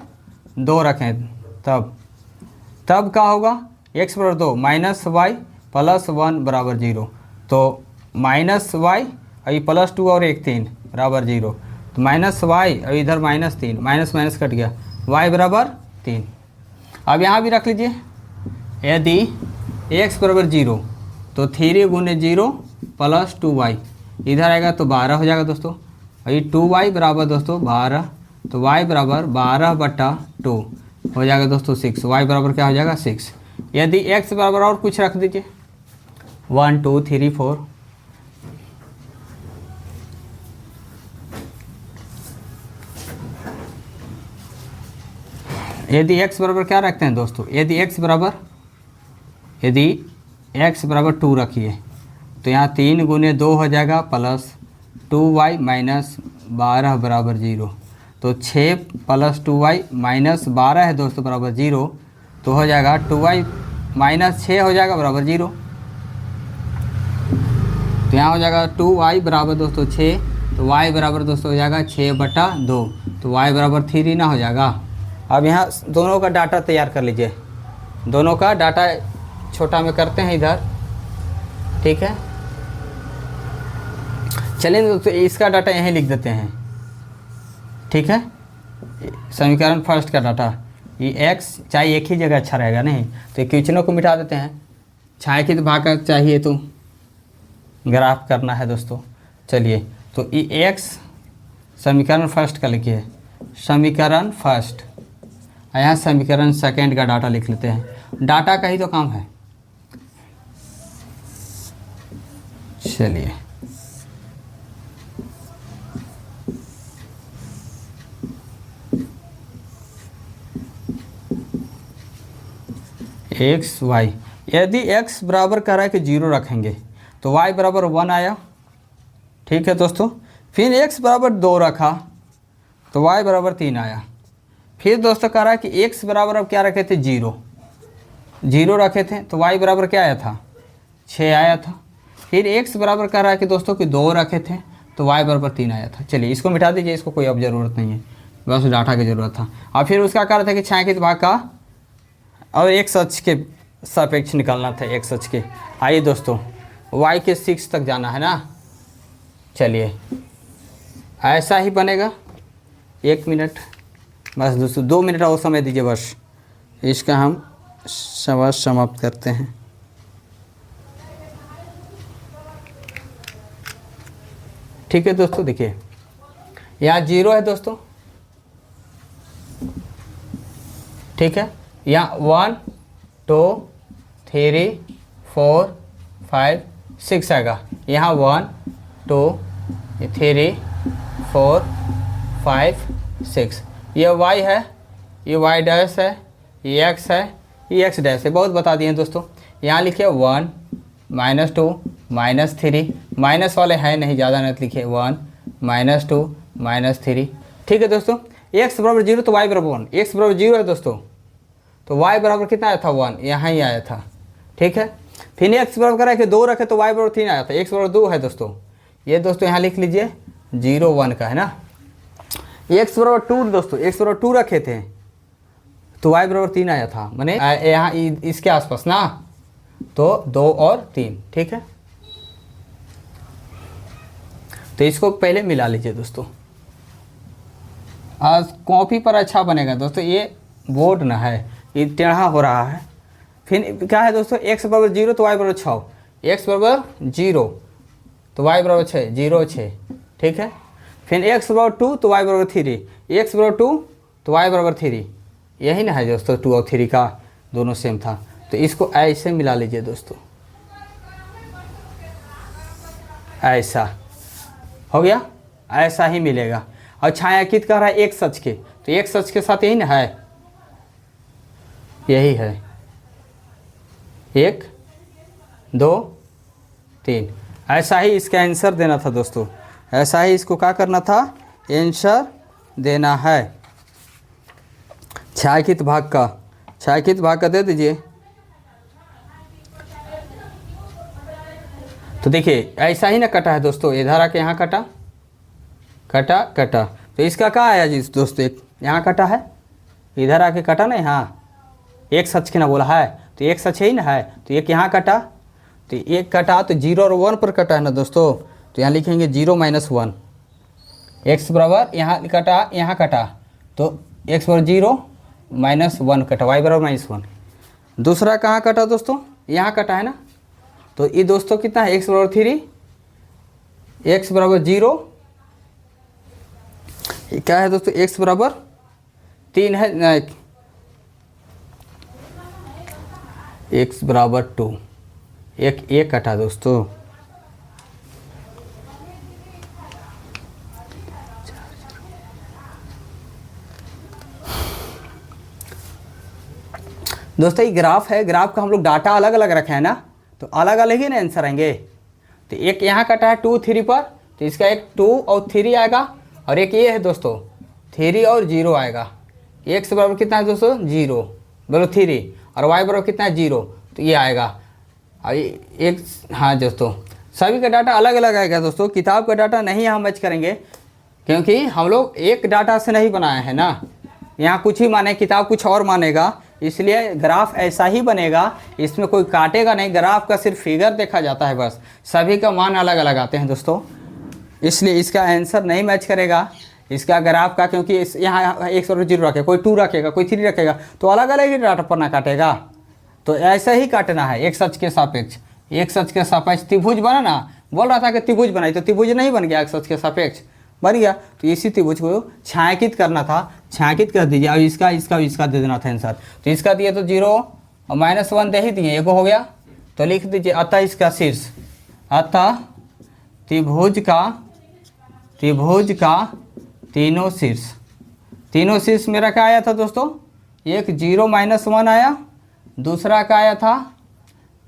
2 रखें तब क्या होगा? x बराबर 2 माइनस वाई प्लस 1 बराबर 0। तो माइनस वाई और ये प्लस 2 और 1 3 बराबर 0। तो माइनस वाई और इधर माइनस 3, माइनस माइनस कट गया, y बराबर 3। अब यहाँ भी रख लीजिए। यदि x बराबर 0 तो 3 गुने 0 प्लस 2y इधर आएगा तो 12 हो जाएगा दोस्तों। और ये 2y बराबर दोस्तों 12, तो y बराबर 12/2 हो जाएगा दोस्तों 6। y बराबर क्या हो जाएगा? 6। यदि x बराबर और कुछ रख दीजिए 1 2 3 4। यदि x बराबर क्या रखते हैं दोस्तों? यदि x बराबर 2 रखिए तो यहाँ 3 गुने 2 हो जाएगा प्लस 2y माइनस 12 बराबर 0। तो 6 प्लस 2y माइनस 12 है दोस्तों बराबर 0। तो हो जाएगा 2y माइनस 6 हो जाएगा बराबर 0। तो यहाँ हो जाएगा 2y बराबर दोस्तों 6। तो y बराबर दोस्तों हो जाएगा 6/2। तो y बराबर 3 ना हो जाएगा। अब यहाँ दोनों का डाटा तैयार कर लीजिए। दोनों का डाटा छोटा में करते हैं इधर, ठीक है। चलिए दोस्तों इसका डाटा यहीं लिख देते हैं, ठीक है। समीकरण फर्स्ट का डाटा ये x चाहे एक ही जगह अच्छा रहेगा, नहीं तो क्वेश्चनों को मिटा देते हैं। छायांकित भाग का चाहिए तो ग्राफ करना है दोस्तों। चलिए तो ये x समीकरण फर्स्ट का लिखिए। समीकरण फर्स्ट यहाँ समीकरण सेकेंड का डाटा लिख लेते हैं, डाटा का ही तो काम है। चलिए एक्स वाई, यदि x बराबर कह रहा है कि 0 रखेंगे तो y बराबर 1 आया, ठीक है दोस्तों। फिर x बराबर 2 रखा तो y बराबर 3 आया। फिर दोस्तों कह रहा है कि x बराबर अब क्या रखे थे 0 रखे थे तो y बराबर क्या आया था 6 आया था। फिर x बराबर कह रहा है कि दोस्तों कि 2 रखे थे तो y बराबर 3 आया था। चलिए इसको मिटा दीजिए, इसको कोई अब ज़रूरत नहीं है, बस डाटा की ज़रूरत था। और फिर उसका कह रहा था कि छायांकित भाग का और x अक्ष के सापेक्ष निकालना था, x अक्ष के। आइए दोस्तों y के 6 तक जाना है ना। चलिए ऐसा ही बनेगा, 1 मिनट बस दोस्तों, 2 मिनट और समय दीजिए बस, इसका हम सवाल समाप्त करते हैं। ठीक है दोस्तों, देखिए यहाँ 0 है दोस्तों, ठीक है। यहाँ 1 2 3 4 5 6 आएगा। यहाँ 1 2 3 4 5 6, ये y है, ये y डैश है, ये x है, ये x डैश है, बहुत बता दिए दोस्तों। यहाँ लिखिए 1 -2 -3, माइनस वाले हैं नहीं, ज़्यादा नहीं लिखिए 1 -2 -3, ठीक है दोस्तों। x बराबर 0 तो y बराबर 1, x बराबर 0 है दोस्तों तो y बराबर कितना आया था 1, यहाँ ही आया था, ठीक है। फिर x बराबर करा कि 2 रखे तो y बराबर 3 आया था, x बराबर 2 है दोस्तों, ये दोस्तों यहाँ लिख लीजिए 0 1 का है ना। x बराबर 2 दोस्तों, x बराबर 2 रखे थे तो y बराबर 3 आया था, मैंने यहाँ इसके आसपास ना, तो 2 और 3, ठीक है। तो इसको पहले मिला लीजिए दोस्तों, आज कॉपी पर अच्छा बनेगा दोस्तों, ये बोर्ड ना है, ये टेढ़ा हो रहा है। फिर क्या है दोस्तों, x बराबर 0 तो y बराबर 6, x बराबर 0 तो y बराबर 6, 0 6, ठीक है। फिर x बराबर 2 तो y बराबर 3, x बराबर 2 तो y बराबर 3, यही ना है दोस्तों, 2 और 3 का दोनों सेम था। तो इसको ऐसे मिला लीजिए दोस्तों, ऐसा हो गया, ऐसा ही मिलेगा। और छायांकित कर रहा है एक सच के, तो एक सच के साथ यही ना है, यही है 1 2 3, ऐसा ही इसका आंसर देना था दोस्तों, ऐसा ही इसको क्या करना था, आंसर देना है। छायांकित भाग का दे दीजिए। तो देखिए ऐसा ही ना कटा है दोस्तों, इधर आके यहाँ कटा, तो इसका क्या आया जी दोस्तों, एक यहाँ कटा है, इधर आके कटा ना, यहाँ एक सच के ना बोला है, तो एक सच ही ना है, तो एक यहाँ कटा, तो एक कटा तो 0 और 1 पर कटा है ना दोस्तों, तो यहाँ लिखेंगे 0 - 1, x बराबर यहाँ कटा तो x बराबर 0 - 1 कटा, y बराबर -1। दूसरा कहाँ कटा दोस्तों, यहाँ कटा है ना, तो ये दोस्तों कितना है, x बराबर 3, x बराबर 0, क्या है दोस्तों, x बराबर 3 है, x बराबर 2, एक कटा दोस्तों। दोस्तों ये ग्राफ है, ग्राफ का हम लोग डाटा अलग अलग रखे हैं ना, तो अलग अलग ही ना आंसर आएंगे। तो एक यहाँ कटा है 2 3 पर, तो इसका एक 2 और 3 आएगा, और एक ये है दोस्तों 3 और 0 आएगा। x बराबर कितना है दोस्तों 0 बराबर 3, और y बराबर कितना है 0, तो ये आएगा। और एक हाँ दोस्तों सभी का डाटा अलग अलग आएगा दोस्तों, किताब का डाटा नहीं हम मैच करेंगे, क्योंकि हम लोग एक डाटा से नहीं बनाए हैं ना, यहाँ कुछ ही माने, किताब कुछ और मानेगा, इसलिए ग्राफ ऐसा ही बनेगा, इसमें कोई काटेगा नहीं, ग्राफ का सिर्फ फिगर देखा जाता है बस, सभी का मान अलग अलग आते हैं दोस्तों, इसलिए इसका आंसर नहीं मैच करेगा इसका ग्राफ का, क्योंकि इस यहाँ x बराबर 0 रखेगा, कोई 2 रखेगा, कोई 3 रखेगा, तो अलग अलग ही डाटा पर ना काटेगा। तो ऐसा ही काटना है, एक सच के सापेक्ष, एक सच के सापेक्ष त्रिभुज बना ना, बोल रहा था कि त्रिभुज बनाई, तो त्रिभुज नहीं बन गया एक सच के सापेक्ष, बन गया। तो इसी त्रिभुज को छायांकित करना था, छायांकित कर दीजिए। अब इसका दे देना था आंसर। तो इसका दिए तो 0 और -1 दे ही दिए, एक हो गया। तो लिख दीजिए अतः इसका शीर्ष, अतः त्रिभुज का तीनों शीर्ष मेरा क्या आया था दोस्तों, एक 0 -1 आया, दूसरा का आया था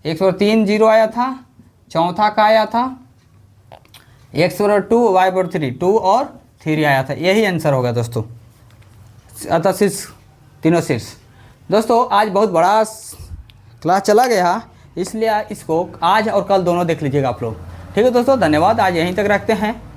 1/3 0 आया था, चौथा का आया था x/2 y/3 2 और 3 आया था। यही आंसर होगा दोस्तों, अतः शीर्ष तीनों शीर्ष। दोस्तों आज बहुत बड़ा क्लास चला गया, इसलिए इसको आज और कल दोनों देख लीजिएगा आप लोग। ठीक है दोस्तों, धन्यवाद। आज यहीं तक रखते हैं।